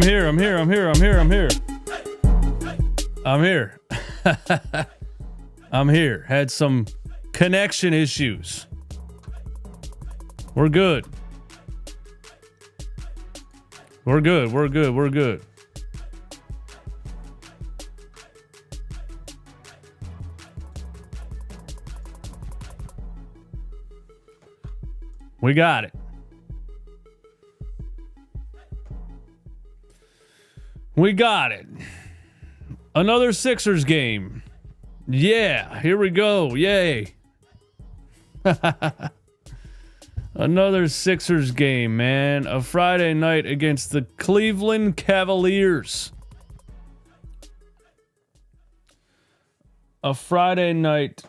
here. I'm here. I'm here. Had some connection issues. We're good. We're good. We got it. Another Sixers game. Yeah, here we go. Yay. Another Sixers game, man. A Friday night against the Cleveland Cavaliers. A Friday night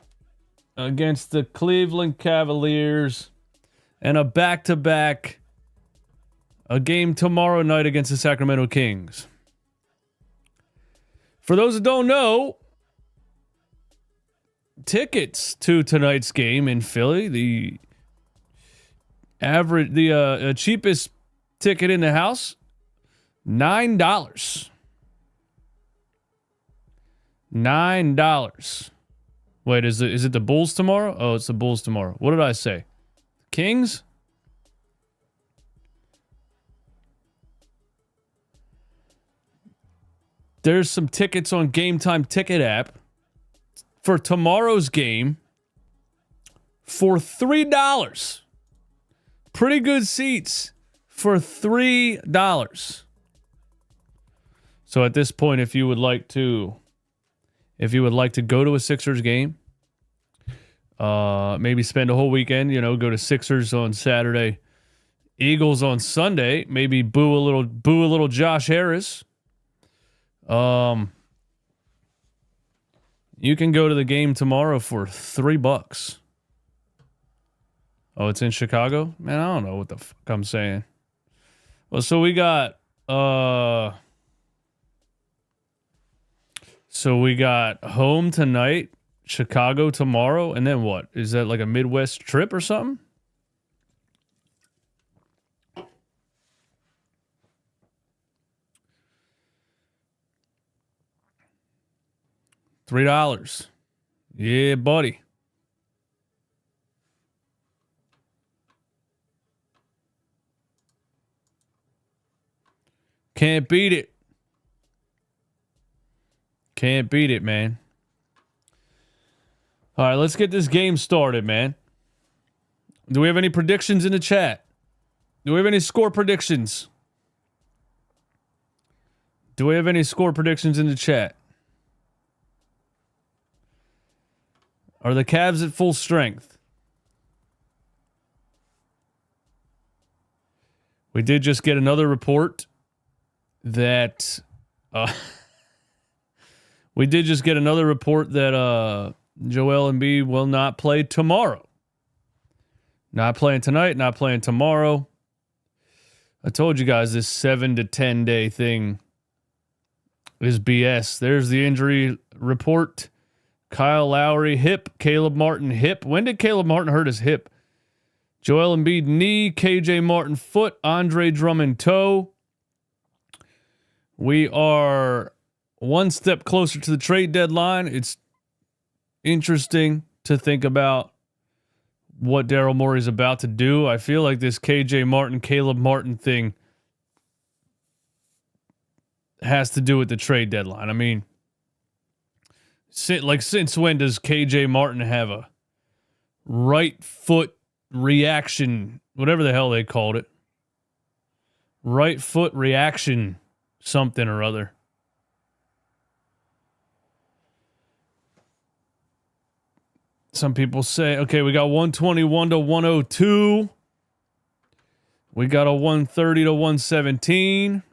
against the Cleveland Cavaliers. And a back-to-back. A game tomorrow night against the Sacramento Kings. For those who don't know, tickets to tonight's game in Philly, the cheapest ticket in the house, $9. $9. Wait, is it the Bulls tomorrow? Oh, it's the Bulls tomorrow. What did I say? Kings? There's some tickets on Game Time Ticket app for tomorrow's game for $3. Pretty good seats for $3. So at this point, if you would like to go to a Sixers game, maybe spend a whole weekend, go to Sixers on Saturday, Eagles on Sunday, maybe boo a little Josh Harris. You can go to the game tomorrow for $3. Oh, it's in Chicago? Man, I don't know what the fuck I'm saying. Well, so we got home tonight, Chicago tomorrow, and then what? Is that like a Midwest trip or something? $3. Yeah, buddy. Can't beat it. Can't beat it, man. All right, let's get this game started, man. Do we have any predictions in the chat? Do we have any score predictions? Do we have any score predictions in the chat? Are the Cavs at full strength? We did just get another report that Joel Embiid will not play tomorrow. Not playing tonight, not playing tomorrow. I told you guys this 7 to 10 day thing is BS. There's the injury report. Kyle Lowry, hip. Caleb Martin, hip. When did Caleb Martin hurt his hip? Joel Embiid, knee. KJ Martin, foot. Andre Drummond, toe. We are one step closer to the trade deadline. It's interesting to think about what Daryl Morey's about to do. I feel like this KJ Martin, Caleb Martin thing has to do with the trade deadline. I mean, since when does KJ Martin have a right foot reaction, whatever the hell they called it? Right foot reaction something or other. Some people say, okay, we got 121 to 102. We got a 130 to 117.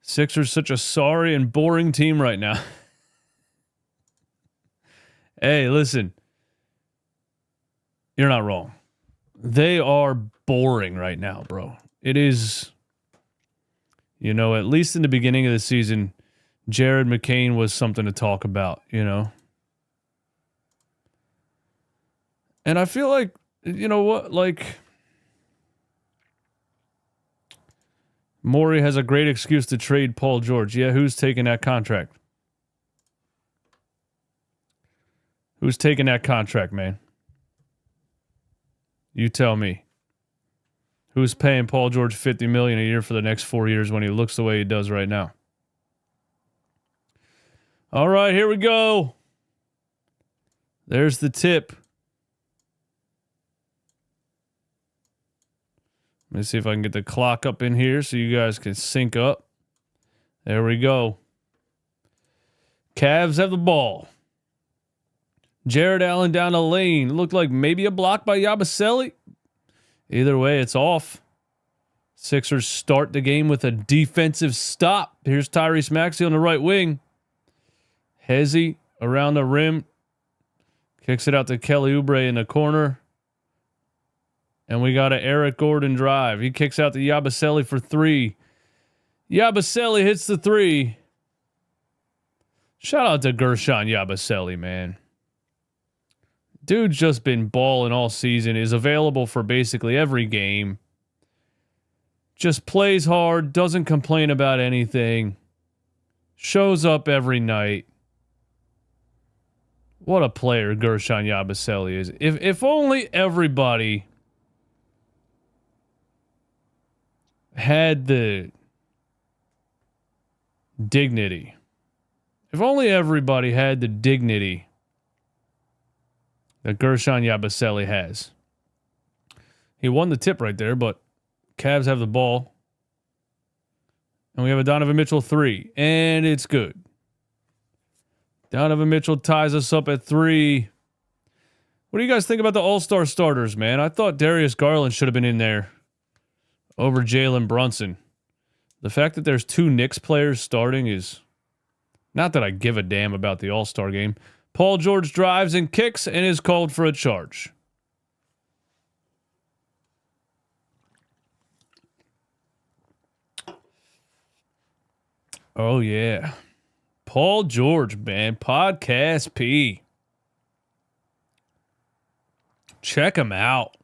Sixers such a sorry and boring team right now. Hey, listen. You're not wrong. They are boring right now, bro. It is, at least in the beginning of the season, Jared McCain was something to talk about, And I feel like, Morey has a great excuse to trade Paul George. Yeah, who's taking that contract? Who's taking that contract, man? You tell me. Who's paying Paul George $50 million a year for the next 4 years when he looks the way he does right now? All right, here we go. There's the tip. Let me see if I can get the clock up in here so you guys can sync up. There we go. Cavs have the ball. Jared Allen down the lane. Looked like maybe a block by Yabusele. Either way, it's off. Sixers start the game with a defensive stop. Here's Tyrese Maxey on the right wing. Hezzy around the rim. Kicks it out to Kelly Oubre in the corner. And we got an Eric Gordon drive. He kicks out to Yabusele for three. Yabusele hits the three. Shout out to Gershon Yabusele, man. Dude's just been balling all season. Is available for basically every game. Just plays hard. Doesn't complain about anything. Shows up every night. What a player Gershon Yabusele is. If only everybody had the dignity. If only everybody had the dignity that Gershon Yabusele has. He won the tip right there, but Cavs have the ball. And we have a Donovan Mitchell 3. And it's good. Donovan Mitchell ties us up at 3. What do you guys think about the All-Star starters, man? I thought Darius Garland should have been in there over Jalen Brunson. The fact that there's 2 Knicks players starting is not that I give a damn about the All-Star game. Paul George drives and kicks and is called for a charge. Oh, yeah. Paul George, man. Podcast P. Check him out.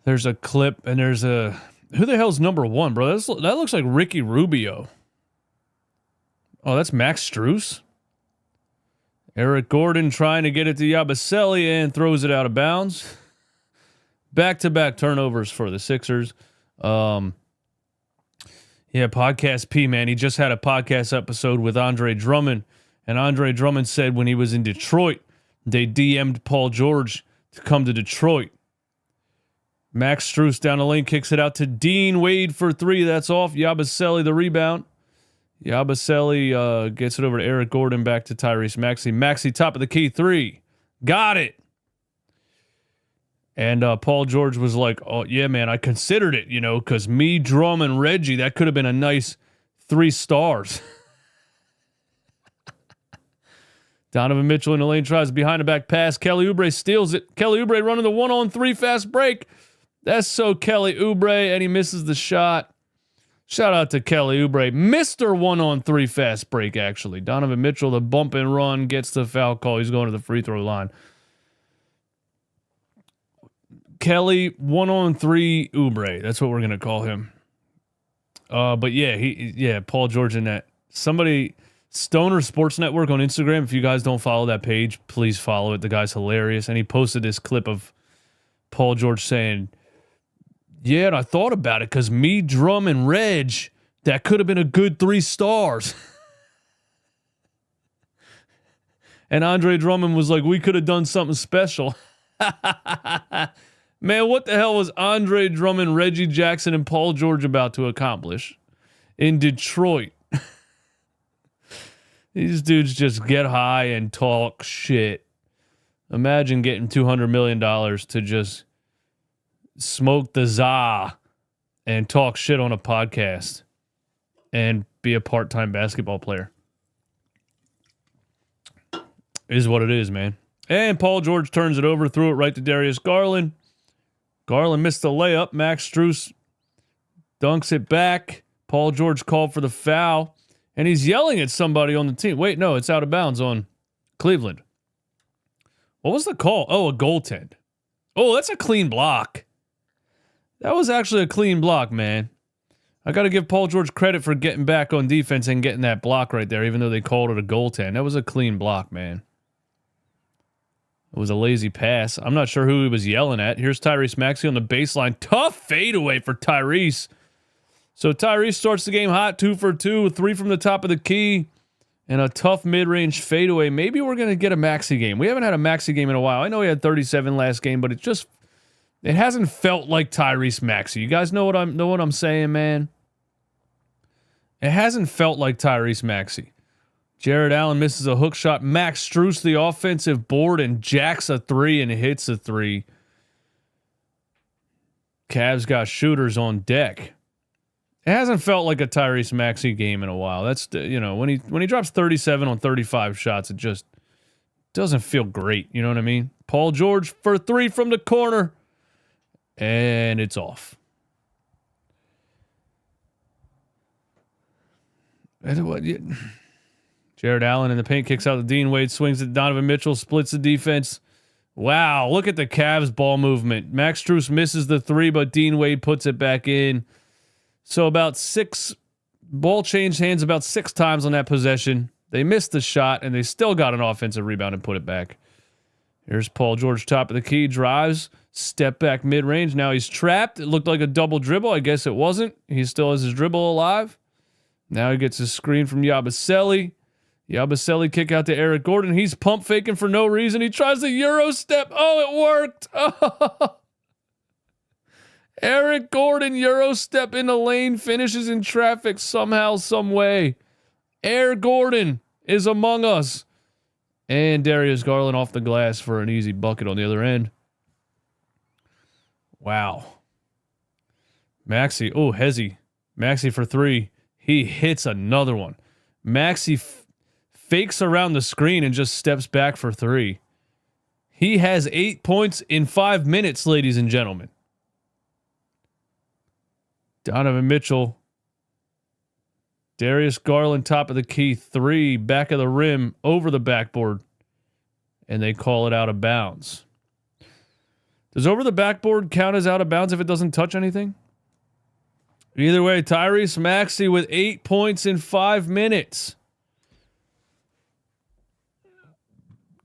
There's a clip and there's a... Who the hell's number 1, bro? That looks like Ricky Rubio. Oh, that's Max Strus. Eric Gordon trying to get it to Yabusele and throws it out of bounds. Back-to-back turnovers for the Sixers. Yeah, Podcast P, man. He just had a podcast episode with Andre Drummond. And Andre Drummond said when he was in Detroit, they DM'd Paul George to come to Detroit. Max Strus down the lane kicks it out to Dean Wade for 3. That's off. Yabusele the rebound. Yabusele gets it over to Eric Gordon, back to Tyrese Maxey. Maxey top of the key 3. Got it. And Paul George was like, oh, yeah, man, I considered it, because me, Drum, and Reggie, that could have been a nice 3 stars. Donovan Mitchell in the lane tries behind the back pass. Kelly Oubre steals it. Kelly Oubre running the 1-on-3 fast break. That's so Kelly Oubre, and he misses the shot. Shout out to Kelly Oubre. Mr. 1-on-3 fast break, actually. Donovan Mitchell, the bump and run, gets the foul call. He's going to the free throw line. Kelly 1-on-3 Oubre. That's what we're going to call him. But yeah, Paul George in that. Somebody, Stoner Sports Network on Instagram. If you guys don't follow that page, please follow it. The guy's hilarious. And he posted this clip of Paul George saying, yeah, and I thought about it because me, Drum, and Reg, that could have been a good 3 stars. And Andre Drummond was like, we could have done something special. Man, what the hell was Andre Drummond, Reggie Jackson, and Paul George about to accomplish in Detroit? These dudes just get high and talk shit. Imagine getting $200 million to just smoke the za and talk shit on a podcast and be a part-time basketball player. Is what it is, man. And Paul George turns it over, threw it right to Darius Garland. Garland missed the layup. Max Strus dunks it back. Paul George called for the foul, and he's yelling at somebody on the team. Wait, no, it's out of bounds on Cleveland. What was the call? Oh, a goaltend. Oh, that's a clean block. That was actually a clean block, man. I got to give Paul George credit for getting back on defense and getting that block right there, even though they called it a goaltend. That was a clean block, man. It was a lazy pass. I'm not sure who he was yelling at. Here's Tyrese Maxey on the baseline. Tough fadeaway for Tyrese. So Tyrese starts the game hot, 2 for 2, 3 from the top of the key, and a tough mid-range fadeaway. Maybe we're going to get a Maxey game. We haven't had a Maxey game in a while. I know he had 37 last game, but it hasn't felt like Tyrese Maxey. You guys know what I'm saying, man? It hasn't felt like Tyrese Maxey. Jared Allen misses a hook shot. Max Strus, the offensive board, and jacks a 3 and hits a 3. Cavs got shooters on deck. It hasn't felt like a Tyrese Maxey game in a while. That's, when he drops 37 on 35 shots, it just doesn't feel great. You know what I mean? Paul George for 3 from the corner, and it's off. Jared Allen in the paint kicks out to Dean Wade, swings at Donovan Mitchell, splits the defense. Wow, look at the Cavs ball movement. Max Strus misses the 3, but Dean Wade puts it back in. So ball changed hands about 6 times on that possession. They missed the shot, and they still got an offensive rebound and put it back. Here's Paul George, top of the key, drives, step back mid-range. Now he's trapped. It looked like a double dribble. I guess it wasn't. He still has his dribble alive. Now he gets a screen from Yabusele. Yabusele kick out to Eric Gordon. He's pump faking for no reason. He tries the Euro step. Oh, it worked. Oh. Eric Gordon Euro step in the lane, finishes in traffic somehow, some way. Air Gordon is among us. And Darius Garland off the glass for an easy bucket on the other end. Wow. Maxey. Oh, Hezzy. Maxey for 3. He hits another one. Maxey fakes around the screen and just steps back for 3. He has 8 points in 5 minutes, ladies and gentlemen. Donovan Mitchell. Darius Garland, top of the key, 3, back of the rim, over the backboard. And they call it out of bounds. Does over the backboard count as out of bounds if it doesn't touch anything? Either way, Tyrese Maxey with 8 points in 5 minutes.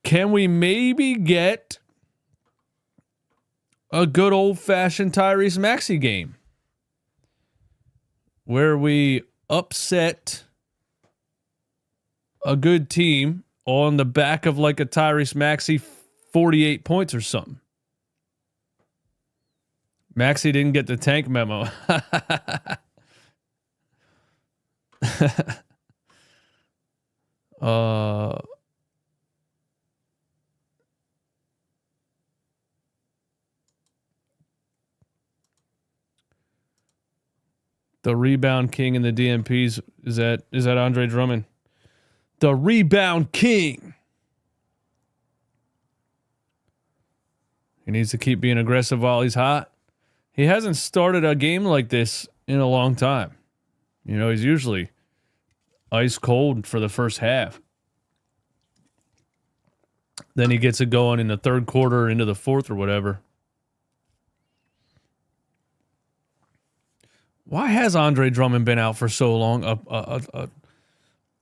Can we maybe get a good old-fashioned Tyrese Maxey game where we upset a good team on the back of like a Tyrese Maxey 48 points or something? Maxey didn't get the tank memo. The rebound king in the DMPs is that Andre Drummond? The rebound king. He needs to keep being aggressive while he's hot. He hasn't started a game like this in a long time. He's usually ice cold for the first half. Then he gets it going in the third quarter into the fourth or whatever. Why has Andre Drummond been out for so long?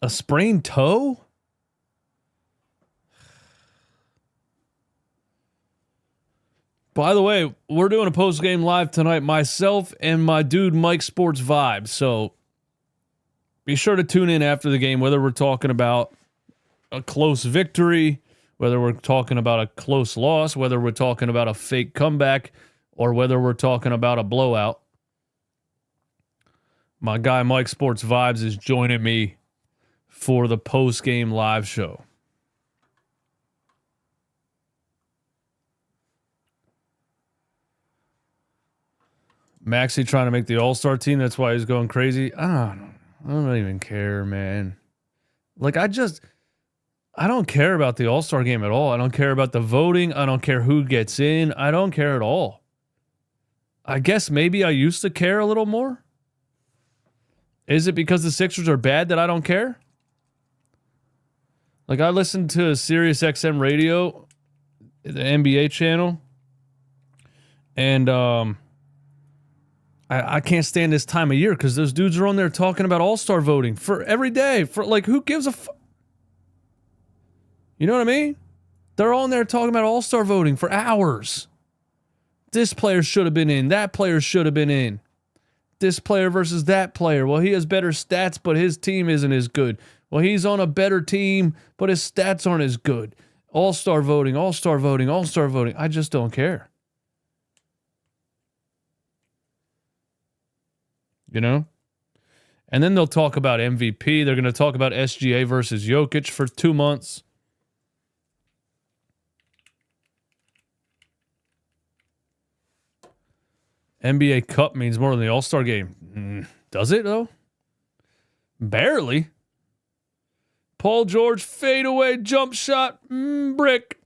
A sprained toe? By the way, we're doing a post-game live tonight, myself and my dude Mike Sports Vibes. So be sure to tune in after the game, whether we're talking about a close victory, whether we're talking about a close loss, whether we're talking about a fake comeback, or whether we're talking about a blowout. My guy Mike Sports Vibes is joining me for the post-game live show. Maxey trying to make the All-Star team. That's why he's going crazy. I don't even care, man. Like, I don't care about the All-Star game at all. I don't care about the voting. I don't care who gets in. I don't care at all. I guess maybe I used to care a little more. Is it because the Sixers are bad that I don't care? Like, I listened to Sirius XM radio, the NBA channel, and I can't stand this time of year because those dudes are on there talking about all-star voting for every day. For like, who gives a You know what I mean? They're on there talking about all-star voting for hours. This player should have been in. That player should have been in. This player versus that player. Well, he has better stats, but his team isn't as good. Well, he's on a better team, but his stats aren't as good. All-star voting, all-star voting, all-star voting. I just don't care. You know? And then they'll talk about MVP. They're going to talk about SGA versus Jokic for 2 months. NBA Cup means more than the All-Star game. Does it, though? Barely. Paul George, fadeaway, jump shot, brick.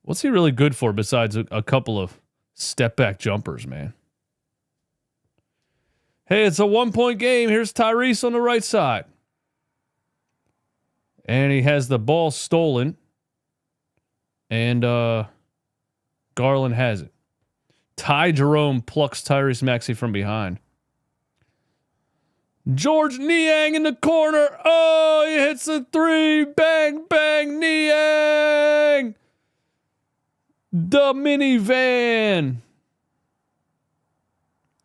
What's he really good for besides a couple of step-back jumpers, man? Hey, it's a 1-point game. Here's Tyrese on the right side. And he has the ball stolen. And Garland has it. Ty Jerome plucks Tyrese Maxey from behind. George Niang in the corner. Oh, he hits a three. Bang, bang, Niang. The minivan.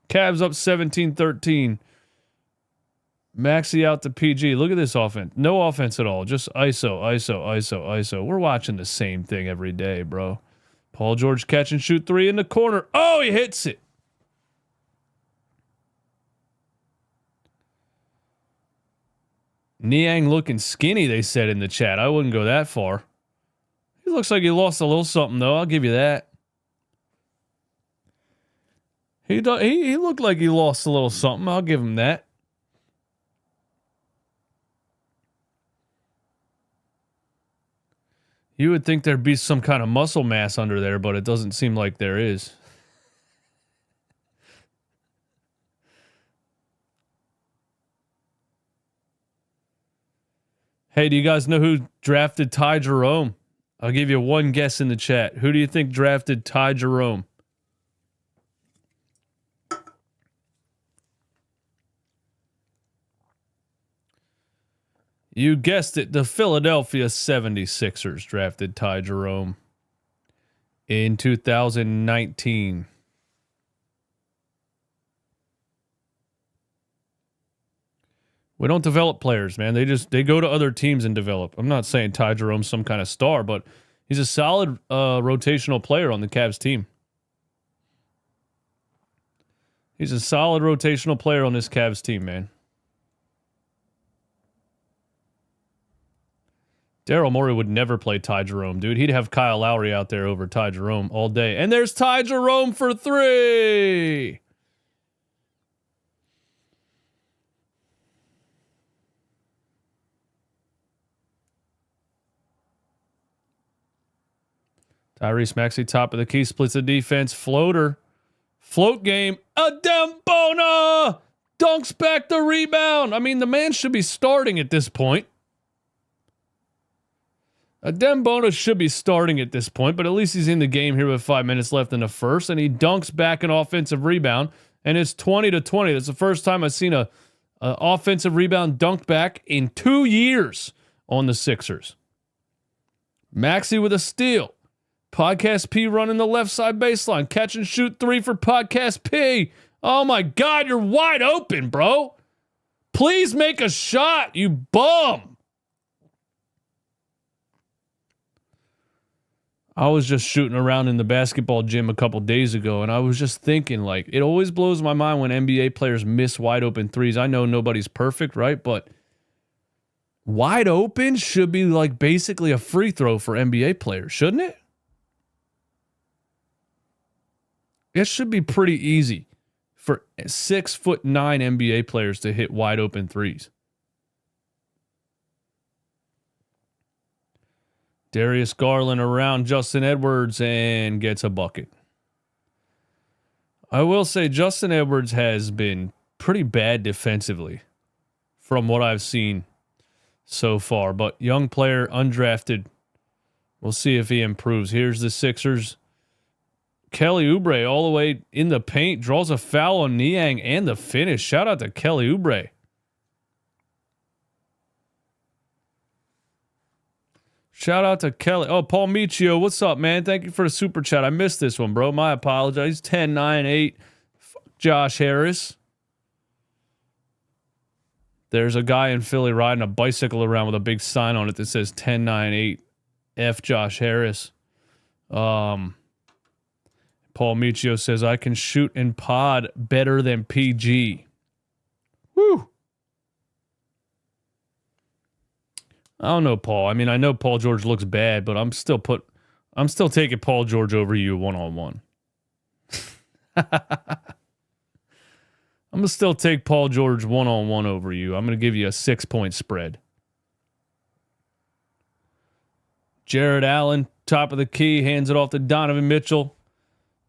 Cavs up 17-13. Maxey out to PG. Look at this offense. No offense at all. Just ISO, ISO, ISO, ISO. We're watching the same thing every day, bro. Paul George catch and shoot three in the corner. Oh, he hits it. Niang looking skinny, they said in the chat. I wouldn't go that far. He looks like he lost a little something, though. I'll give you that. He looked like he lost a little something. I'll give him that. You would think there'd be some kind of muscle mass under there, but it doesn't seem like there is. Hey, do you guys know who drafted Ty Jerome? I'll give you one guess in the chat. Who do you think drafted Ty Jerome? You guessed it. The Philadelphia 76ers drafted Ty Jerome in 2019. We don't develop players, man. They go to other teams and develop. I'm not saying Ty Jerome's some kind of star, but he's a solid rotational player on the Cavs team. He's a solid rotational player on this Cavs team, man. Daryl Morey would never play Ty Jerome, dude. He'd have Kyle Lowry out there over Ty Jerome all day. And there's Ty Jerome for three. Tyrese Maxey, top of the key, splits the defense. Floater. Float game. Adembona dunks back the rebound. I mean, the man should be starting at this point. Adembona should be starting at this point, but at least he's in the game here with 5 minutes left in the first, and he dunks back an offensive rebound, and it's 20-20. That's the first time I've seen a offensive rebound dunked back in 2 years on the Sixers. Maxey with a steal. Podcast P running the left side baseline. Catch and shoot three for Podcast P. Oh my God, you're wide open, bro. Please make a shot, you bum. I was just shooting around in the basketball gym a couple days ago, and I was just thinking, like, it always blows my mind when NBA players miss wide open threes. I know nobody's perfect, right? But wide open should be like basically a free throw for NBA players, shouldn't it? It should be pretty easy for 6'9" NBA players to hit wide open threes. Darius Garland around Justin Edwards and gets a bucket. I will say Justin Edwards has been pretty bad defensively from what I've seen so far. But young player, undrafted. We'll see if he improves. Here's the Sixers Kelly Oubre all the way in the paint, draws a foul on Niang and the finish. Shout out to Kelly Oubre. Shout out to Kelly. Oh, Paul Michio, what's up, man? Thank you for the super chat. I missed this one, bro. My apologies. 10-9-8. Josh Harris. There's a guy in Philly riding a bicycle around with a big sign on it that says 10-9-8. F Josh Harris. Paul Michio says, I can shoot in pod better than PG. Woo. I don't know, Paul. I mean, I know Paul George looks bad, but I'm still taking Paul George over you one-on-one. I'm going to still take Paul George one-on-one over you. I'm going to give you a 6-point spread. Jared Allen, top of the key, hands it off to Donovan Mitchell.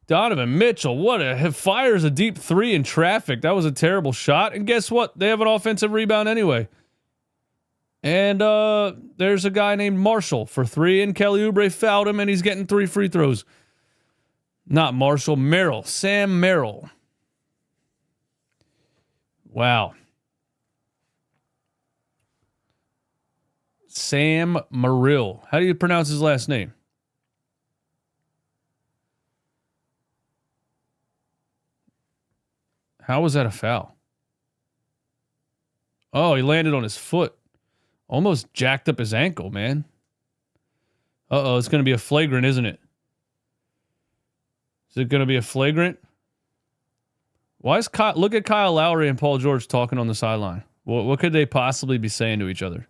Donovan Mitchell, fires a deep three in traffic. That was a terrible shot. And guess what? They have an offensive rebound anyway. And there's a guy named Marshall for three, and Kelly Oubre fouled him, and he's getting 3 free throws. Not Marshall, Merrill. Sam Merrill. Wow. Sam Merrill. How do you pronounce his last name? How was that a foul? Oh, he landed on his foot. Almost jacked up his ankle, man. Uh-oh, it's going to be a flagrant, isn't it? Is it going to be a flagrant? Why is look at Kyle Lowry and Paul George talking on the sideline. What could they possibly be saying to each other?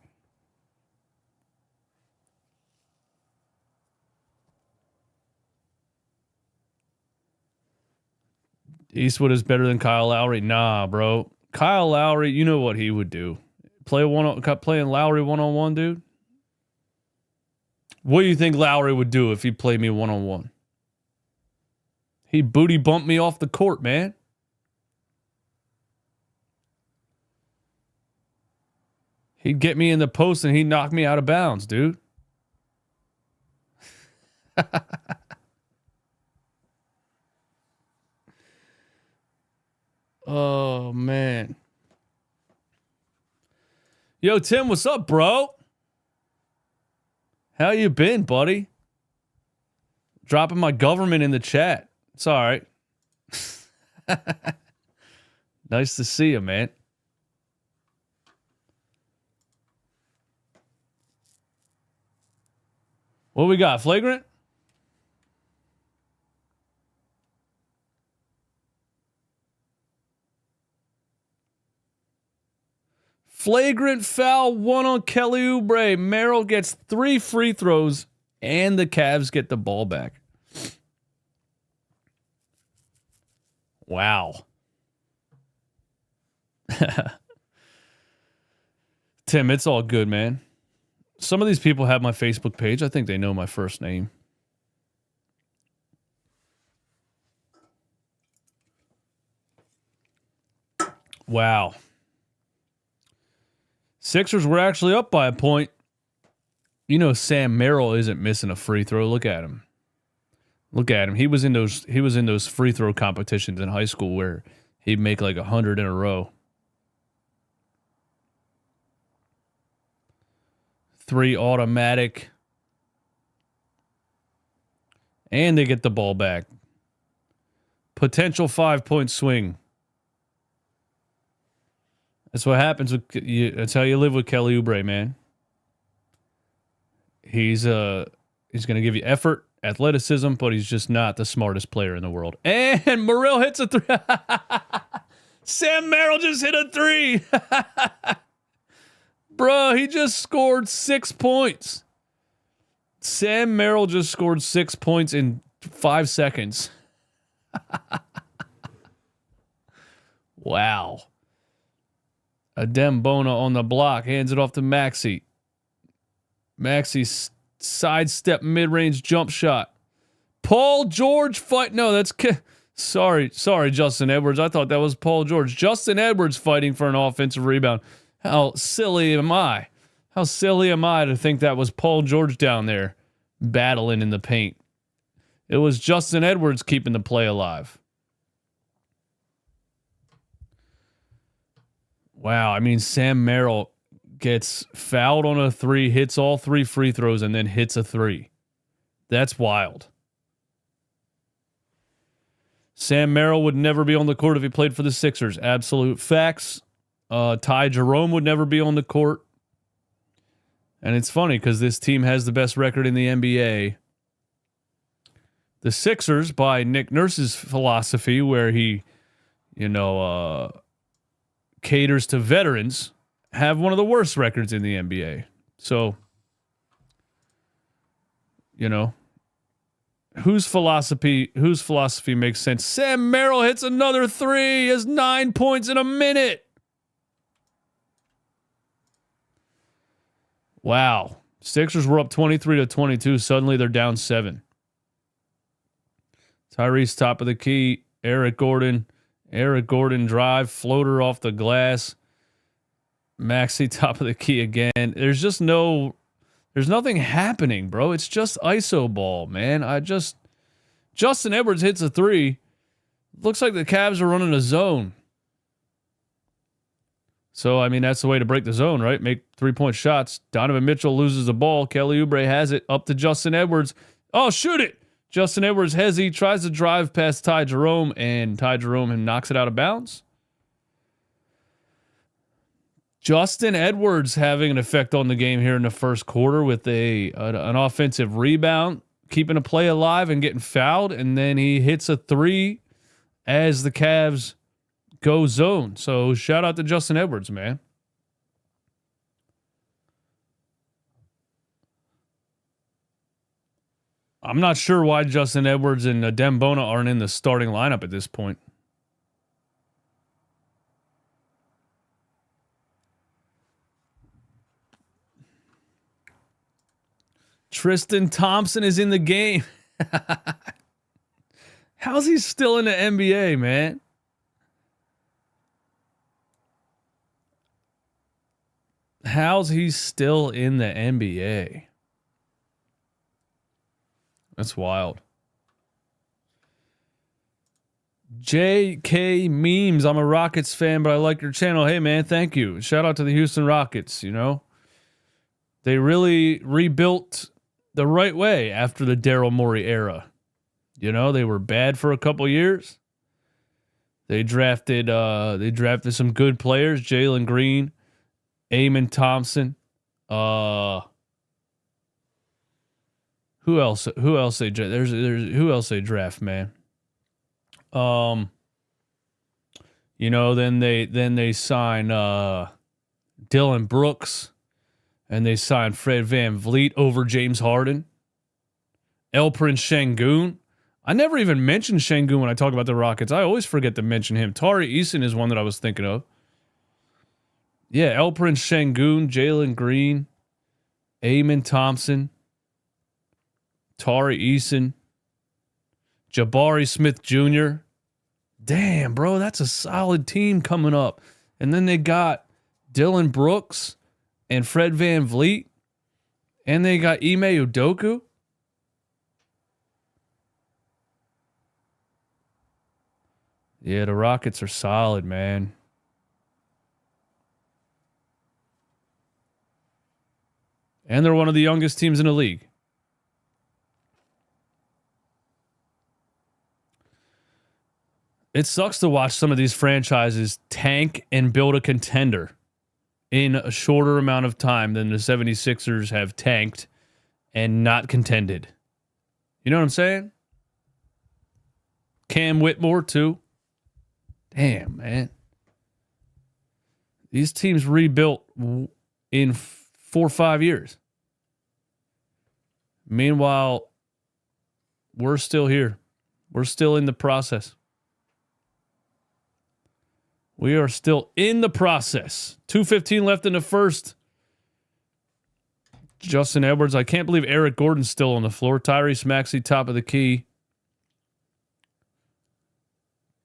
Eastwood is better than Kyle Lowry. Nah, bro. Kyle Lowry, you know what he would do. Playing Lowry one-on-one, dude? What do you think Lowry would do if he played me one-on-one? He'd booty bump me off the court, man. He'd get me in the post and he'd knock me out of bounds, dude. Oh, man. Yo, Tim, what's up, bro? How you been, buddy? Dropping my government in the chat. It's all right. Nice to see you, man. What we got? Flagrant? Flagrant foul, one on Kelly Oubre. Merrill gets 3 free throws, and the Cavs get the ball back. Wow. Tim, it's all good, man. Some of these people have my Facebook page. I think they know my first name. Wow. Sixers were actually up by a point. You know, Sam Merrill isn't missing a free throw. Look at him. Look at him. He was in those free throw competitions in high school where he'd make like 100 in a row. 3 automatic. And they get the ball back. Potential 5-point swing. That's what happens with you. That's how you live with Kelly Oubre, man. He's going to give you effort, athleticism, but he's just not the smartest player in the world. And Merrill hits a 3. Sam Merrill just hit a 3. Bro, he just scored 6 points. Sam Merrill just scored 6 points in 5 seconds. Wow. Adembona on the block, hands it off to Maxey. Maxey sidestep mid-range jump shot. Paul George fight. No, that's sorry, Justin Edwards. I thought that was Paul George. Justin Edwards fighting for an offensive rebound. How silly am I? How silly am I to think that was Paul George down there battling in the paint? It was Justin Edwards keeping the play alive. Wow. I mean, Sam Merrill gets fouled on a 3, hits all 3 free throws, and then hits a 3. That's wild. Sam Merrill would never be on the court if he played for the Sixers. Absolute facts. Ty Jerome would never be on the court. And it's funny because this team has the best record in the NBA. The Sixers, by Nick Nurse's philosophy, where he, caters to veterans, have one of the worst records in the NBA. So, whose philosophy makes sense? Sam Merrill hits another 3. He has 9 points in a minute. Wow. Sixers were up 23-22. Suddenly they're down 7. Tyrese top of the key. Eric Gordon drive. Floater off the glass. Maxey top of the key again. There's nothing happening, bro. It's just ISO ball, man. Justin Edwards hits a 3. Looks like the Cavs are running a zone. So, I mean, that's the way to break the zone, right? Make 3-point shots. Donovan Mitchell loses the ball. Kelly Oubre has it up to Justin Edwards. Oh, shoot it. Justin Edwards tries to drive past Ty Jerome, and Ty Jerome knocks it out of bounds. Justin Edwards having an effect on the game here in the first quarter with an offensive rebound, keeping a play alive and getting fouled, and then he hits a 3 as the Cavs go zone. So shout out to Justin Edwards, man. I'm not sure why Justin Edwards and Adem Bona aren't in the starting lineup at this point. Tristan Thompson is in the game. How's he still in the NBA, man? How's he still in the NBA? That's wild. JK Memes. I'm a Rockets fan, but I like your channel. Hey, man, thank you. Shout out to the Houston Rockets, They really rebuilt the right way after the Daryl Morey era. They were bad for a couple years. They drafted some good players, Jalen Green, Amen Thompson. Who else they draft? Who else they draft, man? Then they sign Dylan Brooks, and they sign Fred VanVleet over James Harden. Elprin Şengün. I never even mentioned Şengün when I talk about the Rockets. I always forget to mention him. Tari Eason is one that I was thinking of. Yeah, Elprin Şengün, Jalen Green, Amen Thompson, Tari Eason, Jabari Smith Jr. Damn, bro, that's a solid team coming up. And then they got Dylan Brooks and Fred VanVleet, and they got Ime Udoka. Yeah, the Rockets are solid, man. And they're one of the youngest teams in the league. It sucks to watch some of these franchises tank and build a contender in a shorter amount of time than the 76ers have tanked and not contended. You know what I'm saying? Cam Whitmore, too. Damn, man. These teams rebuilt in 4 or 5 years. Meanwhile, we're still here. We're still in the process. We are still in the process. 2:15 left in the first. Justin Edwards. I can't believe Eric Gordon's still on the floor. Tyrese Maxey, top of the key.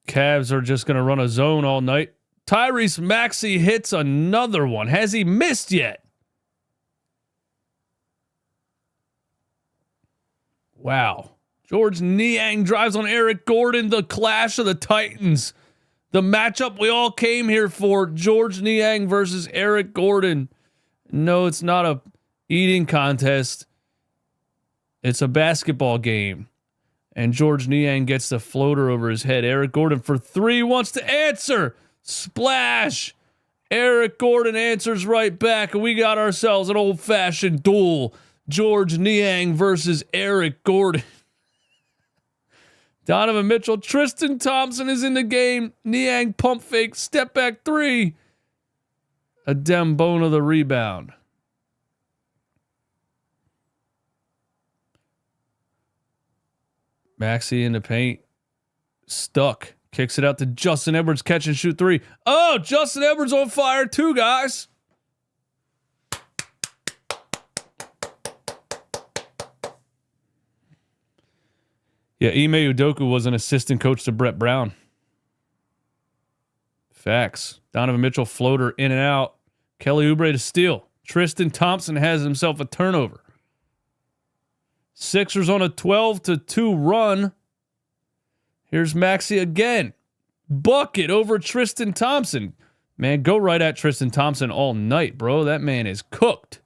Cavs are just going to run a zone all night. Tyrese Maxey hits another one. Has he missed yet? Wow. George Niang drives on Eric Gordon, the clash of the Titans. The matchup we all came here for, George Niang versus Eric Gordon. No, it's not a eating contest. It's a basketball game. And George Niang gets the floater over his head. Eric Gordon for three wants to answer. Splash. Eric Gordon answers right back, and we got ourselves an old-fashioned duel. George Niang versus Eric Gordon. Donovan Mitchell, Tristan Thompson is in the game. Niang pump fake, step back three. Adembona the rebound. Maxey in the paint. Stuck. Kicks it out to Justin Edwards, catch and shoot three. Oh, Justin Edwards on fire too, guys. Yeah, Ime Udoka was an assistant coach to Brett Brown. Facts. Donovan Mitchell floater in and out. Kelly Oubre to steal. Tristan Thompson has himself a turnover. Sixers on a 12-2 run. Here's Maxey again. Bucket over Tristan Thompson. Man, go right at Tristan Thompson all night, bro. That man is cooked.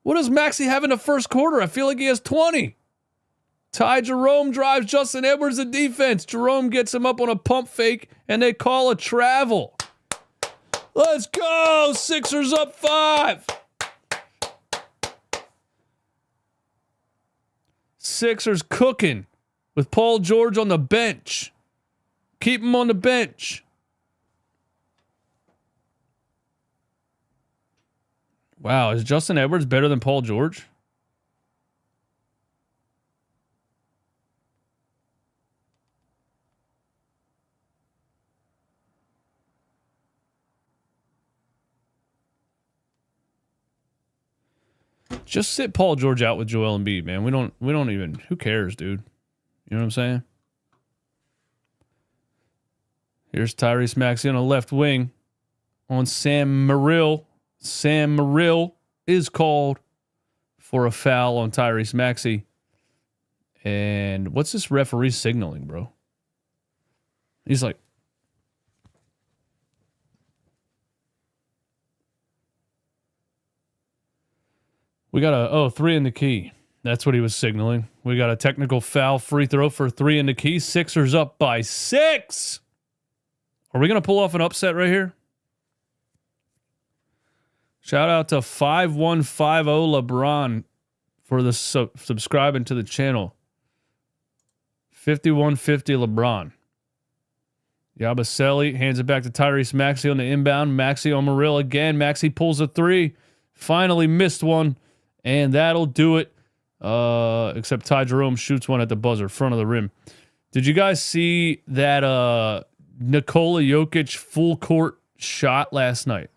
What does Maxey have in the first quarter? I feel like he has 20. Ty Jerome drives Justin Edwards to defense. Jerome gets him up on a pump fake, and they call a travel. Let's go. Sixers up 5. Sixers cooking with Paul George on the bench. Keep him on the bench. Wow, is Justin Edwards better than Paul George? Just sit Paul George out with Joel Embiid, man. We don't even, who cares, dude? You know what I'm saying? Here's Tyrese Maxey on the left wing on Sam Merrill. Sam Merrill is called for a foul on Tyrese Maxey. And what's this referee signaling, bro? He's like, we got a, 3 in the key. That's what he was signaling. We got a technical foul free throw for 3 in the key. Sixers up by 6. Are we going to pull off an upset right here? Shout out to 5150 LeBron for the subscribing to the channel. 5150 LeBron. Yabusele hands it back to Tyrese Maxey on the inbound. Maxey on Merrill again. Maxey pulls a 3. Finally missed one. And that'll do it. Except Ty Jerome shoots one at the buzzer, front of the rim. Did you guys see that Nikola Jokic full court shot last night?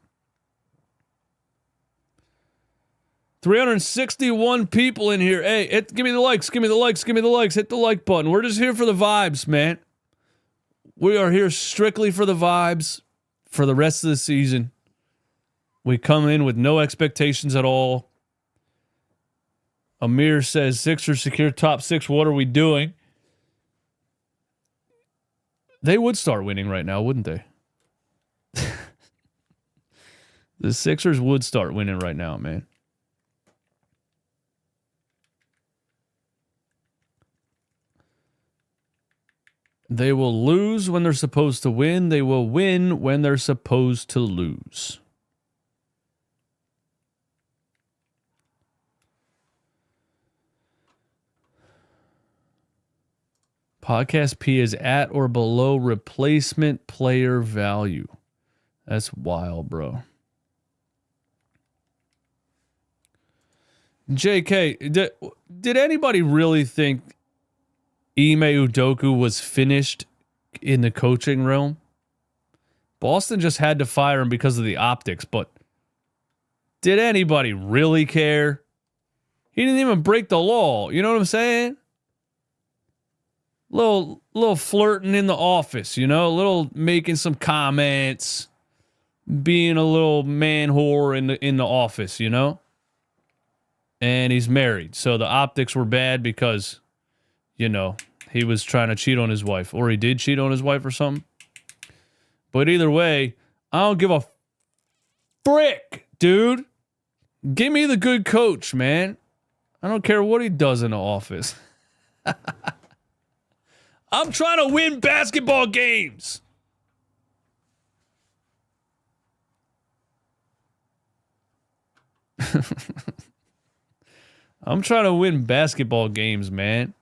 361 people in here. Hey, give me the likes, give me the likes, give me the likes. Hit the like button. We're just here for the vibes, man. We are here strictly for the vibes for the rest of the season. We come in with no expectations at all. Amir says, Sixers secure top 6. What are we doing? They would start winning right now, wouldn't they? The Sixers would start winning right now, man. They will lose when they're supposed to win. They will win when they're supposed to lose. Podcast P is at or below replacement player value. That's wild, bro. JK, did anybody really think Ime Udoka was finished in the coaching realm? Boston just had to fire him because of the optics, but did anybody really care? He didn't even break the law. You know what I'm saying? Little flirting in the office, you know, a little making some comments, being a little man whore in the office, you know. And he's married, so the optics were bad because you know, he was trying to cheat on his wife, or he did cheat on his wife or something. But either way, I don't give a frick, dude. Give me the good coach, man. I don't care what he does in the office. I'm trying to win basketball games. I'm trying to win basketball games, man.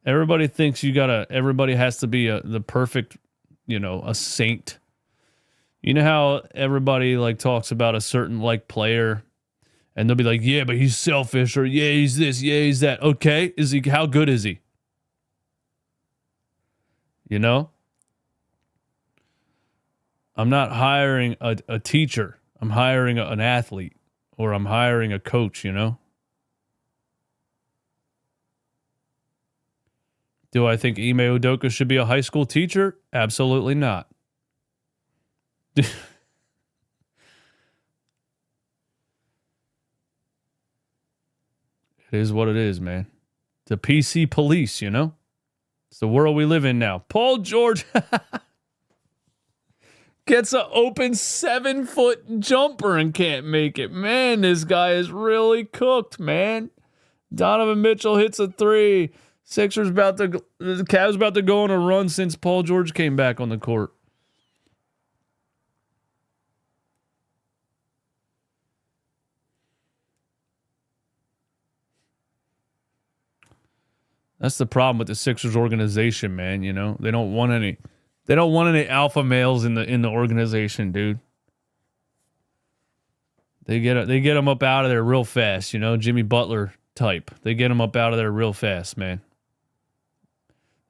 Everybody thinks everybody has to be the perfect, a saint. You know how everybody like talks about a certain like player and they'll be like, yeah, but he's selfish, or yeah, he's this, yeah, he's that. Okay, how good is he? I'm not hiring a teacher. I'm hiring an athlete, or I'm hiring a coach, Do I think Ime Udoka should be a high school teacher? Absolutely not. It is what it is, man. The PC police, It's the world we live in now. Paul George gets an open 7-foot jumper and can't make it. Man, this guy is really cooked, man. Donovan Mitchell hits a 3. The Cavs about to go on a run since Paul George came back on the court. That's the problem with the Sixers organization, man. They don't want any alpha males in the organization, dude. They get them up out of there real fast, Jimmy Butler type. They get them up out of there real fast, man.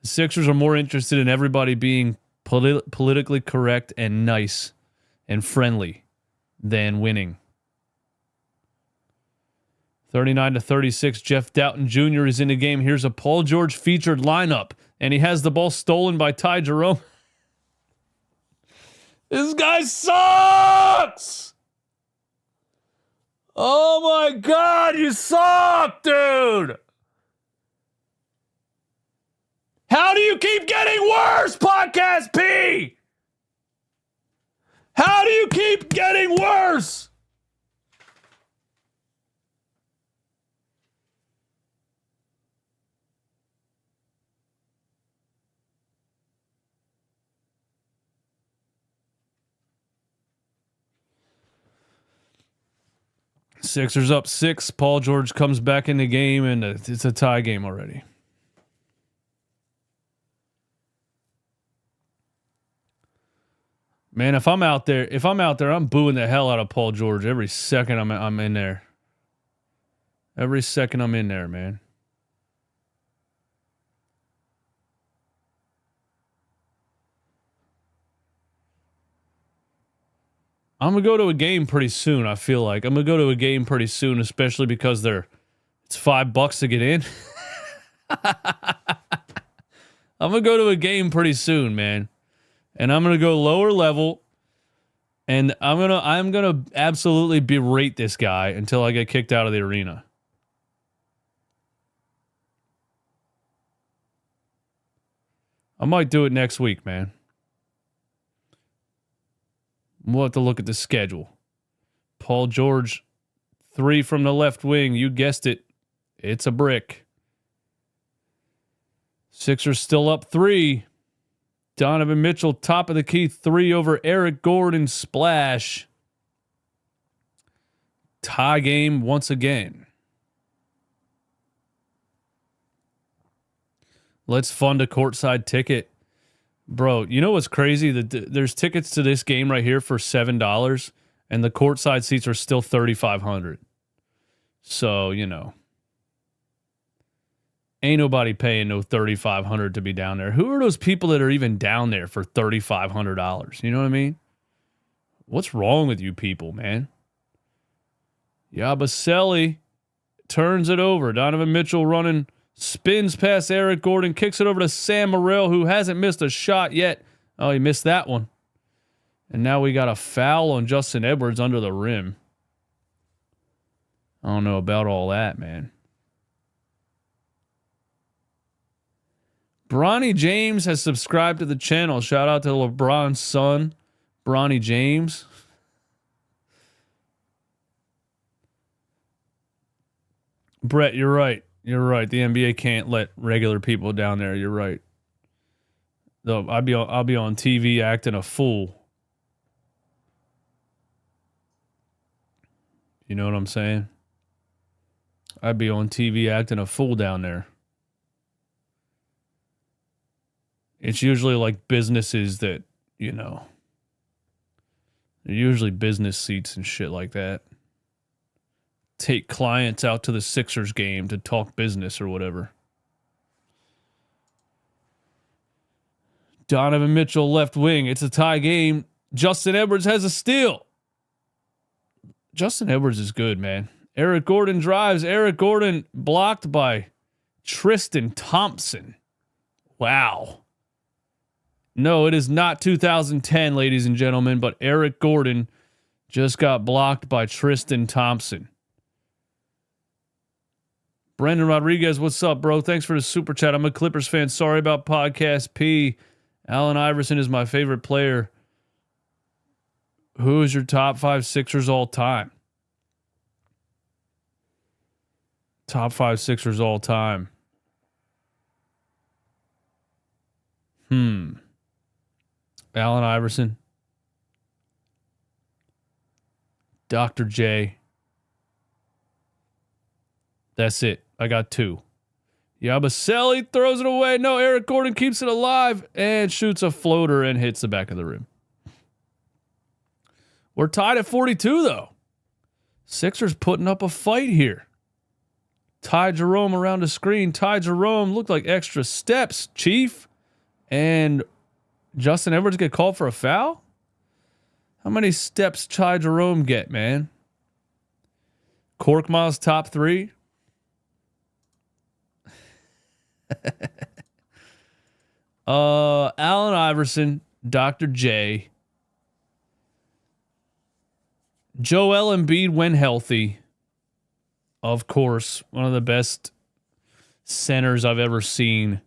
The Sixers are more interested in everybody being politically correct and nice and friendly than winning. 39-36, Jeff Doughton Jr. is in the game. Here's a Paul George featured lineup, and he has the ball stolen by Ty Jerome. This guy sucks! Oh my God, you suck, dude! How do you keep getting worse, Podcast P? How do you keep getting worse? Sixers up 6. Paul George comes back in the game, and it's a tie game already. Man, if I'm out there, I'm booing the hell out of Paul George every second I'm in there. Every second I'm in there, man. I'm going to go to a game pretty soon, I feel like. I'm going to go to a game pretty soon, especially because it's $5 to get in. I'm going to go to a game pretty soon, man. And I'm going to go lower level, and I'm going to absolutely berate this guy until I get kicked out of the arena. I might do it next week, man. We'll have to look at the schedule. Paul George, 3 from the left wing. You guessed it. It's a brick. Sixers still up 3. Donovan Mitchell, top of the key, 3 over Eric Gordon. Splash. Tie game once again. Let's fund a courtside ticket. Bro, you know what's crazy? There's tickets to this game right here for $7, and the courtside seats are still $3,500. So, ain't nobody paying no $3,500 to be down there. Who are those people that are even down there for $3,500? You know what I mean? What's wrong with you people, man? Yabusele turns it over. Donovan Mitchell running, spins past Eric Gordon, kicks it over to Sam Morril, who hasn't missed a shot yet. Oh, he missed that one. And now we got a foul on Justin Edwards under the rim. I don't know about all that, man. Bronny James has subscribed to the channel. Shout out to LeBron's son, Bronny James. Brett, you're right. You're right. The NBA can't let regular people down there. You're right. Though I'll be on TV acting a fool. You know what I'm saying? I'd be on TV acting a fool down there. It's usually like businesses that, they're usually business seats and shit like that. Take clients out to the Sixers game to talk business or whatever. Donovan Mitchell left wing. It's a tie game. Justin Edwards has a steal. Justin Edwards is good, man. Eric Gordon drives. Eric Gordon blocked by Tristan Thompson. Wow. No, it is not 2010, ladies and gentlemen, but Eric Gordon just got blocked by Tristan Thompson. Brendan Rodriguez, what's up, bro? Thanks for the super chat. I'm a Clippers fan. Sorry about Podcast P. Allen Iverson is my favorite player. Who is your top 5 Sixers all time? Top 5 Sixers all time. Allen Iverson. Dr. J. That's it. I got 2. Yabusele throws it away. No, Eric Gordon keeps it alive and shoots a floater and hits the back of the rim. We're tied at 42, though. Sixers putting up a fight here. Ty Jerome around the screen. Ty Jerome looked like extra steps, Chief. And Justin Edwards get called for a foul? How many steps Ty Jerome get, man? Korkmaz's top 3. Allen Iverson, Dr. J. Joel Embiid when healthy. Of course, one of the best centers I've ever seen.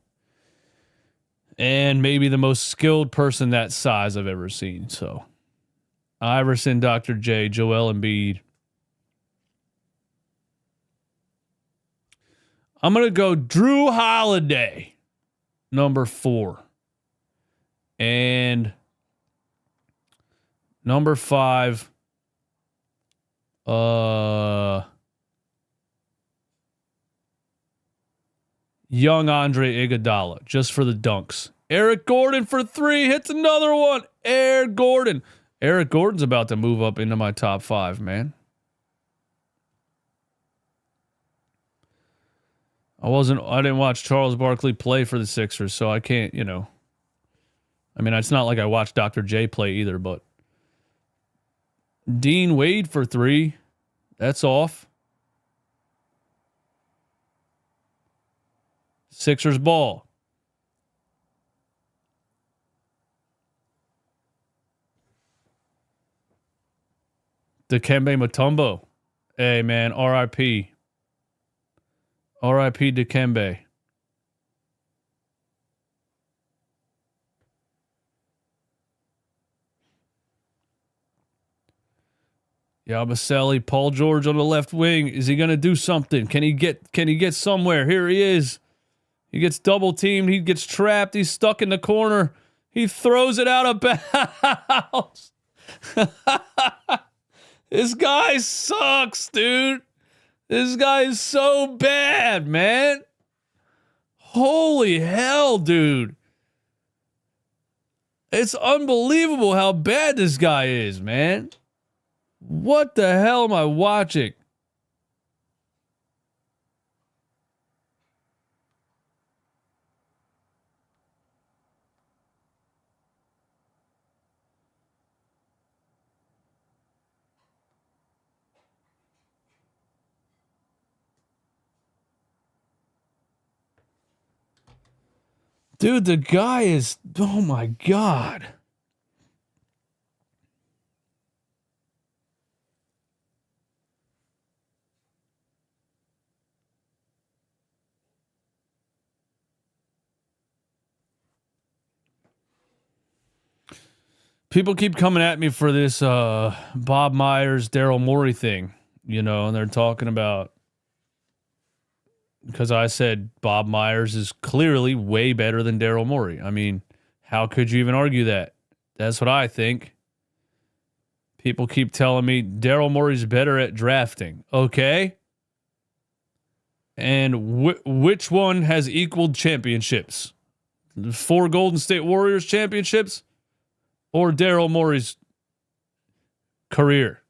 And maybe the most skilled person that size I've ever seen. So, Iverson, Dr. J, Joel Embiid. I'm going to go Drew Holiday, number 4. And number 5, young Andre Iguodala, just for the dunks. Eric Gordon for 3, hits another one. Eric Gordon. Eric Gordon's about to move up into my top 5, man. I didn't watch Charles Barkley play for the Sixers, so I can't, I mean, it's not like I watched Dr. J play either, but Dean Wade for 3. That's off. Sixers ball. Dikembe Mutombo. Hey, man, RIP. RIP Dikembe. Yabusele, Paul George on the left wing. Is he going to do something? Can he get somewhere? Here he is. He gets double teamed. He gets trapped. He's stuck in the corner. He throws it out of bounds. This guy sucks, dude. This guy is so bad, man. Holy hell, dude. It's unbelievable how bad this guy is, man. What the hell am I watching? Dude, the guy is, oh my God. People keep coming at me for this Bob Myers, Daryl Morey thing, and they're talking about, because I said Bob Myers is clearly way better than Daryl Morey. I mean, how could you even argue that? That's what I think. People keep telling me Daryl Morey's better at drafting. Okay. And which one has equaled championships? The 4 Golden State Warriors championships or Daryl Morey's career?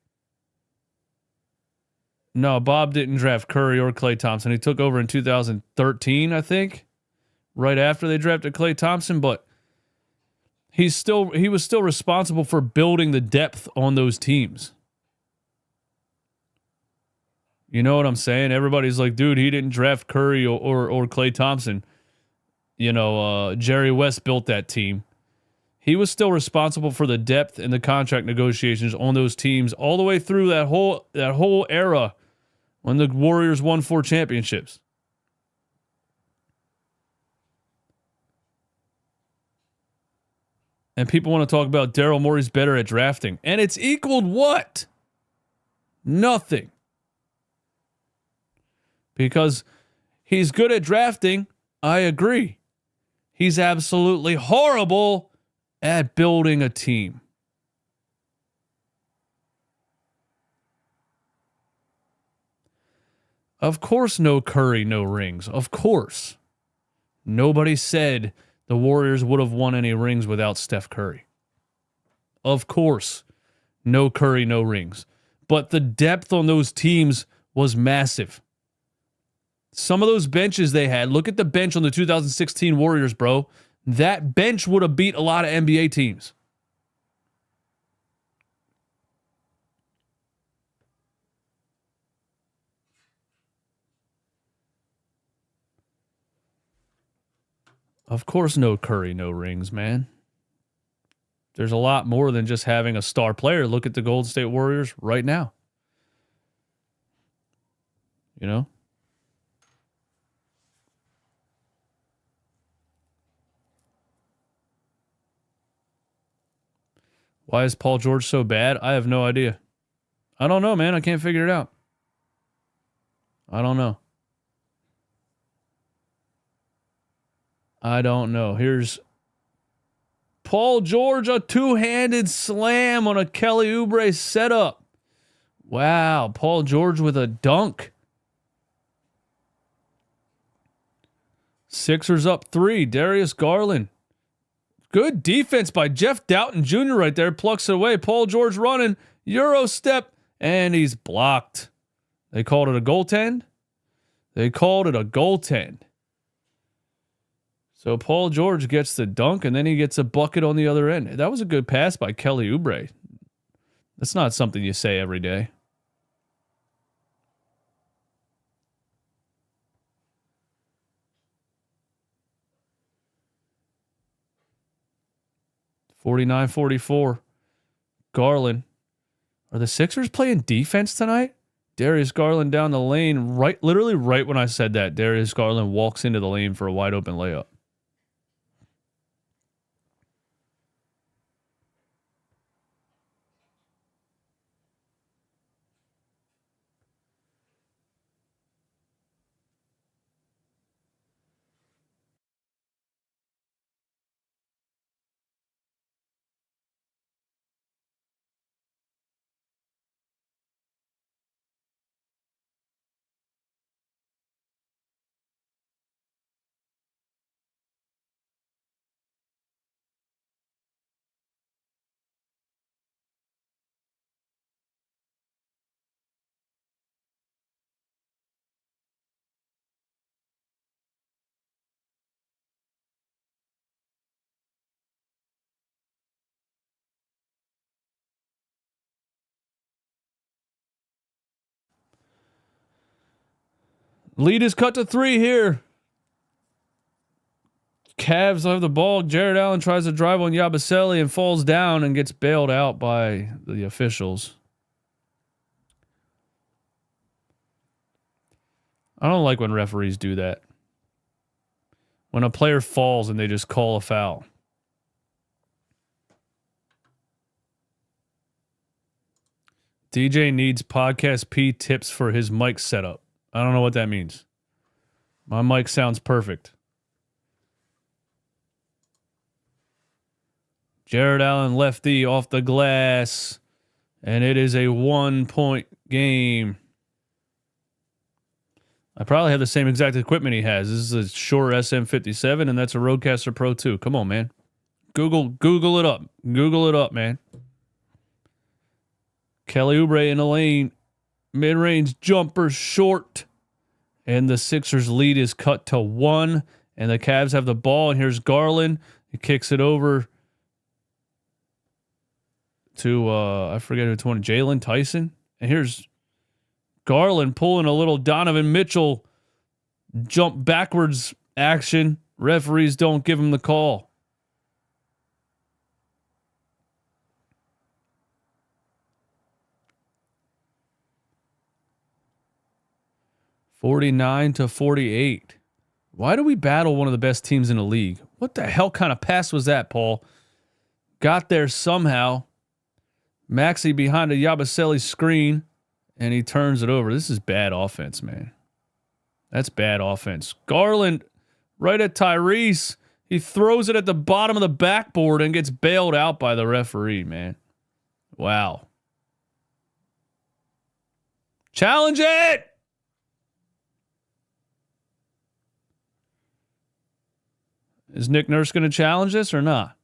No, Bob didn't draft Curry or Klay Thompson. He took over in 2013, I think, right after they drafted Klay Thompson, but he was still responsible for building the depth on those teams. You know what I'm saying? Everybody's like, dude, he didn't draft Curry or Klay Thompson. Jerry West built that team. He was still responsible for the depth and the contract negotiations on those teams all the way through that whole era when the Warriors won 4 championships. And people want to talk about Daryl Morey's better at drafting. And it's equaled what? Nothing. Because he's good at drafting, I agree. He's absolutely horrible at building a team. Of course, no Curry, no rings. Of course. Nobody said the Warriors would have won any rings without Steph Curry. Of course, no Curry, no rings. But the depth on those teams was massive. Some of those benches they had, look at the bench on the 2016 Warriors, bro. That bench would have beat a lot of NBA teams. Of course, no Curry, no rings, man. There's a lot more than just having a star player. Look at the Golden State Warriors right now. You know? Why is Paul George so bad? I have no idea. I don't know, man. I can't figure it out. I don't know. I don't know. Here's Paul George, a two-handed slam on a Kelly Oubre setup. Wow, Paul George with a dunk. Sixers up 3. Darius Garland. Good defense by Jeff Doughton Jr. right there. Plucks it away. Paul George running. Euro step. And he's blocked. They called it a goaltend. They called it a goaltend. So Paul George gets the dunk, and then he gets a bucket on the other end. That was a good pass by Kelly Oubre. That's not something you say every day. (49-44). Garland. Are the Sixers playing defense tonight? Darius Garland down the lane, literally right when I said that. Darius Garland walks into the lane for a wide open layup. Lead is cut to 3 here. Cavs have the ball. Jared Allen tries to drive on Yabusele and falls down and gets bailed out by the officials. I don't like when referees do that. When a player falls and they just call a foul. DJ needs Podcast P tips for his mic setup. I don't know what that means. My mic sounds perfect. Jared Allen lefty off the glass. And it is a 1-point game. I probably have the same exact equipment he has. This is a Shure SM57, and that's a Rodecaster Pro 2. Come on, man. Google it up. Google it up, man. Kelly Oubre in the lane. Mid-range jumper short. And the Sixers lead is cut to 1. And the Cavs have the ball. And here's Garland. He kicks it over to, I forget who it's one, Jalen Tyson. And here's Garland pulling a little Donovan Mitchell jump backwards action. Referees don't give him the call. (49-48). Why do we battle one of the best teams in the league? What the hell kind of pass was that, Paul? Got there somehow. Maxey behind a Yabusele screen, and he turns it over. This is bad offense, man. That's bad offense. Garland right at Tyrese. He throws it at the bottom of the backboard and gets bailed out by the referee, man. Wow. Challenge it! Is Nick Nurse going to challenge this or not?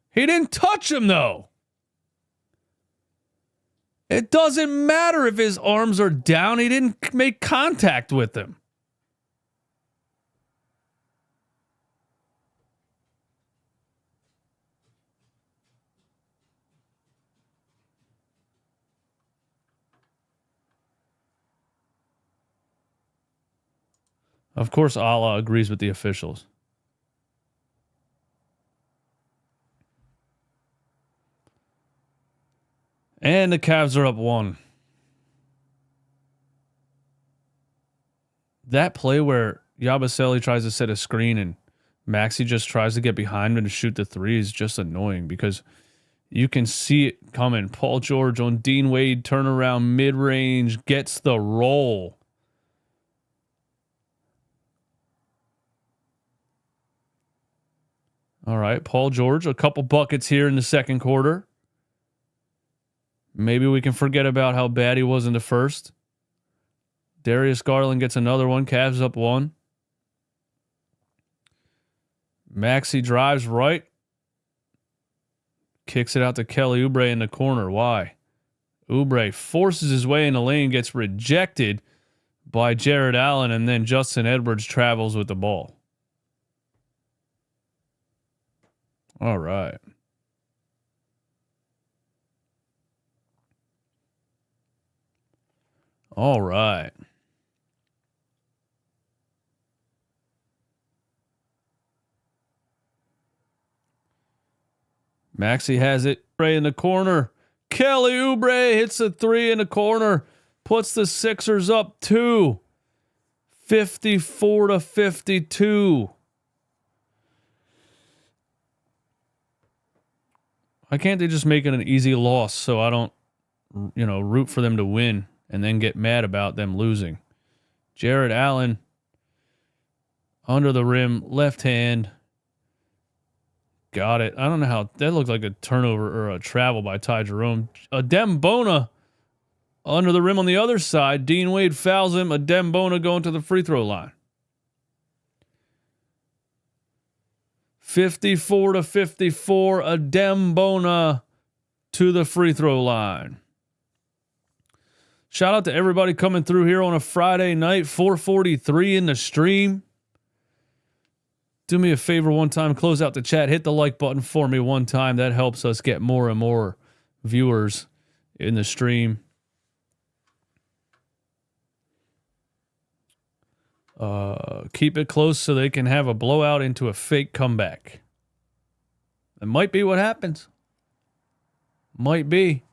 He didn't touch him, though. It doesn't matter if his arms are down. He didn't make contact with him. Of course, Allah agrees with the officials. And the Cavs are up 1. That play where Yabusele tries to set a screen and Maxey just tries to get behind him to shoot the 3 is just annoying because you can see it coming. Paul George on Dean Wade, turnaround mid-range, gets the roll. All right, Paul George, a couple buckets here in the second quarter. Maybe we can forget about how bad he was in the first. Darius Garland gets another one. Cavs up 1. Maxey drives right. Kicks it out to Kelly Oubre in the corner. Why? Oubre forces his way in the lane, gets rejected by Jared Allen, and then Justin Edwards travels with the ball. All right. All right. Maxey has it right in the corner. Kelly Oubre hits a 3 in the corner. Puts the Sixers up 2. 54-52. Why can't they just make it an easy loss so I don't, root for them to win and then get mad about them losing? Jared Allen under the rim, left hand. Got it. I don't know how that looked like a turnover or a travel by Ty Jerome. Adem Bona under the rim on the other side. Dean Wade fouls him. Adem Bona going to the free throw line. 54-54. Adem Bona to the free throw line. Shout out to everybody coming through here on a Friday night. 4:43 in the stream. Do me a favor one time, close out the chat, hit the like button for me one time. That helps us get more and more viewers in the stream. Keep it close so they can have a blowout into a fake comeback. It might be what happens. Might be.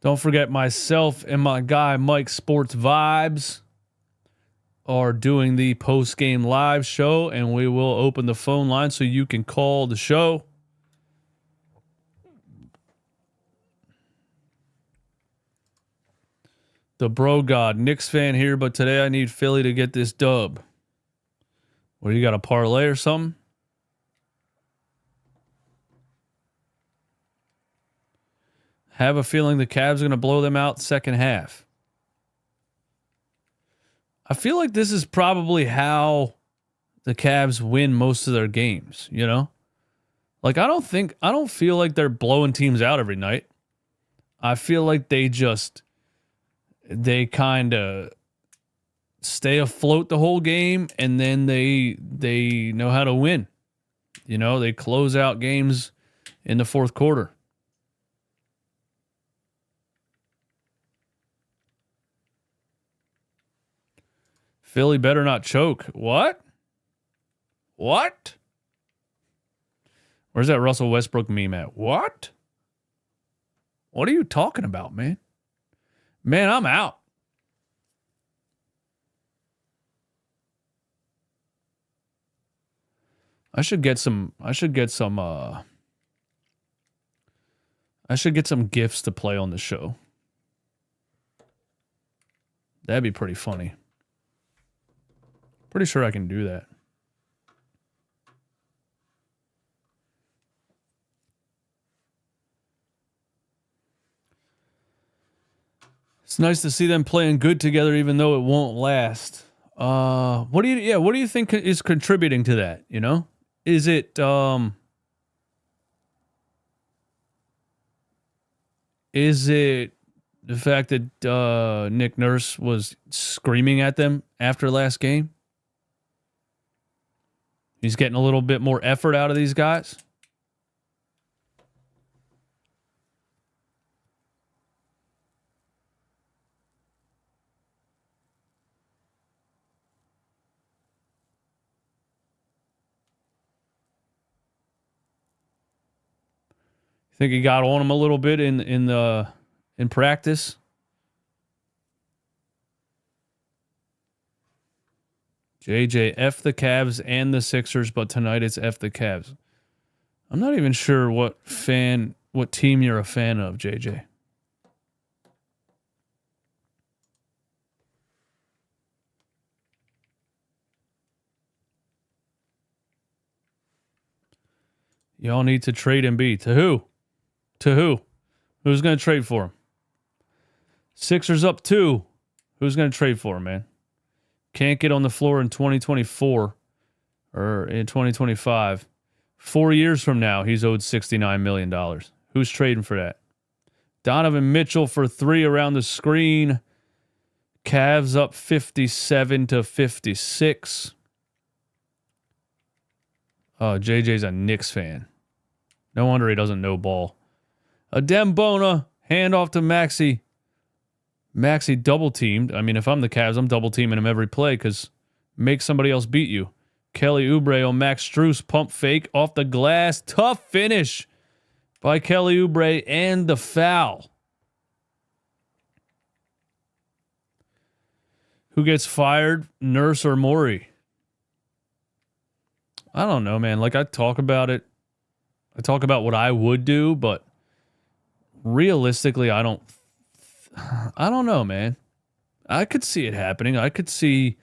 Don't forget myself and my guy Mike Sports Vibes are doing the post-game live show, and we will open the phone line so you can call the show. The bro god, Knicks fan here, but today I need Philly to get this dub. What, you got a parlay or something? Have a feeling the Cavs are going to blow them out second half. I feel like this is probably how the Cavs win most of their games, you know? Like, I don't feel like they're blowing teams out every night. I feel like they kind of stay afloat the whole game, and then they know how to win. You know, they close out games in the fourth quarter. Philly better not choke. What? Where's that Russell Westbrook meme at? What? What are you talking about, man? Man, I'm out. I should get some gifts to play on the show. That'd be pretty funny. Pretty sure I can do that. It's nice to see them playing good together, even though it won't last. What do you think is contributing to that? You know, is it the fact that Nick Nurse was screaming at them after last game? He's getting a little bit more effort out of these guys. Think he got on him a little bit in practice? JJ, F the Cavs and the Sixers, but tonight it's F the Cavs. I'm not even sure what team you're a fan of, JJ. Y'all need to trade Embiid. To who? To who? Who's going to trade for him? Sixers up 2. Who's going to trade for him, man? Can't get on the floor in 2024 or in 2025. 4 years from now, he's owed $69 million. Who's trading for that? Donovan Mitchell for 3 around the screen. Cavs up 57-56. Oh, JJ's a Knicks fan. No wonder he doesn't know ball. Adembona, handoff to Maxey. Maxey double-teamed. I mean, if I'm the Cavs, I'm double-teaming him every play because make somebody else beat you. Kelly Oubre on Max Strus. Pump fake off the glass. Tough finish by Kelly Oubre and the foul. Who gets fired, Nurse or Morey? I don't know, man. Like, I talk about it. I talk about what I would do, but realistically, I don't know, man. I could see it happening. I could see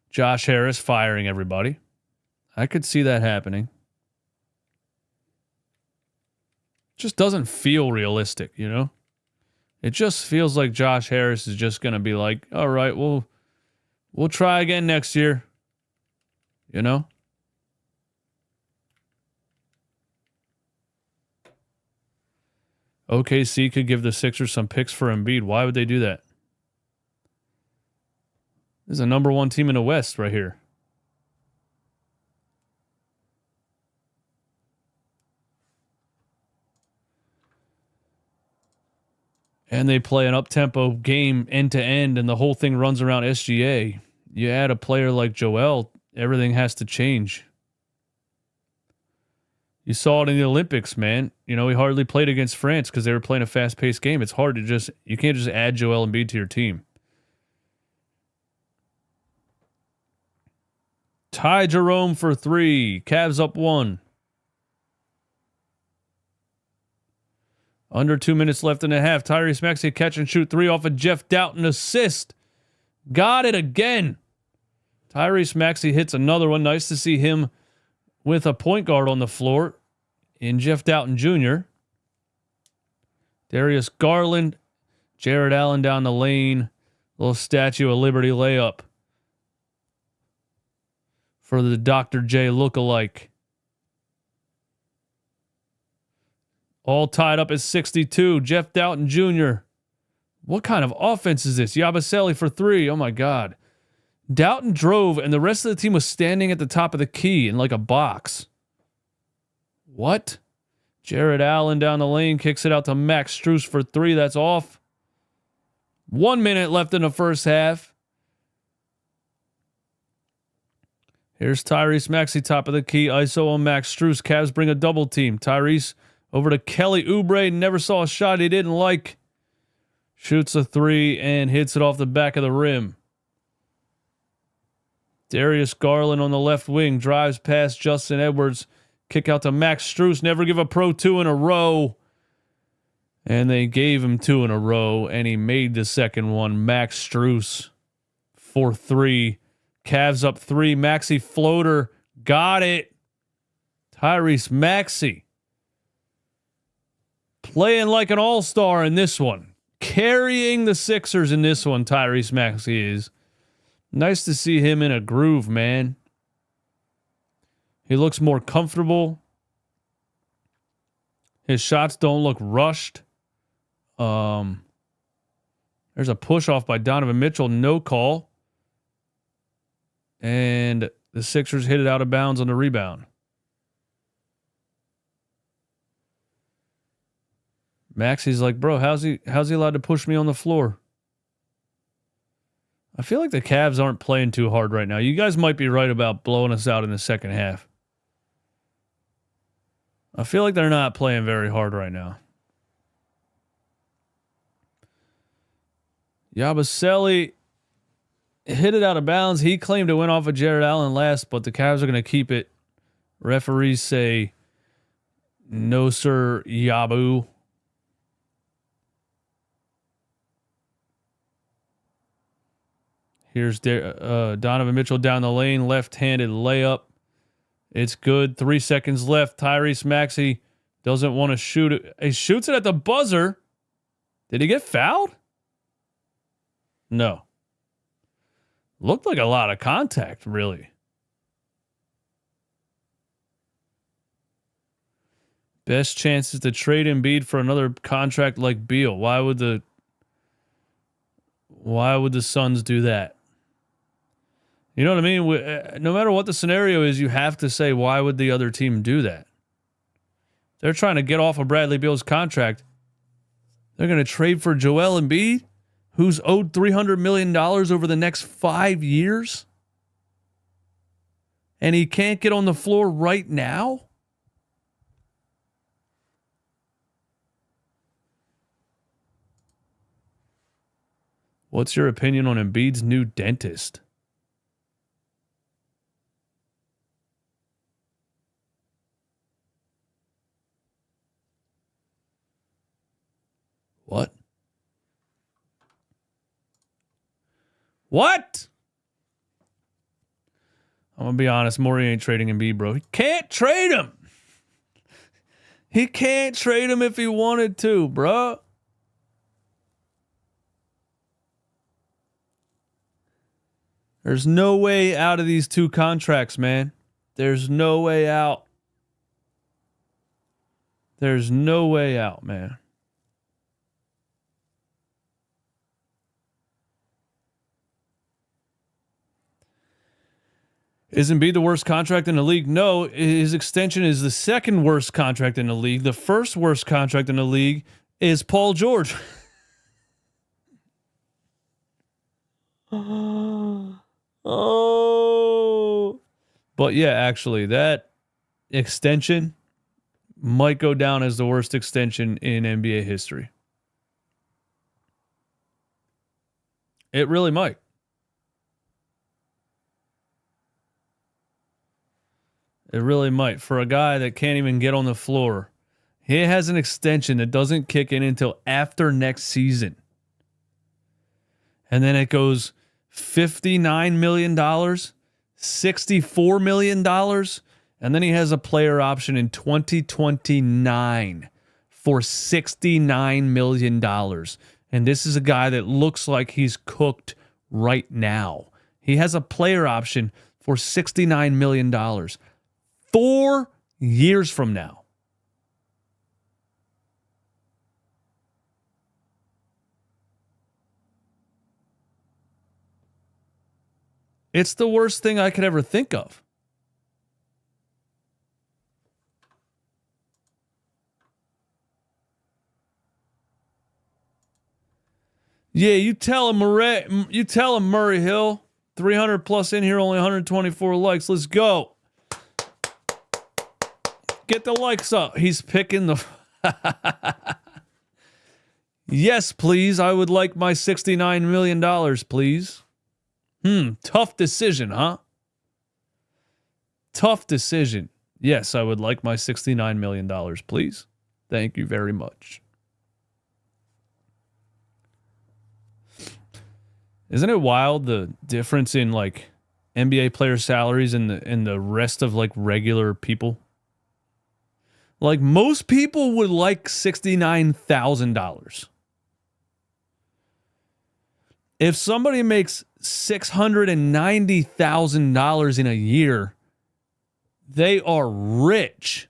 Josh Harris firing everybody. I could see that happening. Just doesn't feel realistic, you know? It just feels like Josh Harris is just going to be like, all right, we'll try again next year. You know? OKC could give the Sixers some picks for Embiid. Why would they do that? This is a number 1 team in the West right here. And they play an up-tempo game end-to-end, and the whole thing runs around SGA. You add a player like Joel, everything has to change. You saw it in the Olympics, man. You know, he hardly played against France because they were playing a fast-paced game. It's hard to you can't just add Joel Embiid to your team. Ty Jerome for 3. Cavs up 1. Under 2 minutes left in the half. Tyrese Maxey catch and shoot 3 off a Jeff Doughton assist. Got it again. Tyrese Maxey hits another one. Nice to see him with a point guard on the floor in Jeff Doughton Jr. Darius Garland. Jared Allen down the lane. Little Statue of Liberty layup for the Dr. J lookalike. All tied up at 62. Jeff Doughton Jr. What kind of offense is this? Yabusele for 3. Oh, my God. Doughton drove, and the rest of the team was standing at the top of the key in like a box. What? Jared Allen down the lane kicks it out to Max Strus for 3. That's off. 1 minute left in the first half. Here's Tyrese Maxey, top of the key. ISO on Max Strus. Cavs bring a double team. Tyrese over to Kelly Oubre. Never saw a shot he didn't like. Shoots a 3 and hits it off the back of the rim. Darius Garland on the left wing. Drives past Justin Edwards. Kick out to Max Strus. Never give a pro 2 in a row. And they gave him 2 in a row. And he made the second one. Max Strus for 3. Cavs up 3. Maxey floater. Got it. Tyrese Maxey. Playing like an all-star in this one. Carrying the Sixers in this one, Tyrese Maxey is. Nice to see him in a groove, man. He looks more comfortable. His shots don't look rushed. There's a push-off by Donovan Mitchell. No call. And the Sixers hit it out of bounds on the rebound. Maxey's like, bro, how's he allowed to push me on the floor? I feel like the Cavs aren't playing too hard right now. You guys might be right about blowing us out in the second half. I feel like they're not playing very hard right now. Yabusele hit it out of bounds. He claimed it went off of Jared Allen last, but the Cavs are going to keep it. Referees say, no, sir, Yabu. Here's Donovan Mitchell down the lane, left-handed layup. It's good. 3 seconds left. Tyrese Maxey doesn't want to shoot it. He shoots it at the buzzer. Did he get fouled? No. Looked like a lot of contact, really. Best chances to trade Embiid for another contract like Beal. Why would the Suns do that? You know what I mean? No matter what the scenario is, you have to say, why would the other team do that? They're trying to get off of Bradley Beal's contract. They're going to trade for Joel Embiid, who's owed $300 million over the next 5 years? And he can't get on the floor right now? What's your opinion on Embiid's new dentist? What? What? I'm going to be honest. Morey ain't trading Embiid, bro. He can't trade him. He can't trade him if he wanted to, bro. There's no way out of these 2 contracts, man. There's no way out. There's no way out, man. Is Embiid the worst contract in the league? No, his extension is the second worst contract in the league. The first worst contract in the league is Paul George. Oh. But yeah, actually, that extension might go down as the worst extension in NBA history. It really might. It really might. For a guy that can't even get on the floor, he has an extension that doesn't kick in until after next season. And then it goes $59 million, $64 million, and then he has a player option in 2029 for $69 million. And this is a guy that looks like he's cooked right now. He has a player option for $69 million 4 years from now. It's the worst thing I could ever think of. Yeah, you tell him Murray Hill, 300 plus in here, only 124 likes. Let's go. Get the likes up. He's picking the... Yes, please. I would like my $69 million, please. Tough decision, huh? Tough decision. Yes, I would like my $69 million, please. Thank you very much. Isn't it wild the difference in like NBA player salaries and the rest of like regular people? Like most people would like $69,000. If somebody makes $690,000 in a year, they are rich.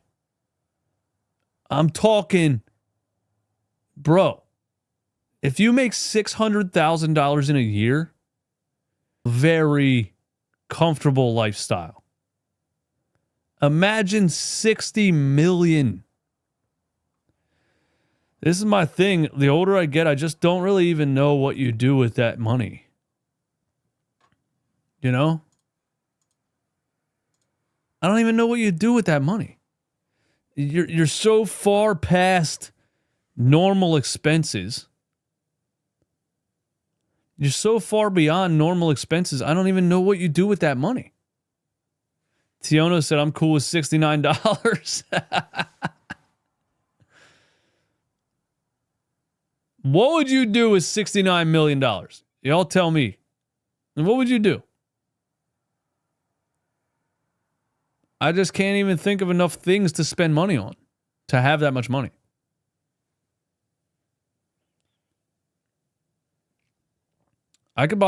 I'm talking, bro. If you make $600,000 in a year, very comfortable lifestyle. Imagine $60 million. This is my thing. The older I get, I just don't really even know what you do with that money. You know? I don't even know what you do with that money. You're so far past normal expenses. You're so far beyond normal expenses, I don't even know what you do with that money. Tiono said, I'm cool with $69. What would you do with $69 million? Y'all tell me. What would you do? I just can't even think of enough things to spend money on to have that much money. I could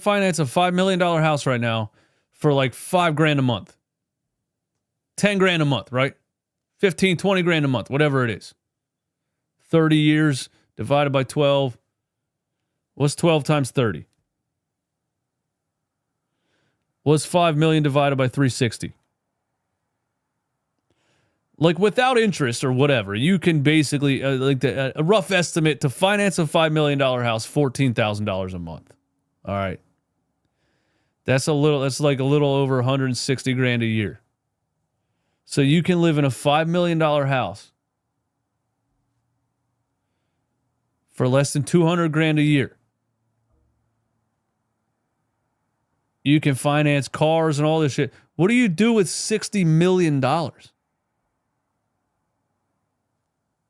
finance a $5 million house right now for like $5,000 a month. 10 grand a month, right? 15, 20 grand a month, whatever it is. 30 years divided by 12. What's 12 times 30? What's 5 million divided by 360? Like without interest or whatever, you can basically, a rough estimate to finance a $5 million house, $14,000 a month. All right. That's like a little over 160 grand a year. So you can live in a $5 million house for less than 200 grand a year. You can finance cars and all this shit. What do you do with $60 million? I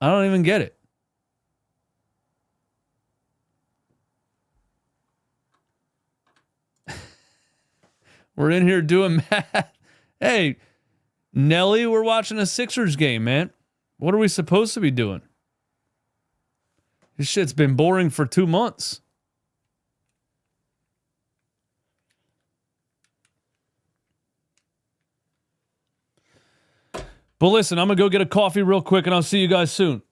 don't even get it. We're in here doing math. Hey, Nelly, we're watching a Sixers game, man. What are we supposed to be doing? This shit's been boring for 2 months. But listen, I'm going to go get a coffee real quick, and I'll see you guys soon.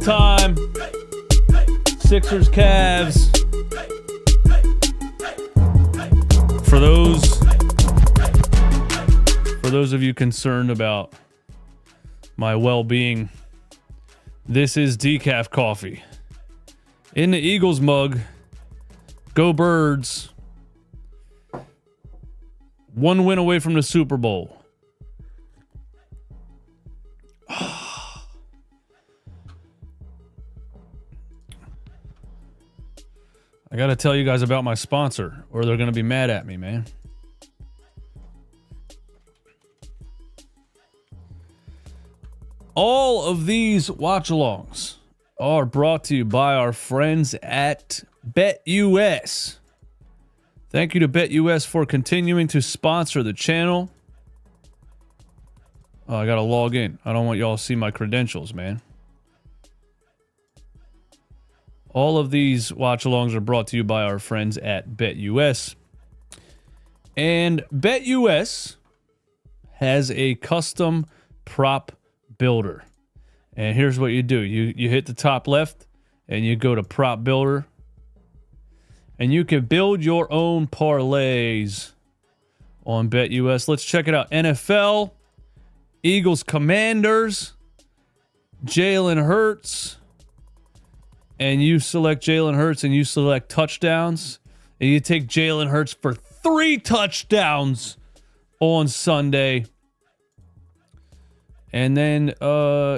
time. Sixers, Cavs. For those of you concerned about my well-being, this is decaf coffee. In the Eagles mug. Go Birds. One win away from the Super Bowl. I got to tell you guys about my sponsor, or they're going to be mad at me, man. All of these watch-alongs are brought to you by our friends at BetUS. Thank you to BetUS for continuing to sponsor the channel. Oh, I got to log in. I don't want y'all to see my credentials, man. All of these watch-alongs are brought to you by our friends at BetUS. And BetUS has a custom prop builder. And here's what you do. You hit the top left and you go to prop builder. And you can build your own parlays on BetUS. Let's check it out. NFL, Eagles, Commanders, Jalen Hurts. And you select Jalen Hurts and you select touchdowns. And you take Jalen Hurts for 3 touchdowns on Sunday. And then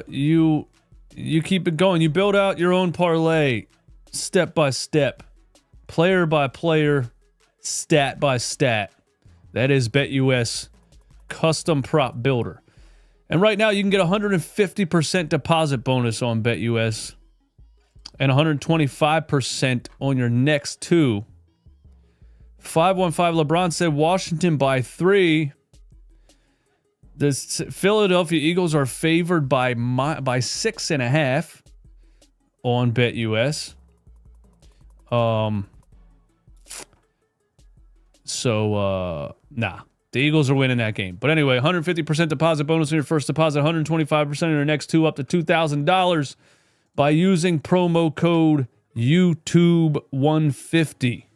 you keep it going. You build out your own parlay step by step, player by player, stat by stat. That is BetUS custom prop builder. And right now you can get 150% deposit bonus on BetUS. And 125% on your next 2. 515 LeBron said Washington by 3. The Philadelphia Eagles are favored by 6.5 on BetUS. Nah. The Eagles are winning that game. But anyway, 150% deposit bonus on your first deposit, 125% on your next 2, up to $2,000. By using promo code YouTube150.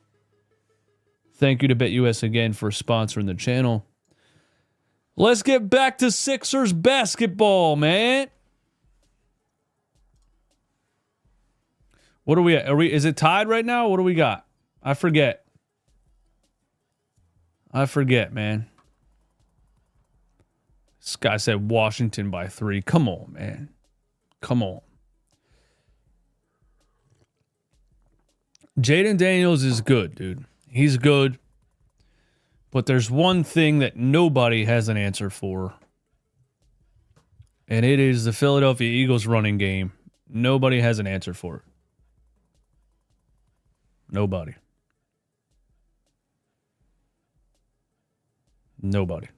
Thank you to BetUS again for sponsoring the channel. Let's get back to Sixers basketball, man. What are we at? Is it tied right now? What do we got? I forget, man. This guy said Washington by 3. Come on, man. Come on. Jaden Daniels is good, dude. He's good. But there's one thing that nobody has an answer for. And it is the Philadelphia Eagles running game. Nobody has an answer for it. Nobody. Nobody.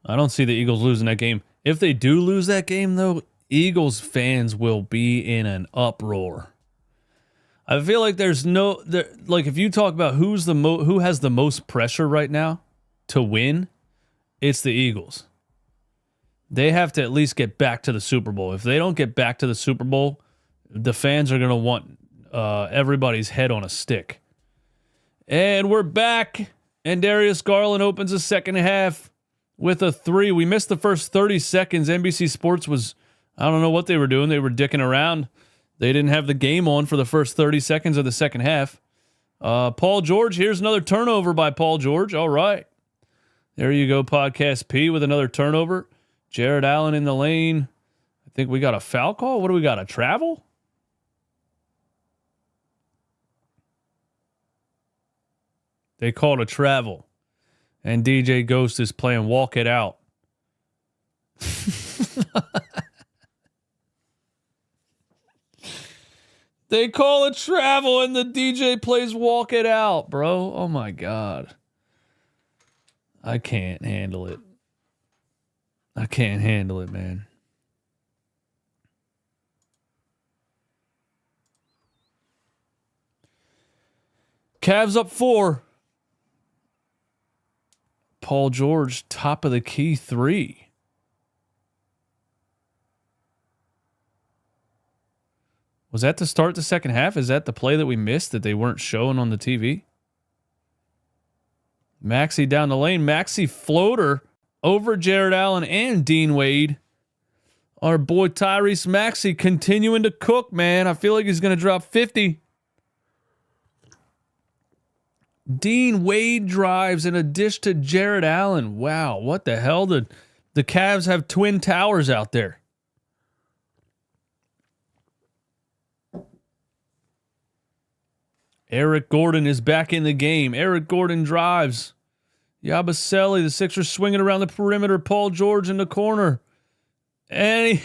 I don't see the Eagles losing that game. If they do lose that game, though, Eagles fans will be in an uproar. I feel like there's like if you talk about who has the most pressure right now to win, it's the Eagles. They have to at least get back to the Super Bowl. If they don't get back to the Super Bowl, the fans are going to want everybody's head on a stick. And we're back, and Darius Garland opens the second half with a 3. We missed the first 30 seconds. NBC Sports was, I don't know what they were doing. They were dicking around. They didn't have the game on for the first 30 seconds of the second half. Paul George, here's another turnover by Paul George. All right. There you go, Podcast P with another turnover. Jared Allen in the lane. I think we got a foul call. What do we got, a travel? They called a travel. And DJ Ghost is playing Walk It Out. They call it travel and the DJ plays Walk It Out, bro. Oh my God. I can't handle it. I can't handle it, man. Cavs up 4. Paul George, top of the key three. Was that to start the second half? Is that the play that we missed that they weren't showing on the TV? Maxey down the lane. Maxey floater over Jared Allen and Dean Wade. Our boy Tyrese Maxey continuing to cook, man. I feel like he's going to drop 50. Dean Wade drives in a dish to Jared Allen. Wow, what the hell? The Cavs have twin towers out there. Eric Gordon is back in the game. Eric Gordon drives. Yabusele, the Sixers swinging around the perimeter. Paul George in the corner. And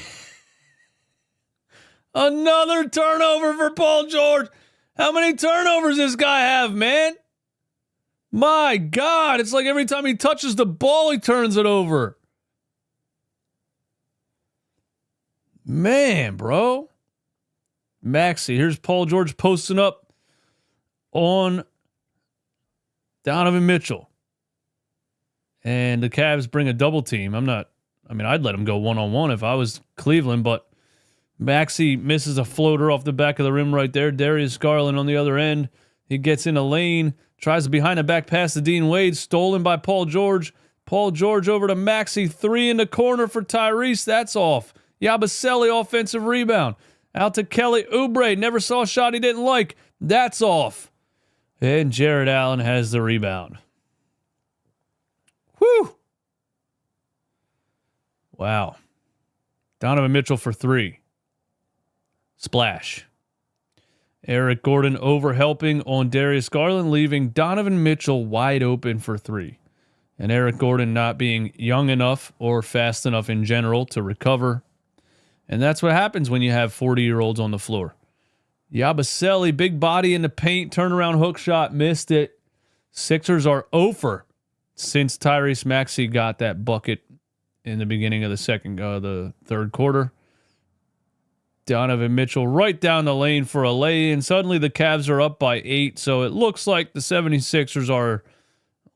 another turnover for Paul George. How many turnovers does this guy have, man? My God, it's like every time he touches the ball, he turns it over. Man, bro. Maxey, here's Paul George posting up on Donovan Mitchell. And the Cavs bring a double team. I'd let him go one-on-one if I was Cleveland, but Maxey misses a floater off the back of the rim right there. Darius Garland on the other end. He gets in a lane, tries a behind-the-back pass to Dean Wade, stolen by Paul George. Paul George over to Maxey, three in the corner for Tyrese. That's off. Yabusele offensive rebound. Out to Kelly Oubre. Never saw a shot he didn't like. That's off. And Jared Allen has the rebound. Whew. Wow. Donovan Mitchell for three. Splash. Eric Gordon over helping on Darius Garland, leaving Donovan Mitchell wide open for three. And Eric Gordon not being young enough or fast enough in general to recover. And that's what happens when you have 40-year-olds on the floor. Yabusele, big body in the paint, turnaround hook shot, missed it. Sixers are over since Tyrese Maxey got that bucket in the beginning of the third quarter. Donovan Mitchell right down the lane for a lay-in. Suddenly the Cavs are up by 8, so it looks like the 76ers are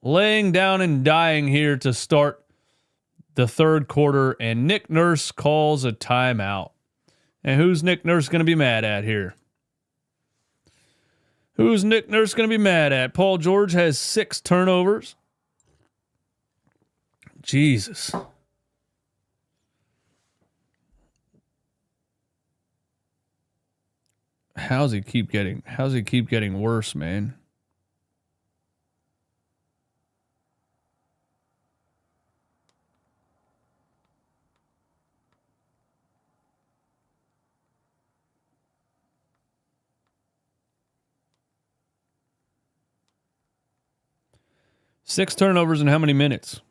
laying down and dying here to start the third quarter, and Nick Nurse calls a timeout. And who's Nick Nurse going to be mad at here? Who's Nick Nurse going to be mad at? Paul George has 6 turnovers. Jesus. How's he keep getting worse, man? Six turnovers in how many minutes?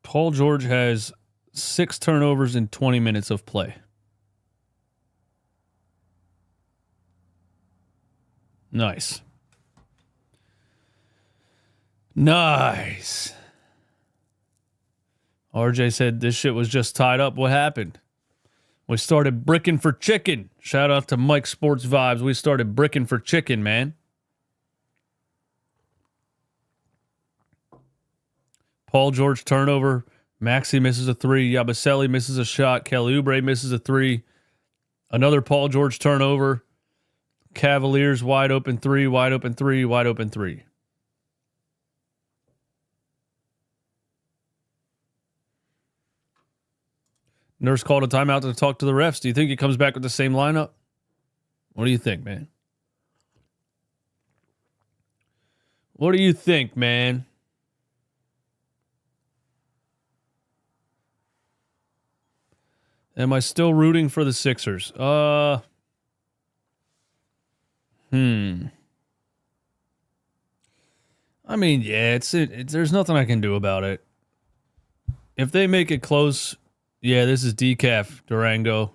Paul George has 6 turnovers in 20 minutes of play. Nice. Nice. RJ said this shit was just tied up. What happened? We started bricking for chicken. Shout out to Mike Sports Vibes. We started bricking for chicken, man. Paul George turnover. Maxey misses a 3. Yabusele misses a shot. Kelly Oubre misses a 3. Another Paul George turnover. Cavaliers wide open 3, wide open 3, wide open 3. Nurse called a timeout to talk to the refs. Do you think he comes back with the same lineup? What do you think, man? What do you think, man? Am I still rooting for the Sixers? I mean, yeah, there's nothing I can do about it. If they make it close, yeah, this is decaf Durango.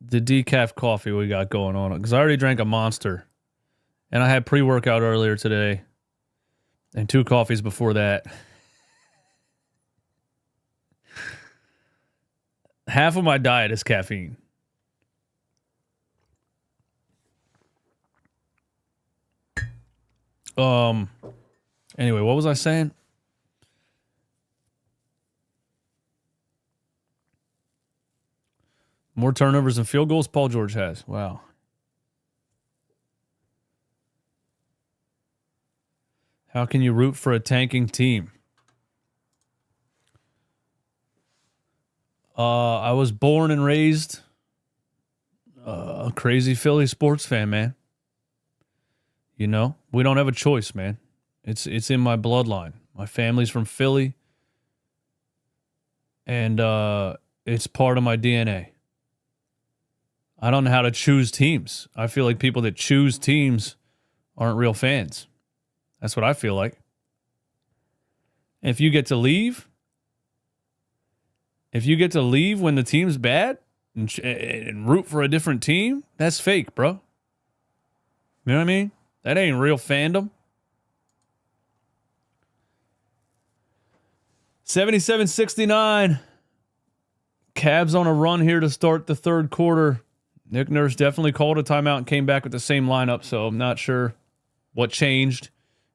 The decaf coffee we got going on. Because I already drank a Monster. And I had pre-workout earlier today. And 2 coffees before that. Half of my diet is caffeine. Anyway, what was I saying? More turnovers and field goals Paul George has. Wow. How can you root for a tanking team? I was born and raised a crazy Philly sports fan, man. You know, we don't have a choice, man. It's in my bloodline. My family's from Philly, and it's part of my DNA. I don't know how to choose teams. I feel like people that choose teams aren't real fans. That's what I feel like. And if you get to leave when the team's bad and root for a different team, that's fake, bro. You know what I mean? That ain't real fandom. 77-69. Cavs on a run here to start the third quarter. Nick Nurse definitely called a timeout and came back with the same lineup, so I'm not sure what changed.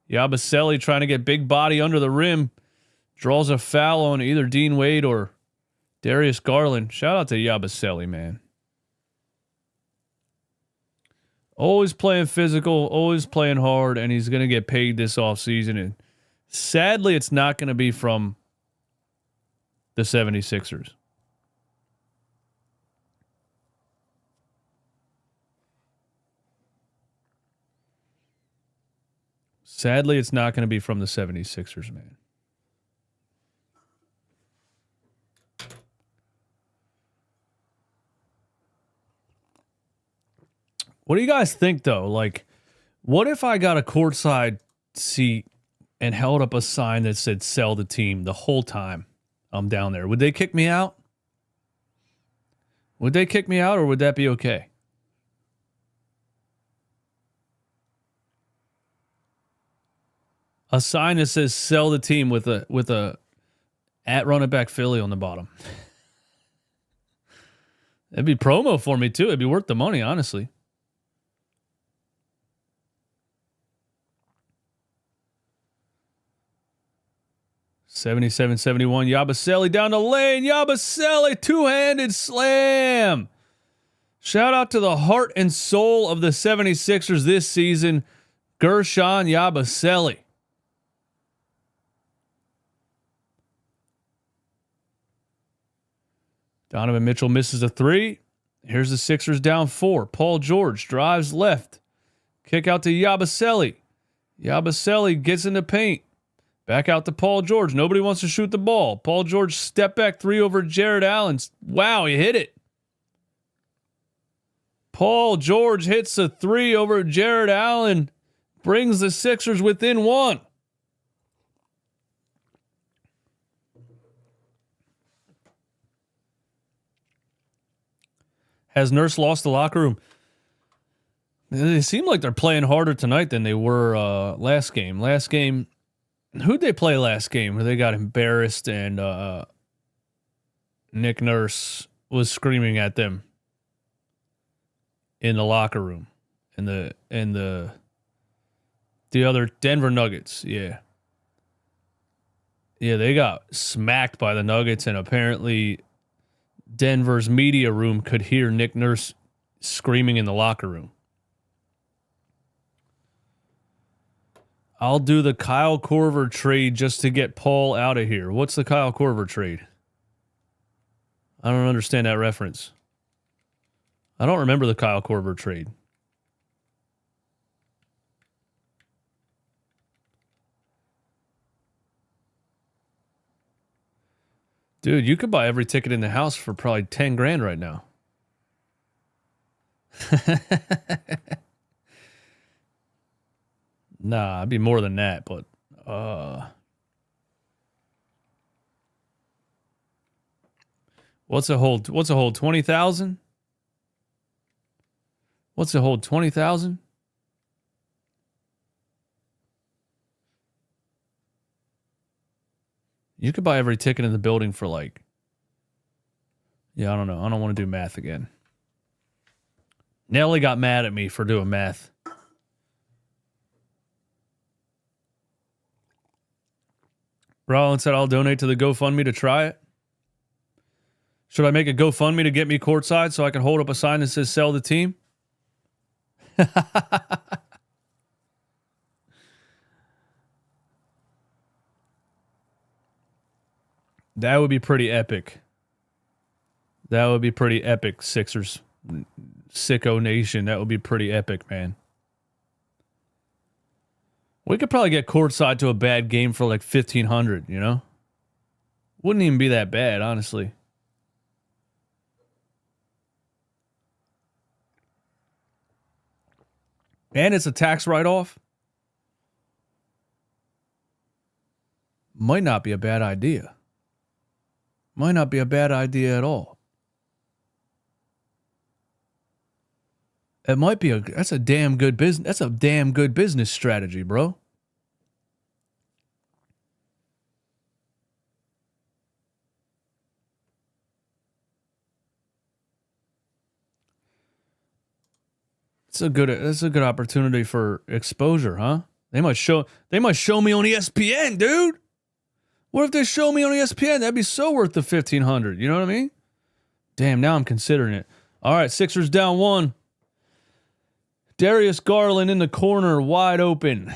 Yabusele trying to get big body under the rim. Draws a foul on either Dean Wade or Darius Garland. Shout out to Yabusele, man. Always playing physical, always playing hard, and he's going to get paid this offseason. And sadly, it's not going to be from the 76ers. Sadly, it's not going to be from the 76ers, man. What do you guys think, though? Like, what if I got a courtside seat and held up a sign that said sell the team the whole time I'm down there? Would they kick me out? Would they kick me out, or would that be okay? A sign that says sell the team with a at running back Philly on the bottom. It'd be promo for me, too. It'd be worth the money, honestly. $77-71. Yabusele down the lane. Yabusele, two-handed slam. Shout out to the heart and soul of the 76ers this season, Gershon Yabusele. Donovan Mitchell misses a three. Here's the Sixers down 4. Paul George drives left. Kick out to Yabusele. Yabusele gets in the paint. Back out to Paul George. Nobody wants to shoot the ball. Paul George step back three over Jared Allen. Wow, he hit it. Paul George hits a three over Jared Allen. Brings the Sixers within one. Has Nurse lost the locker room? They seem like they're playing harder tonight than they were last game. Last game, who'd they play last game where they got embarrassed and Nick Nurse was screaming at them in the locker room? And the other Denver Nuggets, yeah. Yeah, they got smacked by the Nuggets, and apparently Denver's media room could hear Nick Nurse screaming in the locker room. I'll do the Kyle Korver trade just to get Paul out of here. What's the Kyle Korver trade? I don't understand that reference. I don't remember the Kyle Korver trade. Dude, you could buy every ticket in the house for probably 10 grand right now. Nah, it'd be more than that, but what's a hold? 20,000? What's a hold? 20,000? You could buy every ticket in the building for like, yeah, I don't know. I don't want to do math again. Nelly got mad at me for doing math. Rollins said, I'll donate to the GoFundMe to try it. Should I make a GoFundMe to get me courtside so I can hold up a sign that says sell the team? That would be pretty epic. That would be pretty epic, Sixers. Sicko Nation. That would be pretty epic, man. We could probably get courtside to a bad game for like 1,500, you know? Wouldn't even be that bad, honestly. And it's a tax write-off. Might not be a bad idea. Might not be a bad idea at all. It might be that's a damn good business. That's a damn good business strategy, bro. That's a good opportunity for exposure, huh? They might show me on ESPN, dude. What if they show me on ESPN? That'd be so worth the 1,500. You know what I mean? Damn, now I'm considering it. All right, Sixers down 1. Darius Garland in the corner, wide open.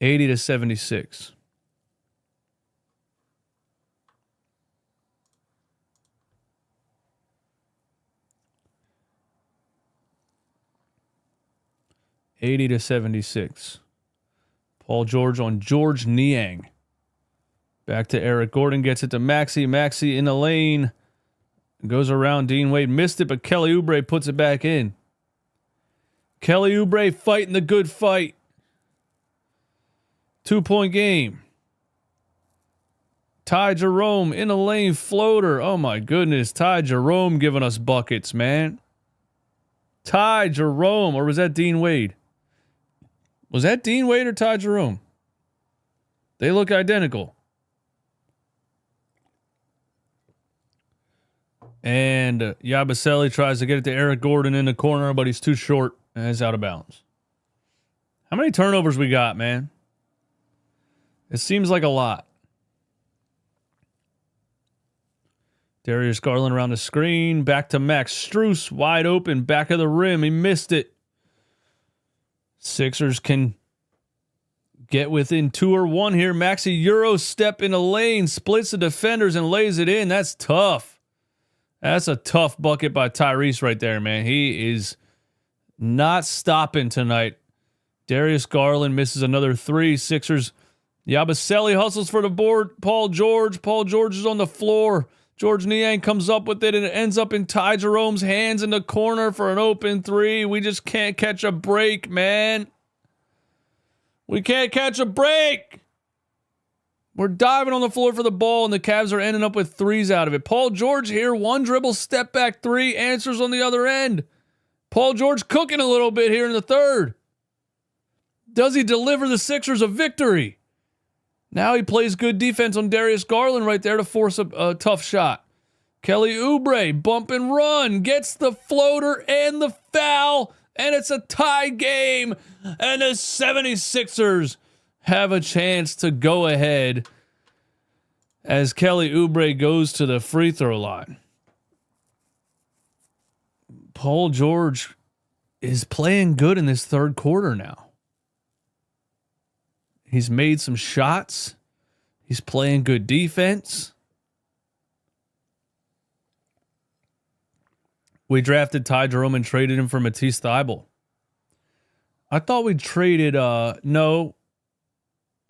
80-76. (80-76). Paul George on George Niang. Back to Eric Gordon. Gets it to Maxey. Maxey in the lane. Goes around Dean Wade. Missed it, but Kelly Oubre puts it back in. Kelly Oubre fighting the good fight. 2-point game. Ty Jerome in the lane. Floater. Oh, my goodness. Ty Jerome giving us buckets, man. Ty Jerome. Or was that Dean Wade? Was that Dean Wade or Ty Jerome? They look identical. And Yabusele tries to get it to Eric Gordon in the corner, but he's too short and is out of bounds. How many turnovers we got, man? It seems like a lot. Darius Garland around the screen. Back to Max Strus. Wide open. Back of the rim. He missed it. Sixers can get within 2 or 1 here. Maxey Euro step in the lane. Splits the defenders and lays it in. That's tough. That's a tough bucket by Tyrese right there, man. He is not stopping tonight. Darius Garland misses another 3. Sixers. Yabusele hustles for the board. Paul George. Paul George is on the floor. George Niang comes up with it, and it ends up in Ty Jerome's hands in the corner for an open 3. We just can't catch a break, man. We can't catch a break. We're diving on the floor for the ball, and the Cavs are ending up with 3s out of it. Paul George here, 1 dribble, step back 3, answers on the other end. Paul George cooking a little bit here in the third. Does he deliver the Sixers a victory? Now he plays good defense on Darius Garland right there to force a tough shot. Kelly Oubre, bump and run, gets the floater and the foul, and it's a tie game. And the 76ers have a chance to go ahead as Kelly Oubre goes to the free throw line. Paul George is playing good in this third quarter now. He's made some shots. He's playing good defense. We drafted Ty Jerome and traded him for Matisse Thybulle. I thought we traded no.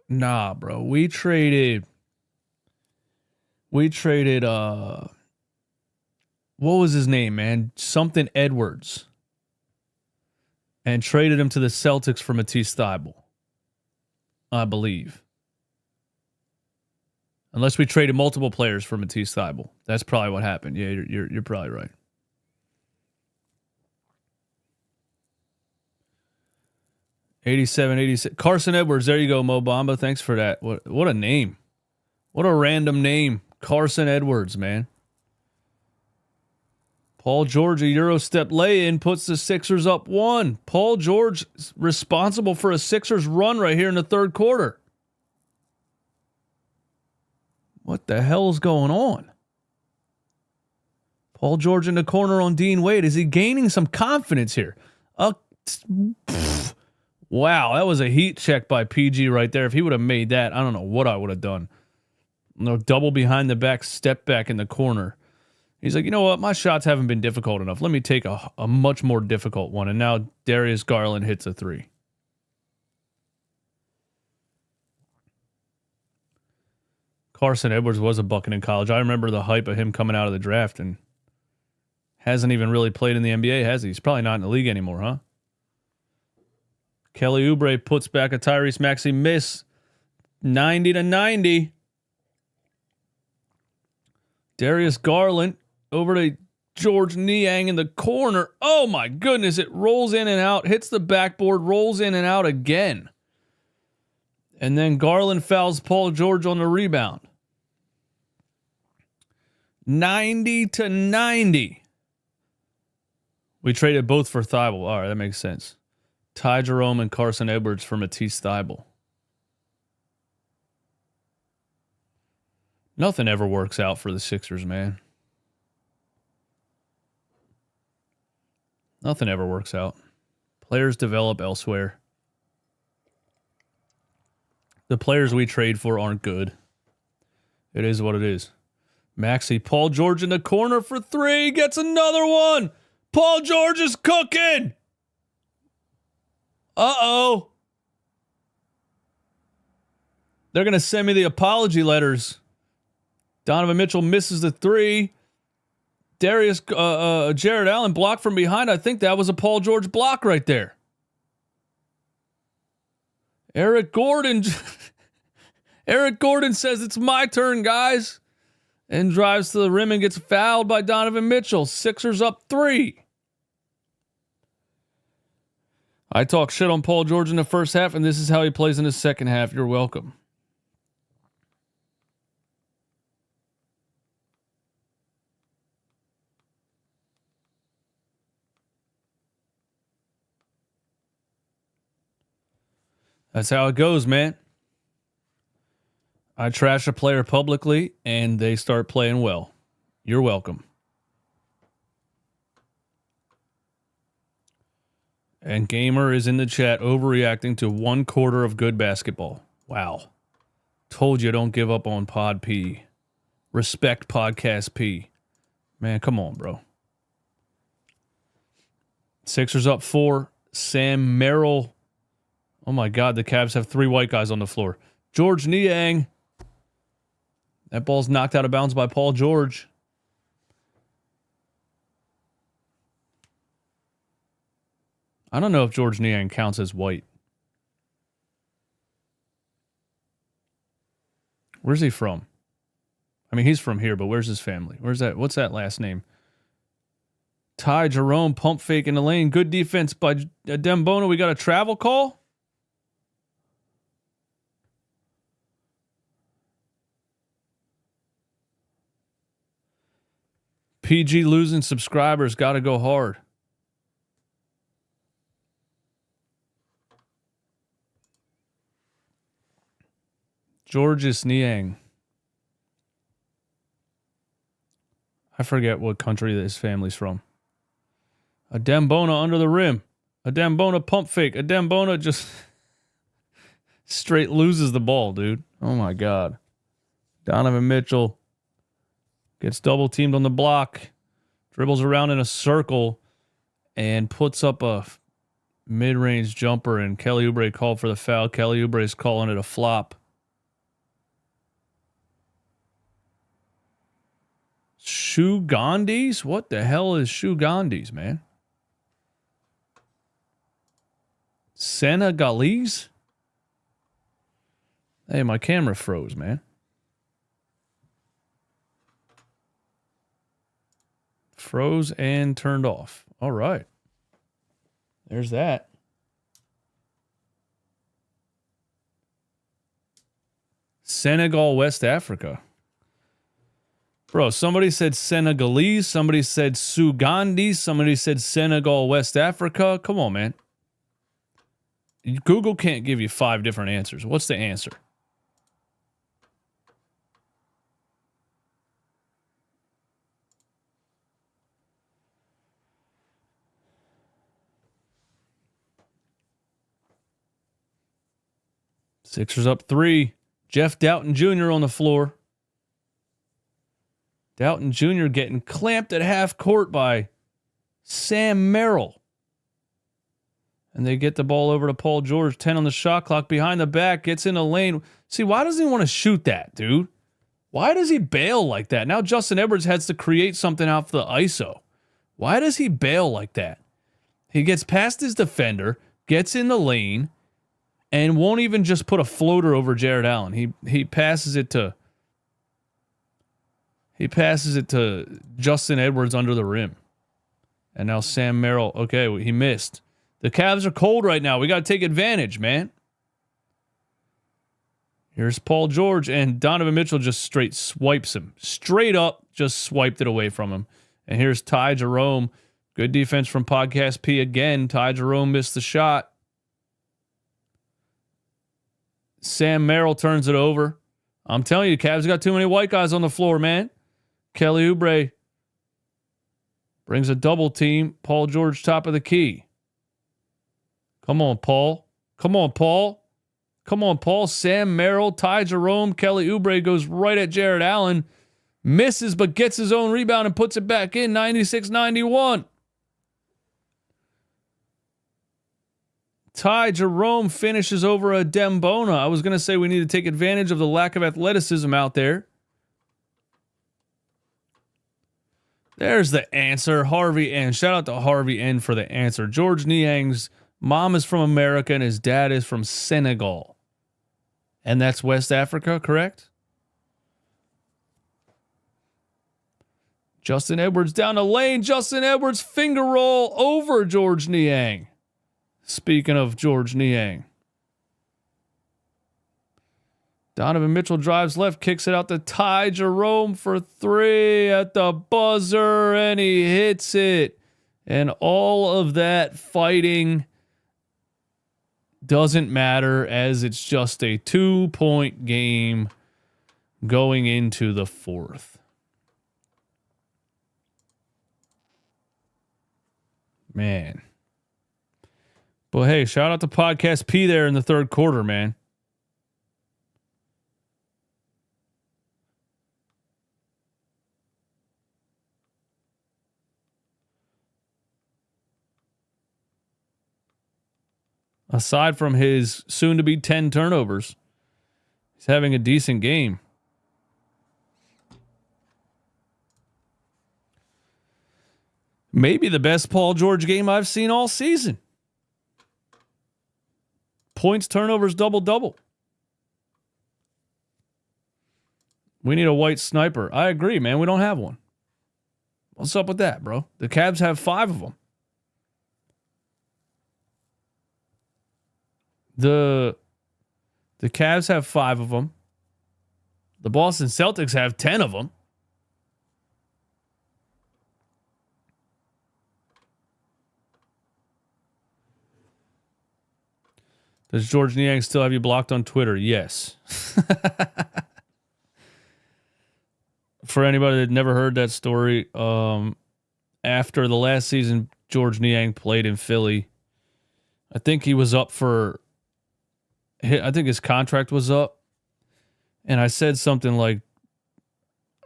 Nah, bro. We traded what was his name, man? Something Edwards. And traded him to the Celtics for Matisse Thybulle. I believe. Unless we traded multiple players for Matisse Thybulle. That's probably what happened. Yeah, you're probably right. (87-86). Carson Edwards. There you go, Mo Bamba. Thanks for that. What a name. What a random name. Carson Edwards, man. Paul George, a Euro step lay-in, puts the Sixers up 1. Paul George responsible for a Sixers run right here in the third quarter. What the hell is going on? Paul George in the corner on Dean Wade. Is he gaining some confidence here? Wow, that was a heat check by PG right there. If he would have made that, I don't know what I would have done. No, double behind the back, step back in the corner. He's like, you know what? My shots haven't been difficult enough. Let me take a much more difficult one. And now Darius Garland hits a three. Carson Edwards was a bucket in college. I remember the hype of him coming out of the draft and hasn't even really played in the NBA, has he? He's probably not in the league anymore, huh? Kelly Oubre puts back a Tyrese Maxey miss. 90-90. Darius Garland over to George Niang in the corner. Oh my goodness, it rolls in and out, hits the backboard, rolls in and out again. And then Garland fouls Paul George on the rebound. 90-90. We traded both for Thibault. All right, that makes sense. Ty Jerome and Carson Edwards for Matisse Thybulle. Nothing ever works out for the Sixers, man. Nothing ever works out. Players develop elsewhere. The players we trade for aren't good. It is what it is. Maxey, Paul George in the corner for three. Gets another one. Paul George is cooking. Uh-oh. They're going to send me the apology letters. Donovan Mitchell misses the three. Jared Allen blocked from behind. I think that was a Paul George block right there. Eric Gordon says it's my turn, guys. And drives to the rim and gets fouled by Donovan Mitchell. Sixers up 3. I talk shit on Paul George in the first half, and this is how he plays in the second half. You're welcome. That's how it goes, man. I trash a player publicly, and they start playing well. You're welcome. And Gamer is in the chat overreacting to 1 quarter of good basketball. Wow. Told you don't give up on Pod P. Respect Podcast P. Man, come on, bro. Sixers up 4. Sam Merrill. Oh my God, the Cavs have 3 white guys on the floor. George Niang. That ball's knocked out of bounds by Paul George. I don't know if George Niang counts as white. Where's he from? I mean, he's from here, but where's his family? Where's that? What's that last name? Ty Jerome, pump fake in the lane. Good defense by Dembono. We got a travel call? PG losing subscribers. Got to go hard. Georges Niang. I forget what country his family's from. A Dembona under the rim. A Dembona pump fake. A Dembona just straight loses the ball, dude. Oh my God. Donovan Mitchell gets double teamed on the block. Dribbles around in a circle and puts up a mid-range jumper, and Kelly Oubre called for the foul. Kelly Oubre is calling it a flop. Shugandis? What the hell is Shugandis, man? Senegalese? Hey, my camera froze, man. Froze and turned off. All right. There's that. Senegal, West Africa. Bro, somebody said Senegalese. Somebody said Sugandis. Somebody said Senegal, West Africa. Come on, man. Google can't give you 5 different answers. What's the answer? Sixers up 3. Jeff Doughton Jr. on the floor. Doughton Jr. getting clamped at half court by Sam Merrill. And they get the ball over to Paul George. 10 on the shot clock. Behind the back. Gets in the lane. See, why doesn't he want to shoot that, dude? Why does he bail like that? Now Justin Edwards has to create something off the ISO. Why does he bail like that? He gets past his defender, gets in the lane, and won't even just put a floater over Jared Allen. He passes it to Justin Edwards under the rim. And now Sam Merrill, okay, he missed. The Cavs are cold right now. We got to take advantage, man. Here's Paul George, and Donovan Mitchell just straight swipes him. Straight up, just swiped it away from him. And here's Ty Jerome. Good defense from Podcast P again. Ty Jerome missed the shot. Sam Merrill turns it over. I'm telling you, Cavs got too many white guys on the floor, man. Kelly Oubre brings a double team. Paul George top of the key. Come on, Paul. Come on, Paul. Come on, Paul. Sam Merrill, Ty Jerome, Kelly Oubre goes right at Jared Allen. Misses, but gets his own rebound and puts it back in. 96-91. Ty Jerome finishes over a Dembona. I was going to say we need to take advantage of the lack of athleticism out there. There's the answer. Harvey N. Shout out to Harvey N for the answer. George Niang's mom is from America and his dad is from Senegal. And that's West Africa, correct? Justin Edwards down the lane. Justin Edwards finger roll over George Niang. Speaking of George Niang. Donovan Mitchell drives left, kicks it out to Ty Jerome for 3 at the buzzer, and he hits it. And all of that fighting doesn't matter as it's just a 2-point game going into the 4th. Man. But hey, shout out to Podcast P there in the 3rd quarter, man. Aside from his soon-to-be 10 turnovers, he's having a decent game. Maybe the best Paul George game I've seen all season. Points, turnovers, double-double. We need a white sniper. I agree, man. We don't have one. What's up with that, bro? The Cavs have 5 of them. The Cavs have 5 of them. The Boston Celtics have 10 of them. Does George Niang still have you blocked on Twitter? Yes. For anybody that never heard that story, after the last season George Niang played in Philly, I think he was up for... I think his contract was up. And I said something like,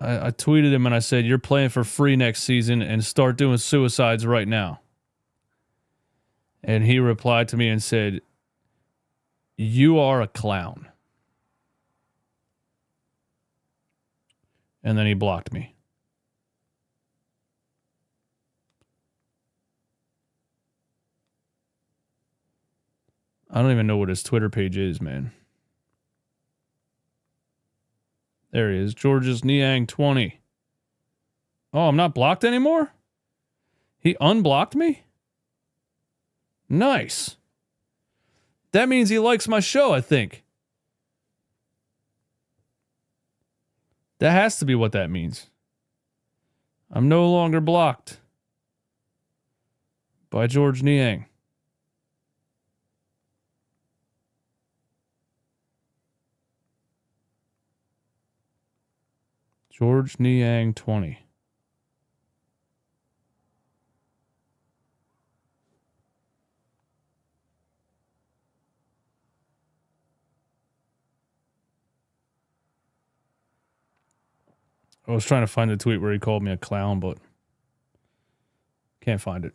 I tweeted him and I said, you're playing for free next season and start doing suicides right now. And he replied to me and said, you are a clown. And then he blocked me. I don't even know what his Twitter page is, man. There he is. George's Niang 20. Oh, I'm not blocked anymore? He unblocked me? Nice. That means he likes my show, I think. That has to be what that means. I'm no longer blocked by George Niang. George Niang 20. I was trying to find the tweet where he called me a clown, but can't find it.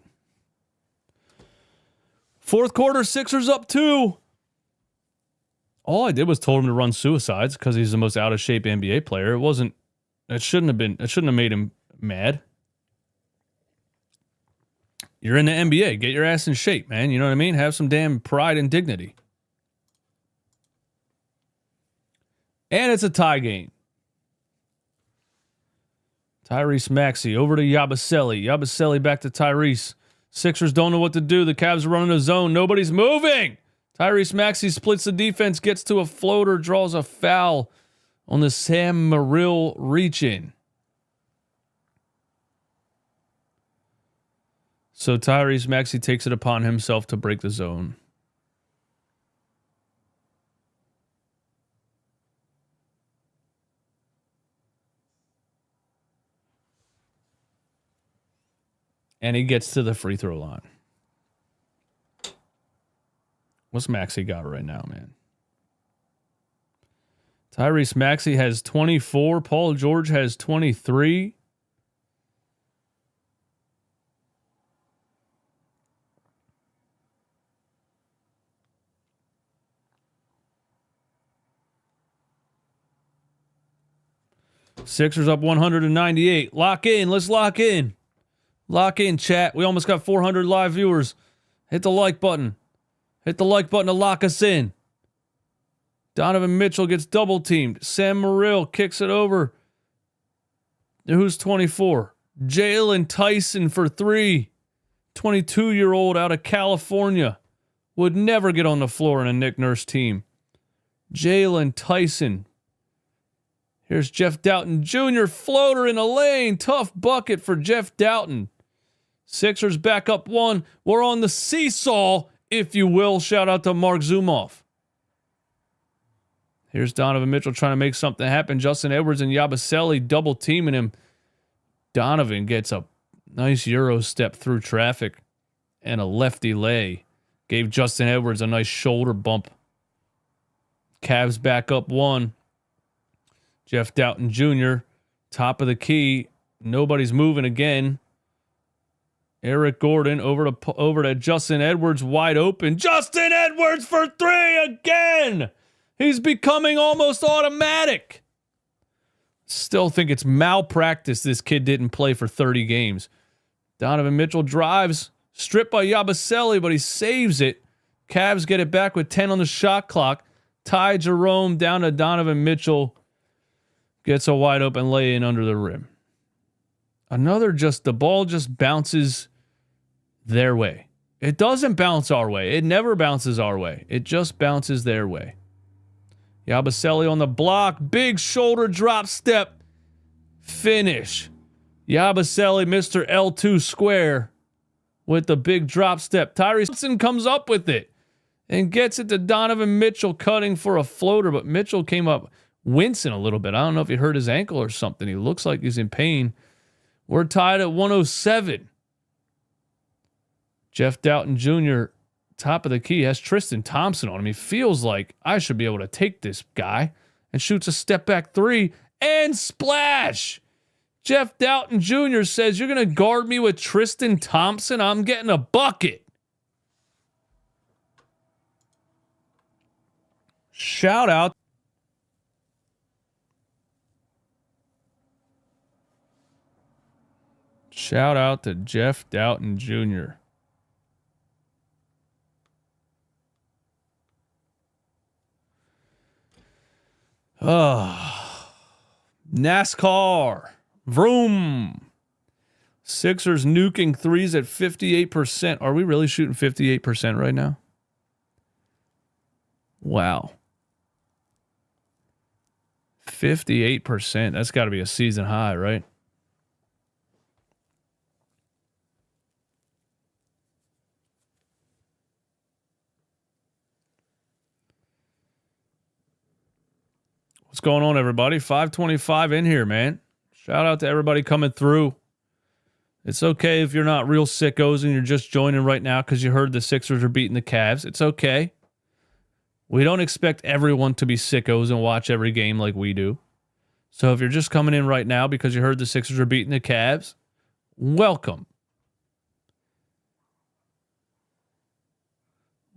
Fourth quarter, Sixers up 2. All I did was told him to run suicides because he's the most out of shape NBA player. It shouldn't have made him mad. You're in the NBA. Get your ass in shape, man. You know what I mean? Have some damn pride and dignity. And it's a tie game. Tyrese Maxey over to Yabusele. Yabusele back to Tyrese. Sixers don't know what to do. The Cavs are running a zone. Nobody's moving. Tyrese Maxey splits the defense, gets to a floater, draws a foul on the Sam Merrill reach-in. So Tyrese Maxey takes it upon himself to break the zone. And he gets to the free throw line. What's Maxey got right now, man? Tyrese Maxey has 24. Paul George has 23. Sixers up 198. Lock in. Let's lock in. Lock in, chat. We almost got 400 live viewers. Hit the like button. Hit the like button to lock us in. Donovan Mitchell gets double teamed. Sam Merrill kicks it over. Who's 24? Jalen Tyson for 3. 22-year-old out of California. Would never get on the floor in a Nick Nurse team. Jalen Tyson. Here's Jeff Doughton Jr. Floater in the lane. Tough bucket for Jeff Doughton. Sixers back up 1. We're on the seesaw, if you will. Shout out to Mark Zumoff. Here's Donovan Mitchell trying to make something happen. Justin Edwards and Yabusele double teaming him. Donovan gets a nice Euro step through traffic and a lefty lay. Gave Justin Edwards a nice shoulder bump. Cavs back up 1. Jeff Doughton Jr., top of the key. Nobody's moving again. Eric Gordon over to Justin Edwards, wide open. Justin Edwards for 3 again! He's becoming almost automatic. Still think it's malpractice this kid didn't play for 30 games. Donovan Mitchell drives, stripped by Yabusele, but he saves it. Cavs get it back with 10 on the shot clock. Ty Jerome down to Donovan Mitchell. Gets a wide open lay in under the rim. The ball just bounces their way. It doesn't bounce our way. It never bounces our way. It just bounces their way. Yabusele on the block. Big shoulder drop step. Finish. Yabusele, Mr. L2 square with the big drop step. Tyrese Thompson comes up with it and gets it to Donovan Mitchell cutting for a floater, but Mitchell came up wincing a little bit. I don't know if he hurt his ankle or something. He looks like he's in pain. We're tied at 107. Jeff Doughton Jr., top of the key, has Tristan Thompson on him. He feels like I should be able to take this guy, and shoots a step back 3 and splash. Jeff Doughton Jr. says, "You're going to guard me with Tristan Thompson? I'm getting a bucket." Shout out. Shout out to Jeff Doughton Jr. NASCAR. Vroom. Sixers nuking threes at 58%. Are we really shooting 58% right now? Wow. 58%. That's got to be a season high, right? What's going on, everybody? 525 in here, man. Shout out to everybody coming through. It's okay if you're not real sickos and you're just joining right now because you heard the Sixers are beating the Cavs. It's okay. We don't expect everyone to be sickos and watch every game like we do. So if you're just coming in right now because you heard the Sixers are beating the Cavs, welcome.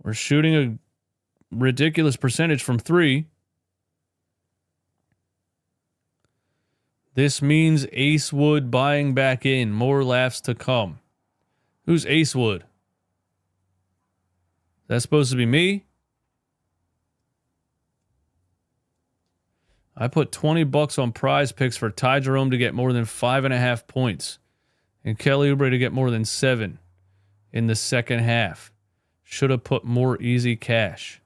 We're shooting a ridiculous percentage from 3. This means Acewood buying back in. More laughs to come. Who's Acewood? That's supposed to be me? I put $20 on Prize Picks for Ty Jerome to get more than 5.5 points and Kelly Oubre to get more than 7 in the second half. Should have put more easy cash.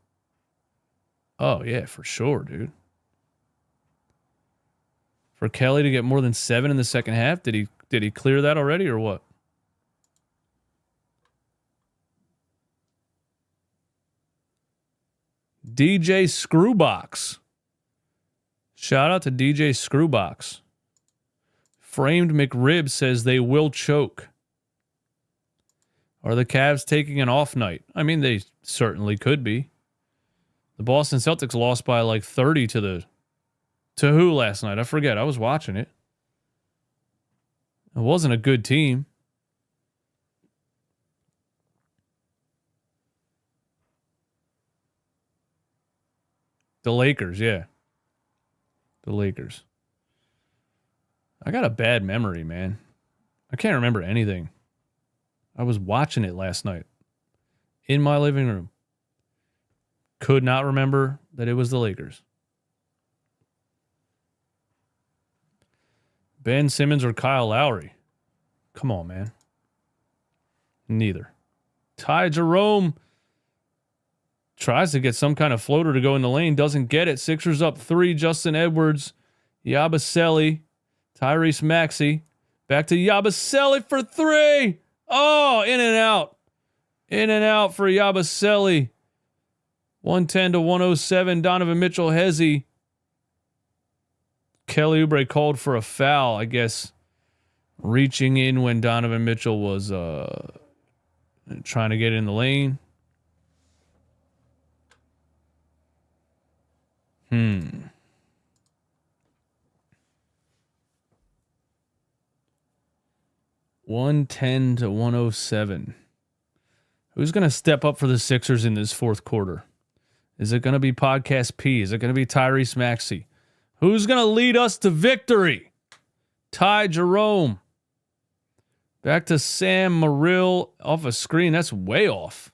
Oh, yeah, for sure, dude. For Kelly to get more than 7 in the second half, did he clear that already or what? DJ Screwbox. Shout out to DJ Screwbox. Framed McRib says they will choke. Are the Cavs taking an off night? I mean, they certainly could be. The Boston Celtics lost by like 30 to who last night? I forget. I was watching it. It wasn't a good team. The Lakers, yeah. The Lakers. I got a bad memory, man. I can't remember anything. I was watching it last night in my living room. Could not remember that it was the Lakers. Ben Simmons or Kyle Lowry? Come on, man. Neither. Ty Jerome tries to get some kind of floater to go in the lane. Doesn't get it. Sixers up 3. Justin Edwards. Yabusele. Tyrese Maxey. Back to Yabusele for 3. Oh, in and out. In and out for Yabusele. 110 to 107. Donovan Mitchell-Hezzy. Kelly Oubre called for a foul, I guess, reaching in when Donovan Mitchell was trying to get in the lane. 110 to 107. Who's going to step up for the Sixers in this fourth quarter? Is it going to be Podcast P? Is it going to be Tyrese Maxey? Who's going to lead us to victory? Ty Jerome. Back to Sam Merrill off a screen. That's way off.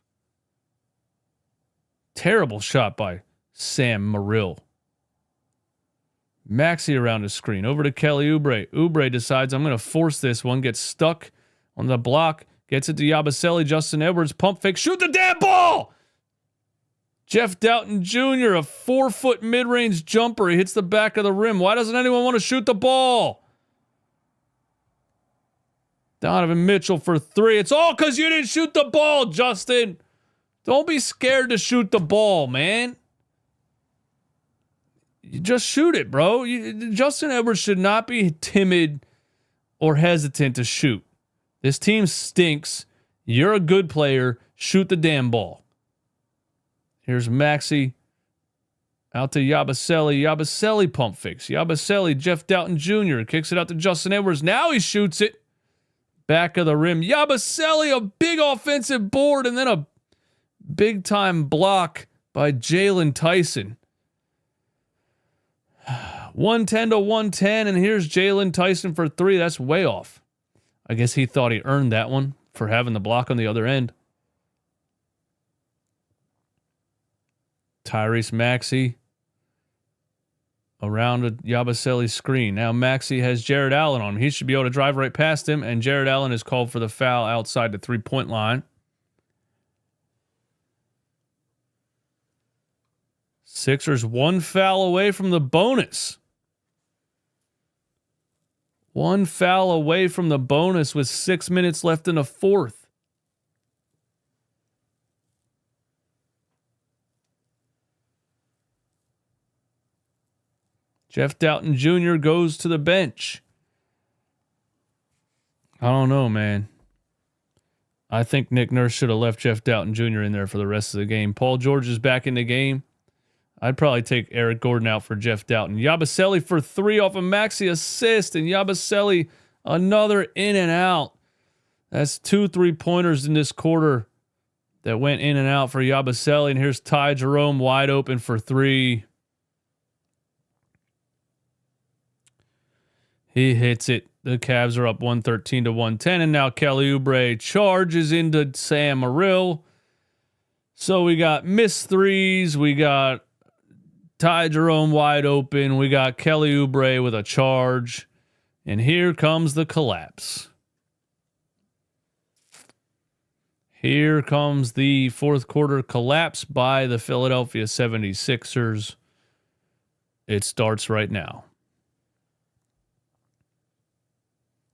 Terrible shot by Sam Merrill. Maxey around the screen. Over to Kelly Oubre. Oubre decides, I'm going to force this one. Gets stuck on the block. Gets it to Yabusele. Justin Edwards. Pump fake. Shoot the damn ball! Jeff Doughton Jr., a 4-foot mid-range jumper. He hits the back of the rim. Why doesn't anyone want to shoot the ball? Donovan Mitchell for 3. It's all because you didn't shoot the ball, Justin. Don't be scared to shoot the ball, man. You just shoot it, bro. Justin Edwards should not be timid or hesitant to shoot. This team stinks. You're a good player. Shoot the damn ball. Here's Maxey out to Yabusele. Yabusele pump fakes. Yabusele, Jeff Doughton Jr. kicks it out to Justin Edwards. Now he shoots it. Back of the rim. Yabusele, a big offensive board, and then a big-time block by Jalen Tyson. 110 to 110, and here's Jalen Tyson for 3. That's way off. I guess he thought he earned that one for having the block on the other end. Tyrese Maxey around a Yabusele screen. Now Maxey has Jared Allen on him. He should be able to drive right past him, and Jared Allen is called for the foul outside the three-point line. Sixers one foul away from the bonus. One foul away from the bonus with 6 minutes left in the fourth. Jeff Doughton Jr. goes to the bench. I don't know, man. I think Nick Nurse should have left Jeff Doughton Jr. in there for the rest of the game. Paul George is back in the game. I'd probably take Eric Gordon out for Jeff Doughton. Yabusele for 3 off a Maxey assist, and Yabusele another in and out. That's 2 3-pointers in this quarter that went in and out for Yabusele. And here's Ty Jerome wide open for 3. He hits it. The Cavs are up 113-110, and now Kelly Oubre charges into Sam Merrill. So we got missed threes. We got Ty Jerome wide open. We got Kelly Oubre with a charge. And here comes the collapse. Here comes the fourth quarter collapse by the Philadelphia 76ers. It starts right now.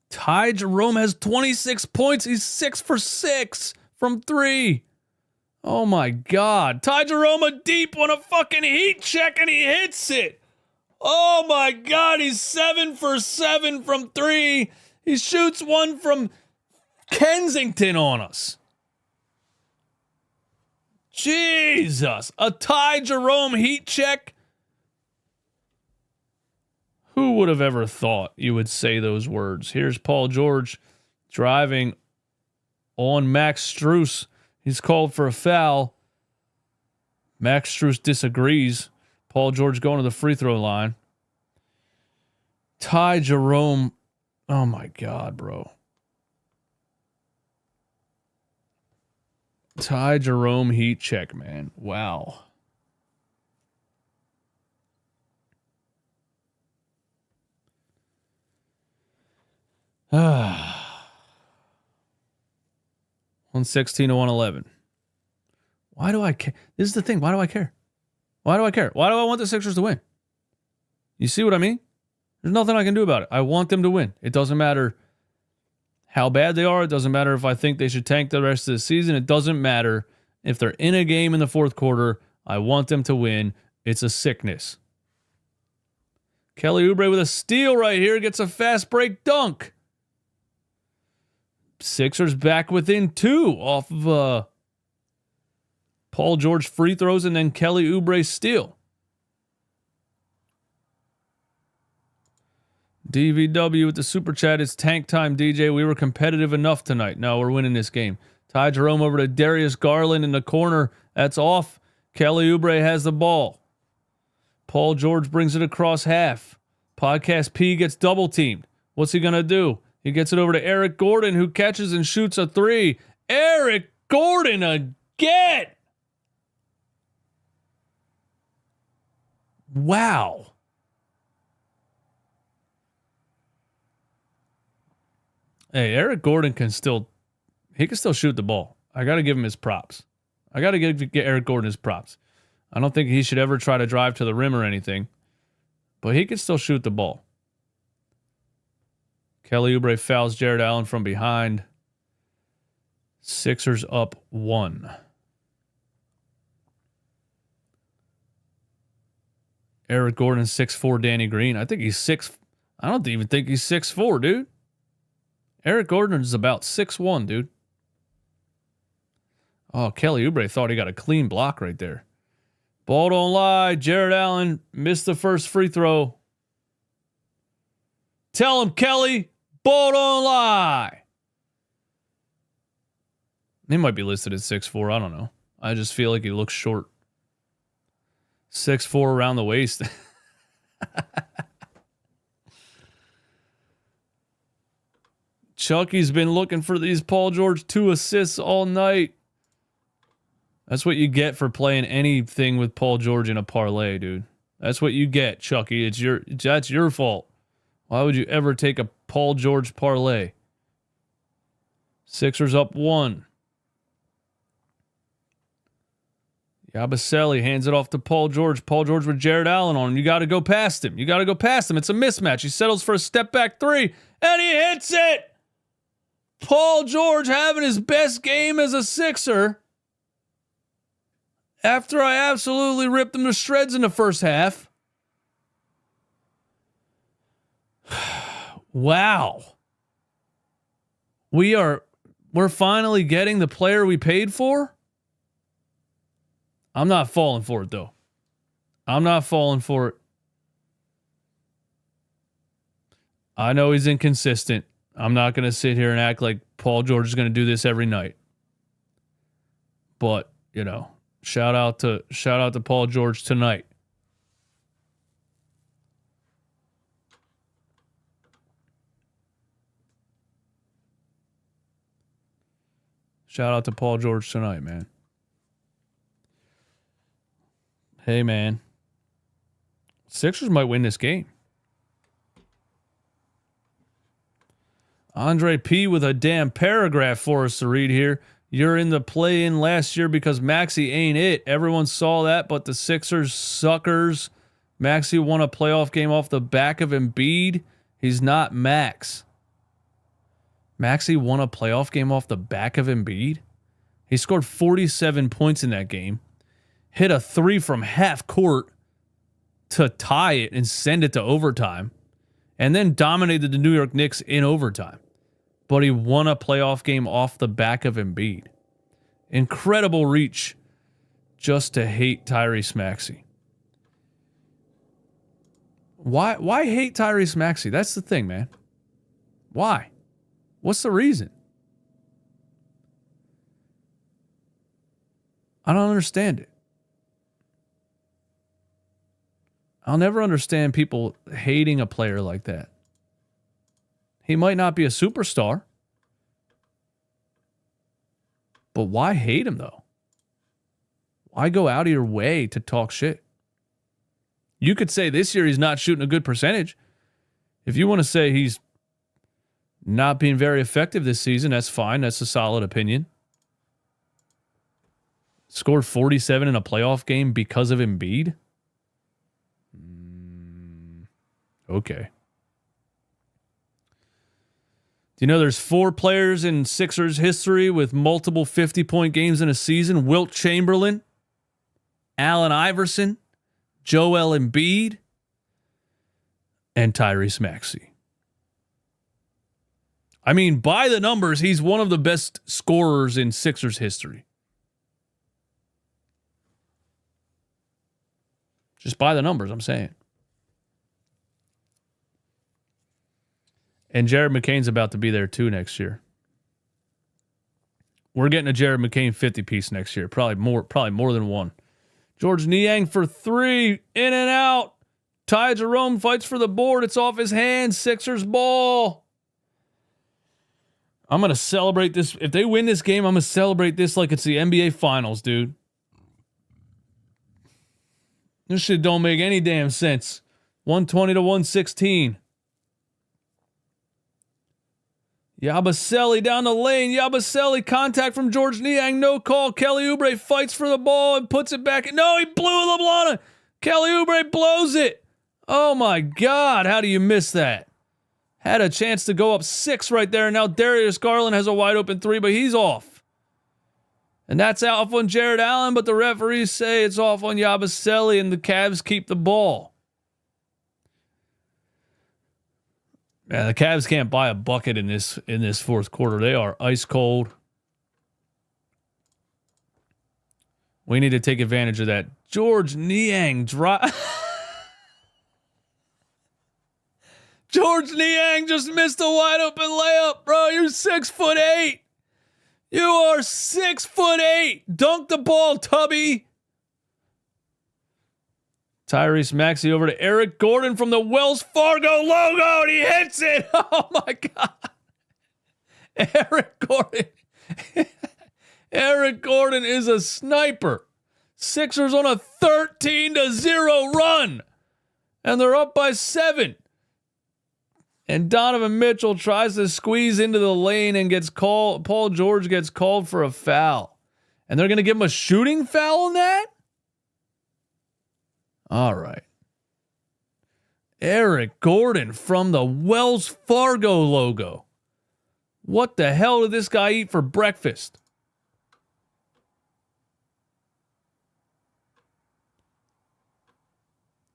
Ty Jerome has 26 points. He's 6 for 6 from 3. Oh my God. Ty Jerome a deep one, a fucking heat check, and he hits it. Oh my God. He's 7 for 7 from 3. He shoots one from Kensington on us. Jesus. A Ty Jerome heat check. Who would have ever thought you would say those words? Here's Paul George driving on Max Strus. He's called for a foul. Max Strus disagrees. Paul George going to the free throw line. Ty Jerome. Oh my God, bro. Ty Jerome heat check, man. Wow. Ah. 116-111. Why do I care? This is the thing. Why do I care? Why do I care? Why do I want the Sixers to win? You see what I mean? There's nothing I can do about it. I want them to win. It doesn't matter how bad they are. It doesn't matter if I think they should tank the rest of the season. It doesn't matter if they're in a game in the fourth quarter. I want them to win. It's a sickness. Kelly Oubre with a steal right here. Gets a fast break dunk. Sixers back within 2 off of Paul George free throws and then Kelly Oubre steal. DVW with the super chat. It's tank time, DJ. We were competitive enough tonight. No, we're winning this game. Ty Jerome over to Darius Garland in the corner. That's off. Kelly Oubre has the ball. Paul George brings it across half. Podcast P gets double teamed. What's he going to do? He gets it over to Eric Gordon, who catches and shoots a 3. Eric Gordon again. Wow. Hey, Eric Gordon can still shoot the ball. I got to give him his props. I got to get Eric Gordon his props. I don't think he should ever try to drive to the rim or anything, but he can still shoot the ball. Kelly Oubre fouls Jared Allen from behind. Sixers up 1. Eric Gordon 6'4", Danny Green. I think he's 6. I don't even think he's 6'4", dude. Eric Gordon is about 6'1", dude. Oh, Kelly Oubre thought he got a clean block right there. Ball don't lie. Jared Allen missed the first free throw. Tell him, Kelly, ball don't lie. He might be listed at 6'4". I don't know. I just feel like he looks short. 6'4" around the waist. Chucky's been looking for these Paul George 2 assists all night. That's what you get for playing anything with Paul George in a parlay, dude. That's what you get, Chucky. That's your fault. Why would you ever take a Paul George parlay? Sixers up 1. Yabusele hands it off to Paul George. Paul George with Jared Allen on him. You got to go past him. It's a mismatch. He settles for a step back 3, and he hits it. Paul George having his best game as a Sixer after I absolutely ripped him to shreds in the first half. Wow. We're finally getting the player we paid for. I'm not falling for it, though. I'm not falling for it. I know he's inconsistent. I'm not going to sit here and act like Paul George is going to do this every night. But, you know, shout out to Paul George tonight. Shout out to Paul George tonight, man. Hey, man. Sixers might win this game. Andre P. with a damn paragraph for us to read here. You're in the play-in last year because Maxey ain't it. Everyone saw that, but the Sixers suckers. Maxey won a playoff game off the back of Embiid. He's not Max. Maxey won a playoff game off the back of Embiid. He scored 47 points in that game. Hit a 3 from half court to tie it and send it to overtime. And then dominated the New York Knicks in overtime. But he won a playoff game off the back of Embiid. Incredible reach just to hate Tyrese Maxey. Why hate Tyrese Maxey? That's the thing, man. Why? What's the reason? I don't understand it. I'll never understand people hating a player like that. He might not be a superstar. But why hate him, though? Why go out of your way to talk shit? You could say this year he's not shooting a good percentage. If you want to say he's not being very effective this season, that's fine. That's a solid opinion. Scored 47 in a playoff game because of Embiid? Okay. Do you know there's 4 players in Sixers history with multiple 50-point games in a season? Wilt Chamberlain, Allen Iverson, Joel Embiid, and Tyrese Maxey. I mean, by the numbers, he's one of the best scorers in Sixers history. Just by the numbers, I'm saying. And Jared McCain's about to be there too next year. We're getting a Jared McCain 50-piece next year. Probably more than one. George Niang for 3. In and out. Ty Jerome fights for the board. It's off his hands. Sixers ball. I'm going to celebrate this. If they win this game, I'm going to celebrate this like it's the NBA Finals, dude. This shit don't make any damn sense. 120 to 116. Yabusele down the lane. Yabusele, contact from George Niang. No call. Kelly Oubre fights for the ball and puts it back. No, he blew LeBlanc. Kelly Oubre blows it. Oh, my God. How do you miss that? Had a chance to go up 6 right there, and now Darius Garland has a wide open 3, but he's off. And that's off on Jared Allen, but the referees say it's off on Yabusele, and the Cavs keep the ball. Man, the Cavs can't buy a bucket in this fourth quarter. They are ice cold. We need to take advantage of that. George Niang George Niang just missed a wide open layup, bro. You're 6'8". You are 6'8". Dunk the ball, Tubby. Tyrese Maxey over to Eric Gordon from the Wells Fargo logo, and he hits it. Oh, my God. Eric Gordon. Eric Gordon is a sniper. Sixers on a 13-0 run, and they're up by 7. And Donovan Mitchell tries to squeeze into the lane and gets called. Paul George gets called for a foul. And they're going to give him a shooting foul on that? All right. Eric Gordon from the Wells Fargo logo. What the hell did this guy eat for breakfast?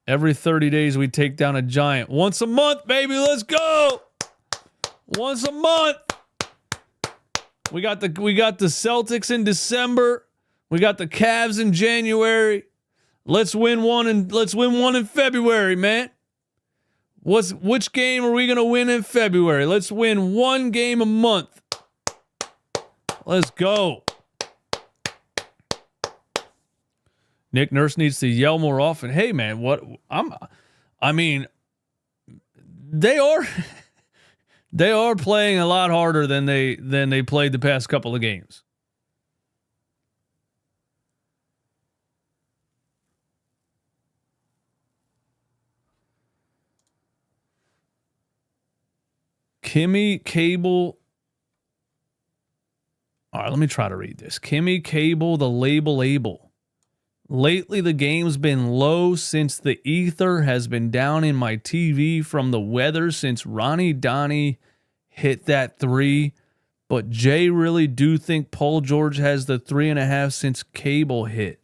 Every 30 days we take down a giant. Once a month, baby. Let's go. Once a month. We got the Celtics in December. We got the Cavs in January. Let's win one in February, man. Which game are we going to win in February? Let's win one game a month. Let's go. Nick Nurse needs to yell more often. Hey man, they are playing a lot harder than they played the past couple of games. Kimmy Cable. All right, let me try to read this. Kimmy Cable, the label able. Lately, the game's been low since the ether has been down in my TV from the weather since Ronnie Donnie hit that 3. But Jay really do think Paul George has the 3.5 since Cable hit.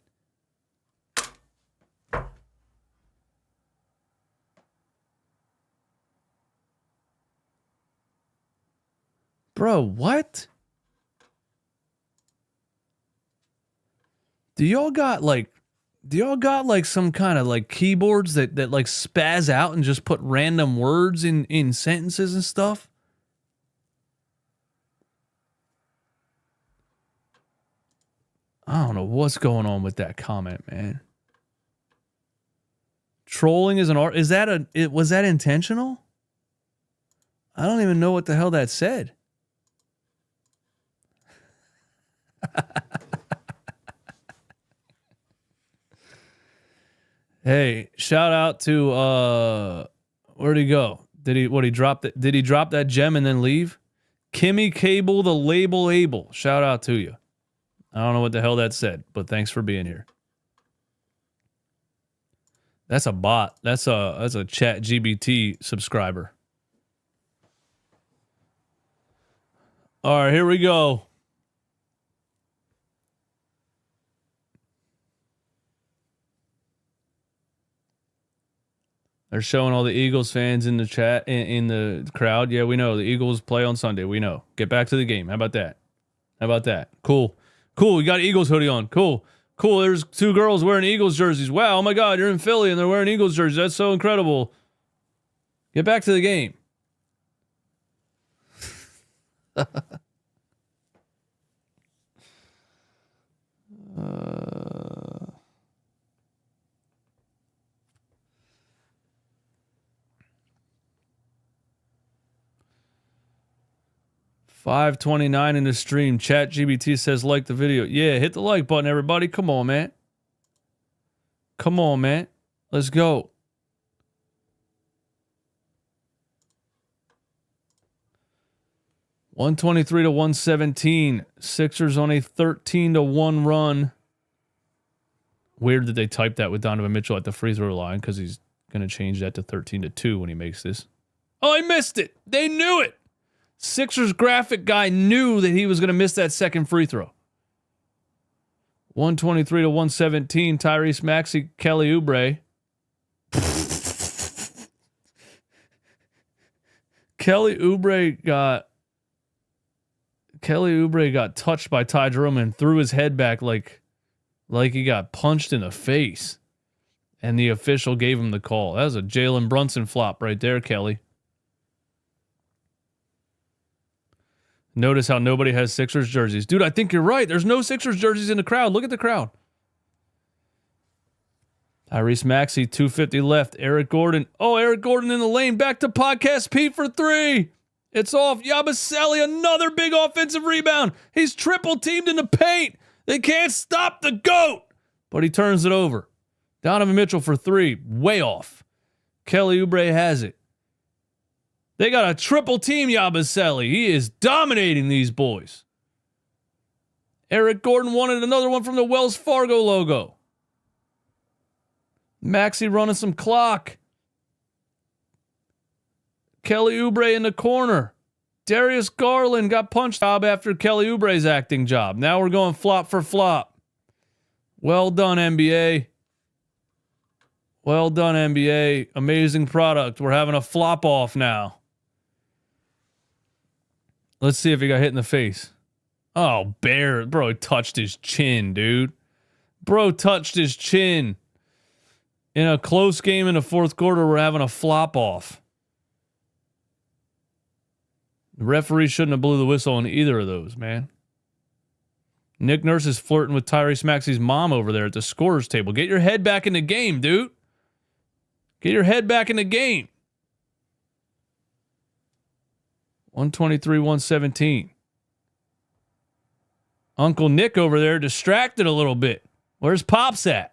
Bro, what? Do y'all got like some kind of like keyboards that like spaz out and just put random words in sentences and stuff? I don't know what's going on with that comment, man. Trolling is an art. Was that intentional? I don't even know what the hell that said. Hey, shout out to where'd he go? Did he drop that gem and then leave? Kimmy Cable, the label able. Shout out to you. I don't know what the hell that said, but thanks for being here. That's a bot. That's a Chat GBT subscriber. All right, here we go. They're showing all the Eagles fans in the chat, in the crowd. Yeah, we know the Eagles play on Sunday. We know. Get back to the game. How about that? Cool. We got Eagles hoodie on. Cool. There's 2 girls wearing Eagles jerseys. Wow. Oh my God. You're in Philly and they're wearing Eagles jerseys. That's so incredible. Get back to the game. 529 in the stream. Chat GBT says like the video. Yeah, hit the like button, everybody. Come on, man. Let's go. $123-117. Sixers on a 13-1 run. Weird that they typed that with Donovan Mitchell at the free throw line because he's going to change that to 13-2 when he makes this. Oh, I missed it. They knew it. Sixers graphic guy knew that he was going to miss that second free throw. 123-117. Tyrese Maxey, Kelly Oubre. Kelly Oubre got touched by Ty Jerome and threw his head back like he got punched in the face. And the official gave him the call. That was a Jalen Brunson flop right there, Kelly. Notice how nobody has Sixers jerseys. Dude, I think you're right. There's no Sixers jerseys in the crowd. Look at the crowd. Tyrese Maxey, 250 left. Eric Gordon. Oh, Eric Gordon in the lane. Back to Podcast Pete for 3. It's off. Yabusele, another big offensive rebound. He's triple teamed in the paint. They can't stop the GOAT. But he turns it over. Donovan Mitchell for 3. Way off. Kelly Oubre has it. They got a triple team Yabusele. He is dominating these boys. Eric Gordon wanted another one from the Wells Fargo logo. Maxey running some clock. Kelly Oubre in the corner. Darius Garland got punched job after Kelly Oubre's acting job. Now we're going flop for flop. Well done, NBA. Well done, NBA. Amazing product. We're having a flop off now. Let's see if he got hit in the face. Oh, Bear. Bro touched his chin, dude. Bro touched his chin. In a close game in the fourth quarter, we're having a flop off. The referee shouldn't have blew the whistle on either of those, man. Nick Nurse is flirting with Tyrese Maxey's mom over there at the scorer's table. Get your head back in the game, dude. Get your head back in the game. 123-117. Uncle Nick over there distracted a little bit. Where's Pops at?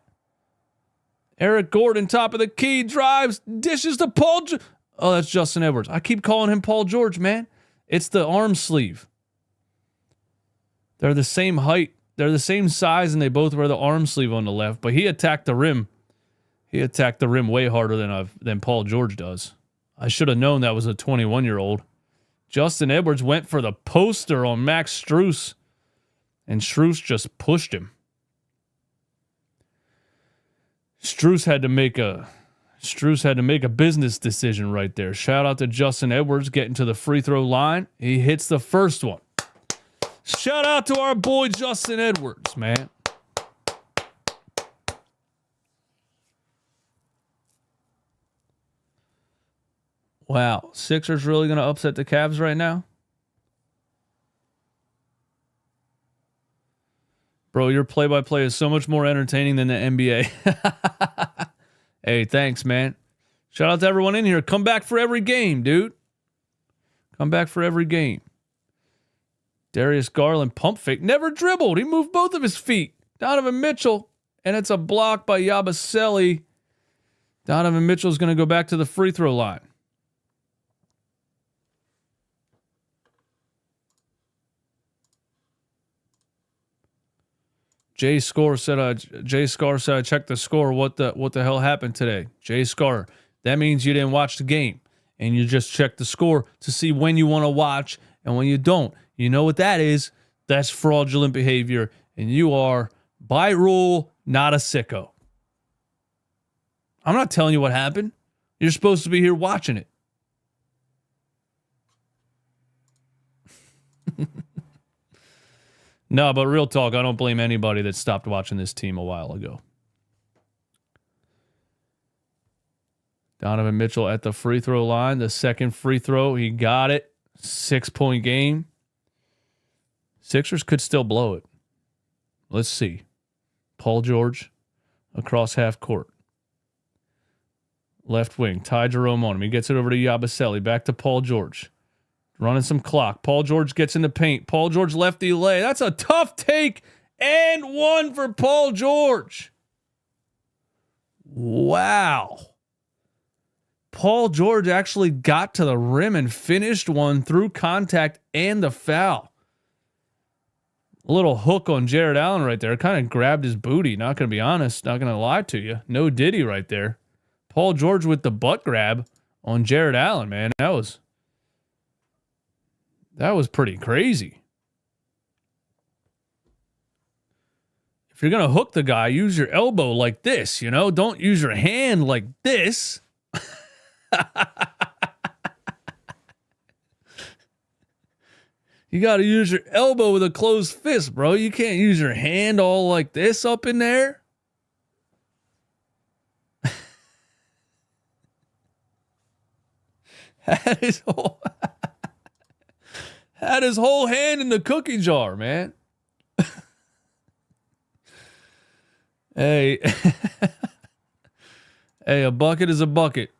Eric Gordon, top of the key, drives, dishes to Paul. Oh, that's Justin Edwards. I keep calling him Paul George, man. It's the arm sleeve. They're the same height. They're the same size, and they both wear the arm sleeve on the left. But he attacked the rim. He attacked the rim way harder than Paul George does. I should have known that was a 21-year-old. Justin Edwards went for the poster on Max Strus, and Strus just pushed him. Strus had to make a business decision right there. Shout out to Justin Edwards getting to the free throw line. He hits the first one. Shout out to our boy Justin Edwards, man. Wow, Sixers really going to upset the Cavs right now? Bro, your play-by-play is so much more entertaining than the NBA. Hey, thanks, man. Shout out to everyone in here. Come back for every game, dude. Come back for every game. Darius Garland pump fake. Never dribbled. He moved both of his feet. Donovan Mitchell. And it's a block by Yabusele. Donovan Mitchell's going to go back to the free throw line. Jay Scar said I checked the score. What the hell happened today? Jay Scar. That means you didn't watch the game. And you just checked the score to see when you want to watch and when you don't. You know what that is? That's fraudulent behavior. And you are, by rule, not a sicko. I'm not telling you what happened. You're supposed to be here watching it. No, but real talk, I don't blame anybody that stopped watching this team a while ago. Donovan Mitchell at the free throw line. The second free throw, he got it. 6-point game. Sixers could still blow it. Let's see. Paul George across half court. Left wing. Ty Jerome on him. He gets it over to Yabusele. Back to Paul George. Running some clock. Paul George gets in the paint. Paul George lefty lay. That's a tough take. And one for Paul George. Wow. Paul George actually got to the rim and finished one through contact and the foul. A little hook on Jared Allen right there. Kind of grabbed his booty. Not going to be honest. Not going to lie to you. No Diddy right there. Paul George with the butt grab on Jared Allen, man. That was pretty crazy. If you're going to hook the guy, use your elbow like this, you know? Don't use your hand like this. You got to use your elbow with a closed fist, bro. You can't use your hand all like this up in there. Had his whole hand in the cookie jar, man. Hey. Hey, a bucket is a bucket.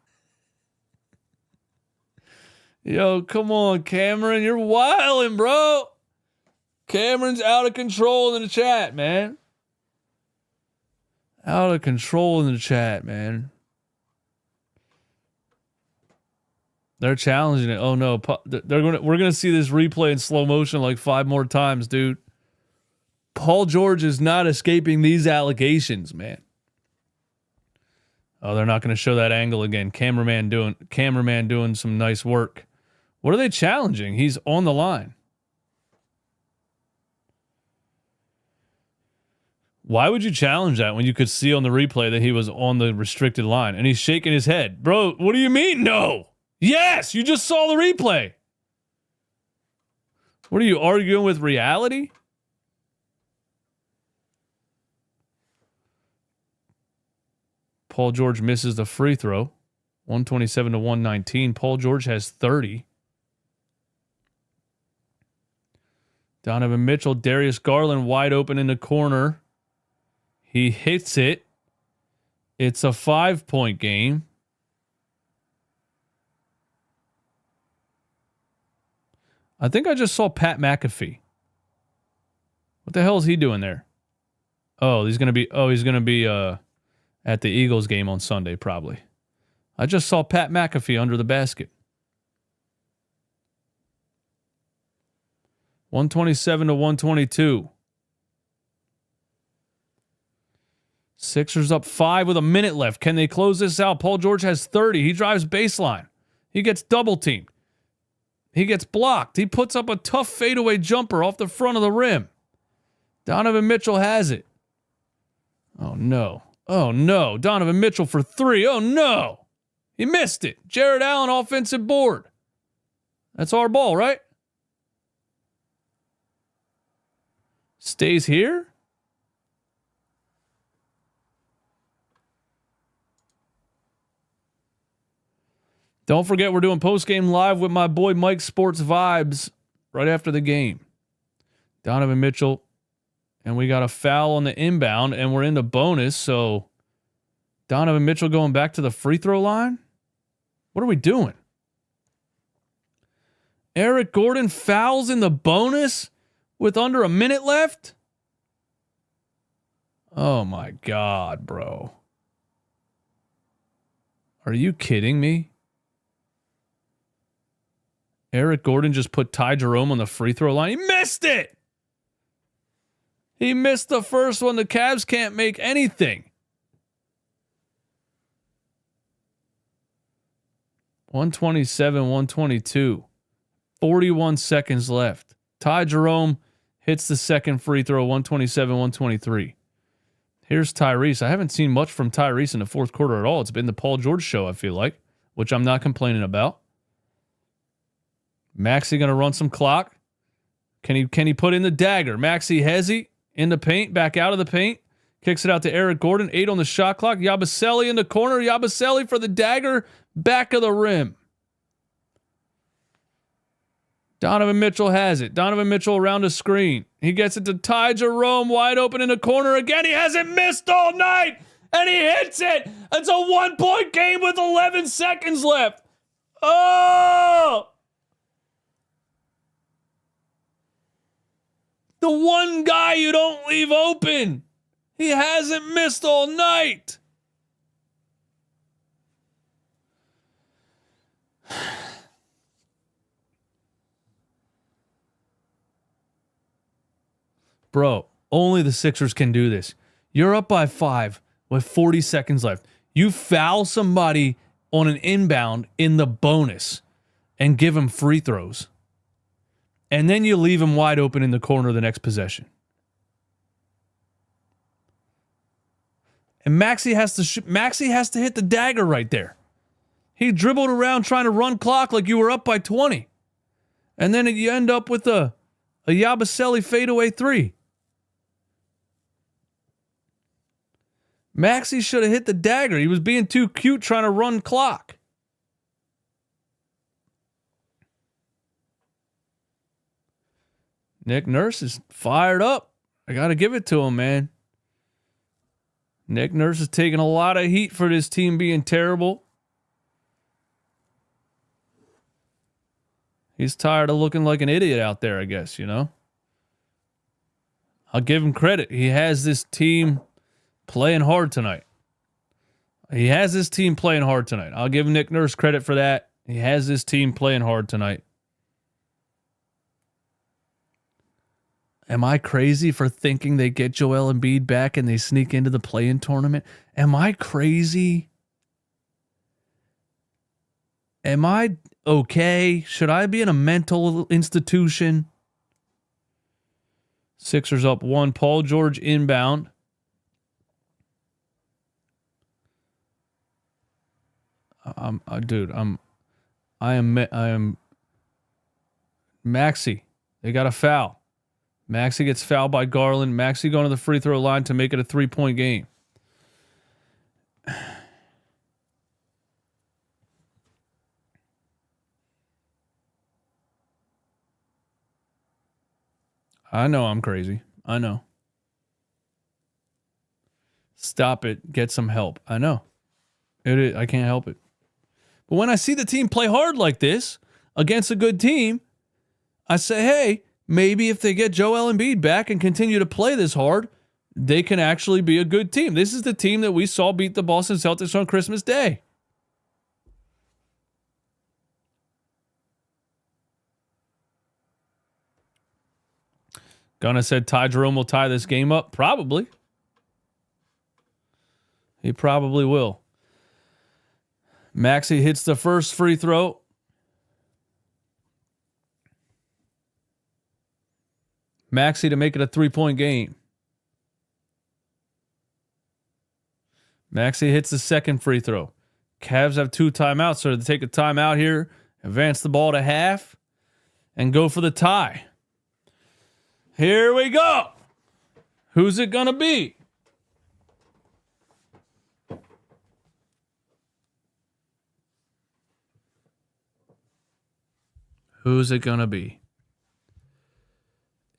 Yo, come on, Cameron. You're wildin', bro. Cameron's out of control in the chat, man. Out of control in the chat, man. They're challenging it. Oh no, we're gonna see this replay in slow motion like 5 more times, dude. Paul George is not escaping these allegations, man. Oh, they're not gonna show that angle again. Cameraman doing some nice work. What are they challenging? He's on the line. Why would you challenge that when you could see on the replay that he was on the restricted line? And he's shaking his head. Bro, what do you mean no? Yes, you just saw the replay. What are you arguing with reality? Paul George misses the free throw. 127 to 119. Paul George has 30. Donovan Mitchell, Darius Garland wide open in the corner. He hits it. It's a 5-point game. I think I just saw Pat McAfee. What the hell is he doing there? He's gonna be at the Eagles game on Sunday, probably. I just saw Pat McAfee under the basket. 127 to 122. Sixers up 5 with a minute left. Can they close this out? Paul George has 30. He drives baseline. He gets double teamed. He gets blocked. He puts up a tough fadeaway jumper off the front of the rim. Donovan Mitchell has it. Oh, no. Oh, no. Donovan Mitchell for 3. Oh, no. He missed it. Jared Allen offensive board. That's our ball, right? Stays here. Don't forget we're doing post-game live with my boy Mike Sports Vibes right after the game. Donovan Mitchell, and we got a foul on the inbound, and we're into bonus, so Donovan Mitchell going back to the free throw line? What are we doing? Eric Gordon fouls in the bonus with under a minute left? Oh my God, bro. Are you kidding me? Eric Gordon just put Ty Jerome on the free throw line. He missed it. He missed the first one. The Cavs can't make anything. 127, 122. 41 seconds left. Ty Jerome hits the second free throw, 127, 123. Here's Tyrese. I haven't seen much from Tyrese in the fourth quarter at all. It's been the Paul George show, I feel like, which I'm not complaining about. Maxey going to run some clock. Can he put in the dagger? Maxey Hezzy in the paint, back out of the paint. Kicks it out to Eric Gordon. 8 on the shot clock. Yabusele in the corner. Yabusele for the dagger. Back of the rim. Donovan Mitchell has it. Donovan Mitchell around a screen. He gets it to Ty Jerome wide open in the corner again. He hasn't missed all night. And he hits it. It's a 1-point game with 11 seconds left. Oh! The one guy you don't leave open. He hasn't missed all night. Bro, only the Sixers can do this. You're up by 5 with 40 seconds left. You foul somebody on an inbound in the bonus and give him free throws. And then you leave him wide open in the corner of the next possession. And Maxey has to hit the dagger right there. He dribbled around trying to run clock like you were up by 20. And then you end up with a Yabusele fadeaway 3. Maxey should have hit the dagger. He was being too cute trying to run clock. Nick Nurse is fired up. I got to give it to him, man. Nick Nurse is taking a lot of heat for this team being terrible. He's tired of looking like an idiot out there, I guess, you know? I'll give him credit. He has this team playing hard tonight. I'll give Nick Nurse credit for that. He has this team playing hard tonight. Am I crazy for thinking they get Joel Embiid back and they sneak into the play-in tournament? Am I crazy? Am I okay? Should I be in a mental institution? Sixers up 1. Paul George inbound. I am Maxey. They got a foul. Maxey gets fouled by Garland. Maxey going to the free throw line to make it a 3-point game. I know I'm crazy. I know. Stop it. Get some help. I know. I can't help it. But when I see the team play hard like this against a good team, I say, hey, maybe if they get Joel Embiid back and continue to play this hard, they can actually be a good team. This is the team that we saw beat the Boston Celtics on Christmas Day. Gunna said Ty Jerome will tie this game up. Probably. He probably will. Maxey hits the first free throw. Maxey to make it a 3-point game. Maxey hits the second free throw. Cavs have 2 timeouts, so they take a timeout here, advance the ball to half, and go for the tie. Here we go. Who's it going to be? Who's it going to be?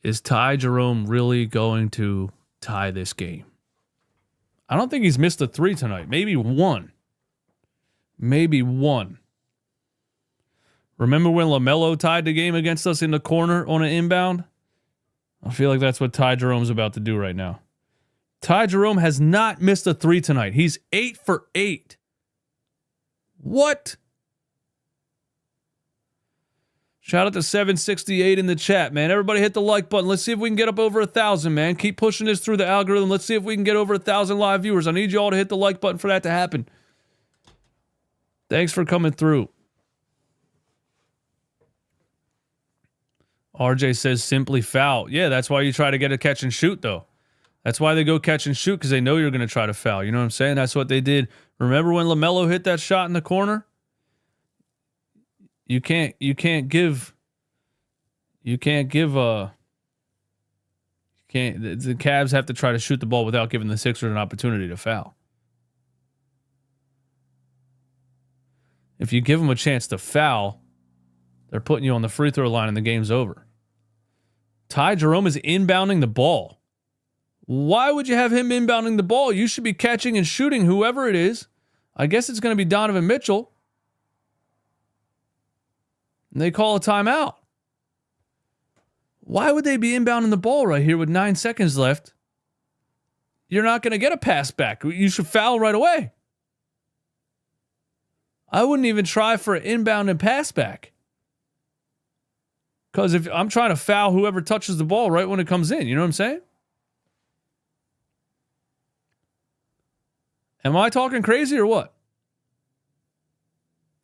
Is Ty Jerome really going to tie this game? I don't think he's missed a 3 tonight. Maybe 1. Maybe 1. Remember when LaMelo tied the game against us in the corner on an inbound? I feel like that's what Ty Jerome's about to do right now. Ty Jerome has not missed a 3 tonight. He's 8 for 8. What? Shout out to 768 in the chat, man. Everybody hit the like button. Let's see if we can get up over 1,000, man. Keep pushing this through the algorithm. Let's see if we can get over 1,000 live viewers. I need you all to hit the like button for that to happen. Thanks for coming through. RJ says simply foul. Yeah, that's why you try to get a catch and shoot, though. That's why they go catch and shoot, because they know you're going to try to foul. You know what I'm saying? That's what they did. Remember when LaMelo hit that shot in the corner? The Cavs have to try to shoot the ball without giving the Sixers an opportunity to foul. If you give them a chance to foul, they're putting you on the free throw line and the game's over. Ty Jerome is inbounding the ball. Why would you have him inbounding the ball? You should be catching and shooting whoever it is. I guess it's going to be Donovan Mitchell. And they call a timeout. Why would they be inbounding the ball right here with 9 seconds left? You're not going to get a pass back. You should foul right away. I wouldn't even try for an inbound and pass back. Because if I'm trying to foul whoever touches the ball right when it comes in, you know what I'm saying? Am I talking crazy or what?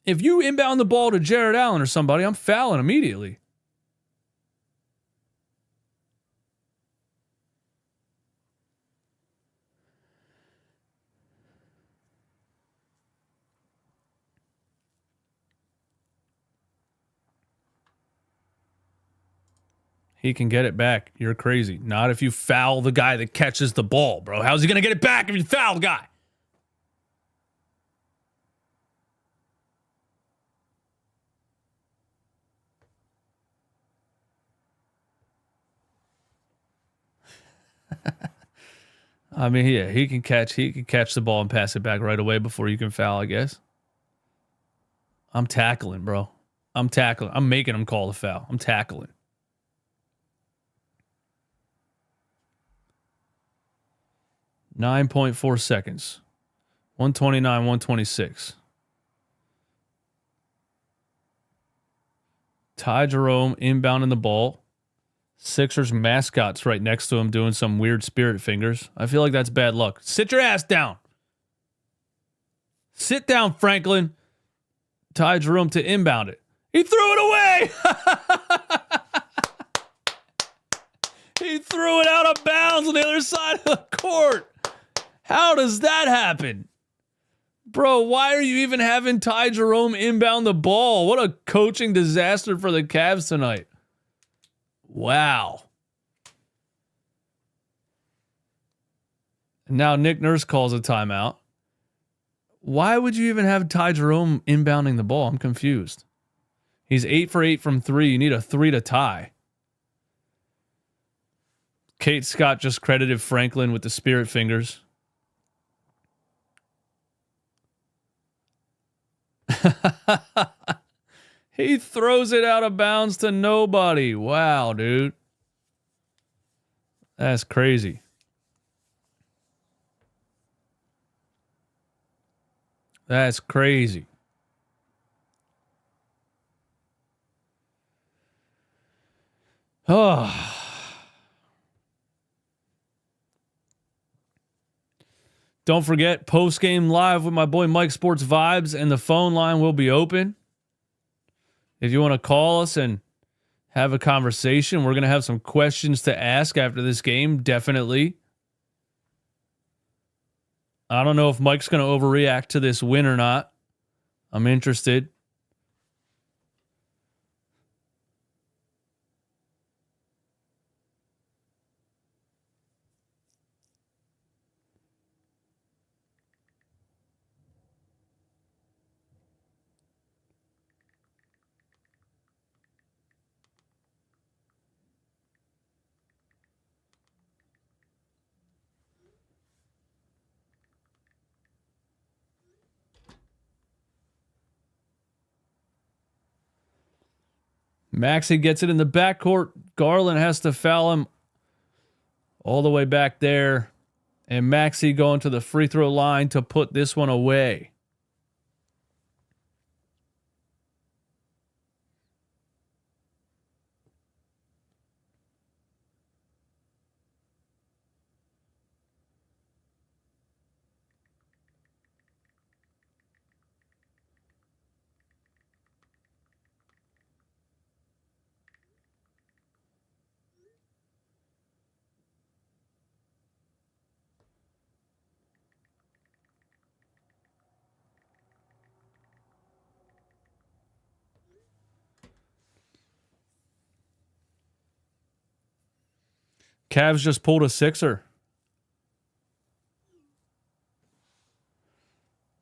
If you inbound the ball to Jared Allen or somebody, I'm fouling immediately. He can get it back. You're crazy. Not if you foul the guy that catches the ball, bro. How's he going to get it back if you foul the guy? I mean, yeah, he can catch the ball and pass it back right away before you can foul, I guess. I'm tackling, bro. I'm tackling. I'm making him call the foul. I'm tackling. .4 seconds. 129, 126. Ty Jerome inbounding the ball. Sixers mascot's right next to him doing some weird spirit fingers. I feel like that's bad luck. Sit your ass down. Sit down, Franklin. Ty Jerome to inbound it. He threw it away. He threw it out of bounds on the other side of the court. How does that happen? Bro, why are you even having Ty Jerome inbound the ball? What a coaching disaster for the Cavs tonight. Wow. Now Nick Nurse calls a timeout. Why would you even have Ty Jerome inbounding the ball? I'm confused. He's 8 for 8 from 3. You need a 3 to tie. Kate Scott just credited Franklin with the spirit fingers. He throws it out of bounds to nobody. Wow, dude. That's crazy. That's crazy. Oh. Don't forget, post-game live with my boy Mike Sports Vibes, and the phone line will be open. If you want to call us and have a conversation, we're going to have some questions to ask after this game, definitely. I don't know if Mike's going to overreact to this win or not. I'm interested. Maxey gets it in the backcourt. Garland has to foul him all the way back there. And Maxey going to the free throw line to put this one away. Cavs just pulled a sixer.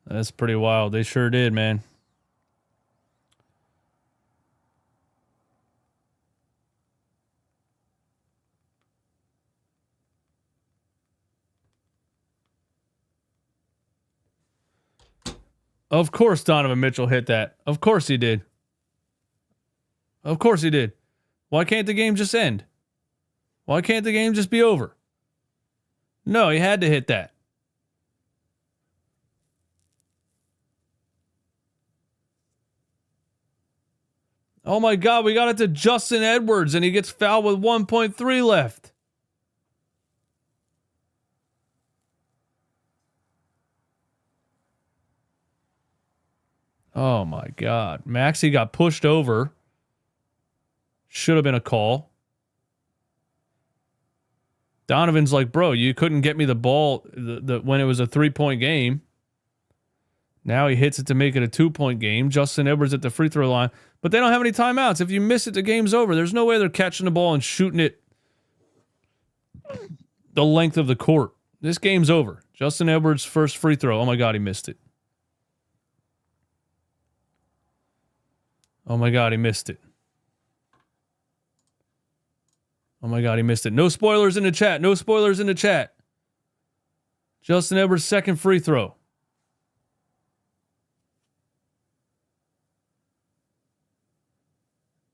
That's pretty wild. They sure did, man. Of course Donovan Mitchell hit that. Of course he did. Of course he did. Why can't the game just end? Why can't the game just be over? No, he had to hit that. Oh my God, we got it to Justin Edwards and he gets fouled with 1.3 left. Oh my God. Maxey got pushed over. Should have been a call. Donovan's like, bro, you couldn't get me the ball when it was a 3-point game. Now he hits it to make it a 2-point game. Justin Edwards at the free throw line. But they don't have any timeouts. If you miss it, the game's over. There's no way they're catching the ball and shooting it the length of the court. This game's over. Justin Edwards' first free throw. Oh my God, he missed it. Oh my God, he missed it. Oh my God, he missed it. No spoilers in the chat. No spoilers in the chat. Justin Edwards' second free throw.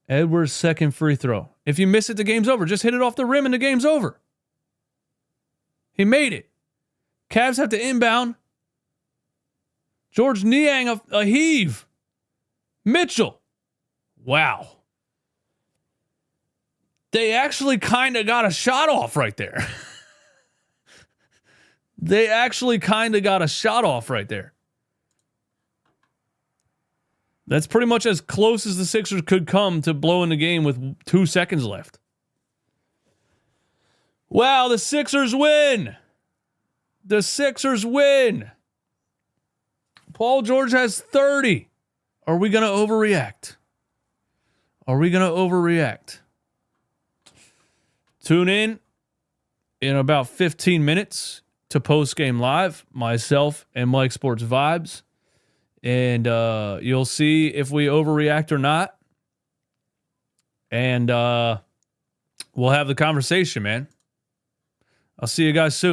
Edwards' second free throw. If you miss it, the game's over. Just hit it off the rim and the game's over. He made it. Cavs have to inbound. George Niang a heave. Mitchell. Wow. They actually kind of got a shot off right there. They actually kind of got a shot off right there. That's pretty much as close as the Sixers could come to blowing the game with 2 seconds left. Wow, the Sixers win. The Sixers win. Paul George has 30. Are we going to overreact? Are we going to overreact? Tune in about 15 minutes to Post-Game Live, myself and Mike Sports Vibes. And you'll see if we overreact or not. And we'll have the conversation, man. I'll see you guys soon.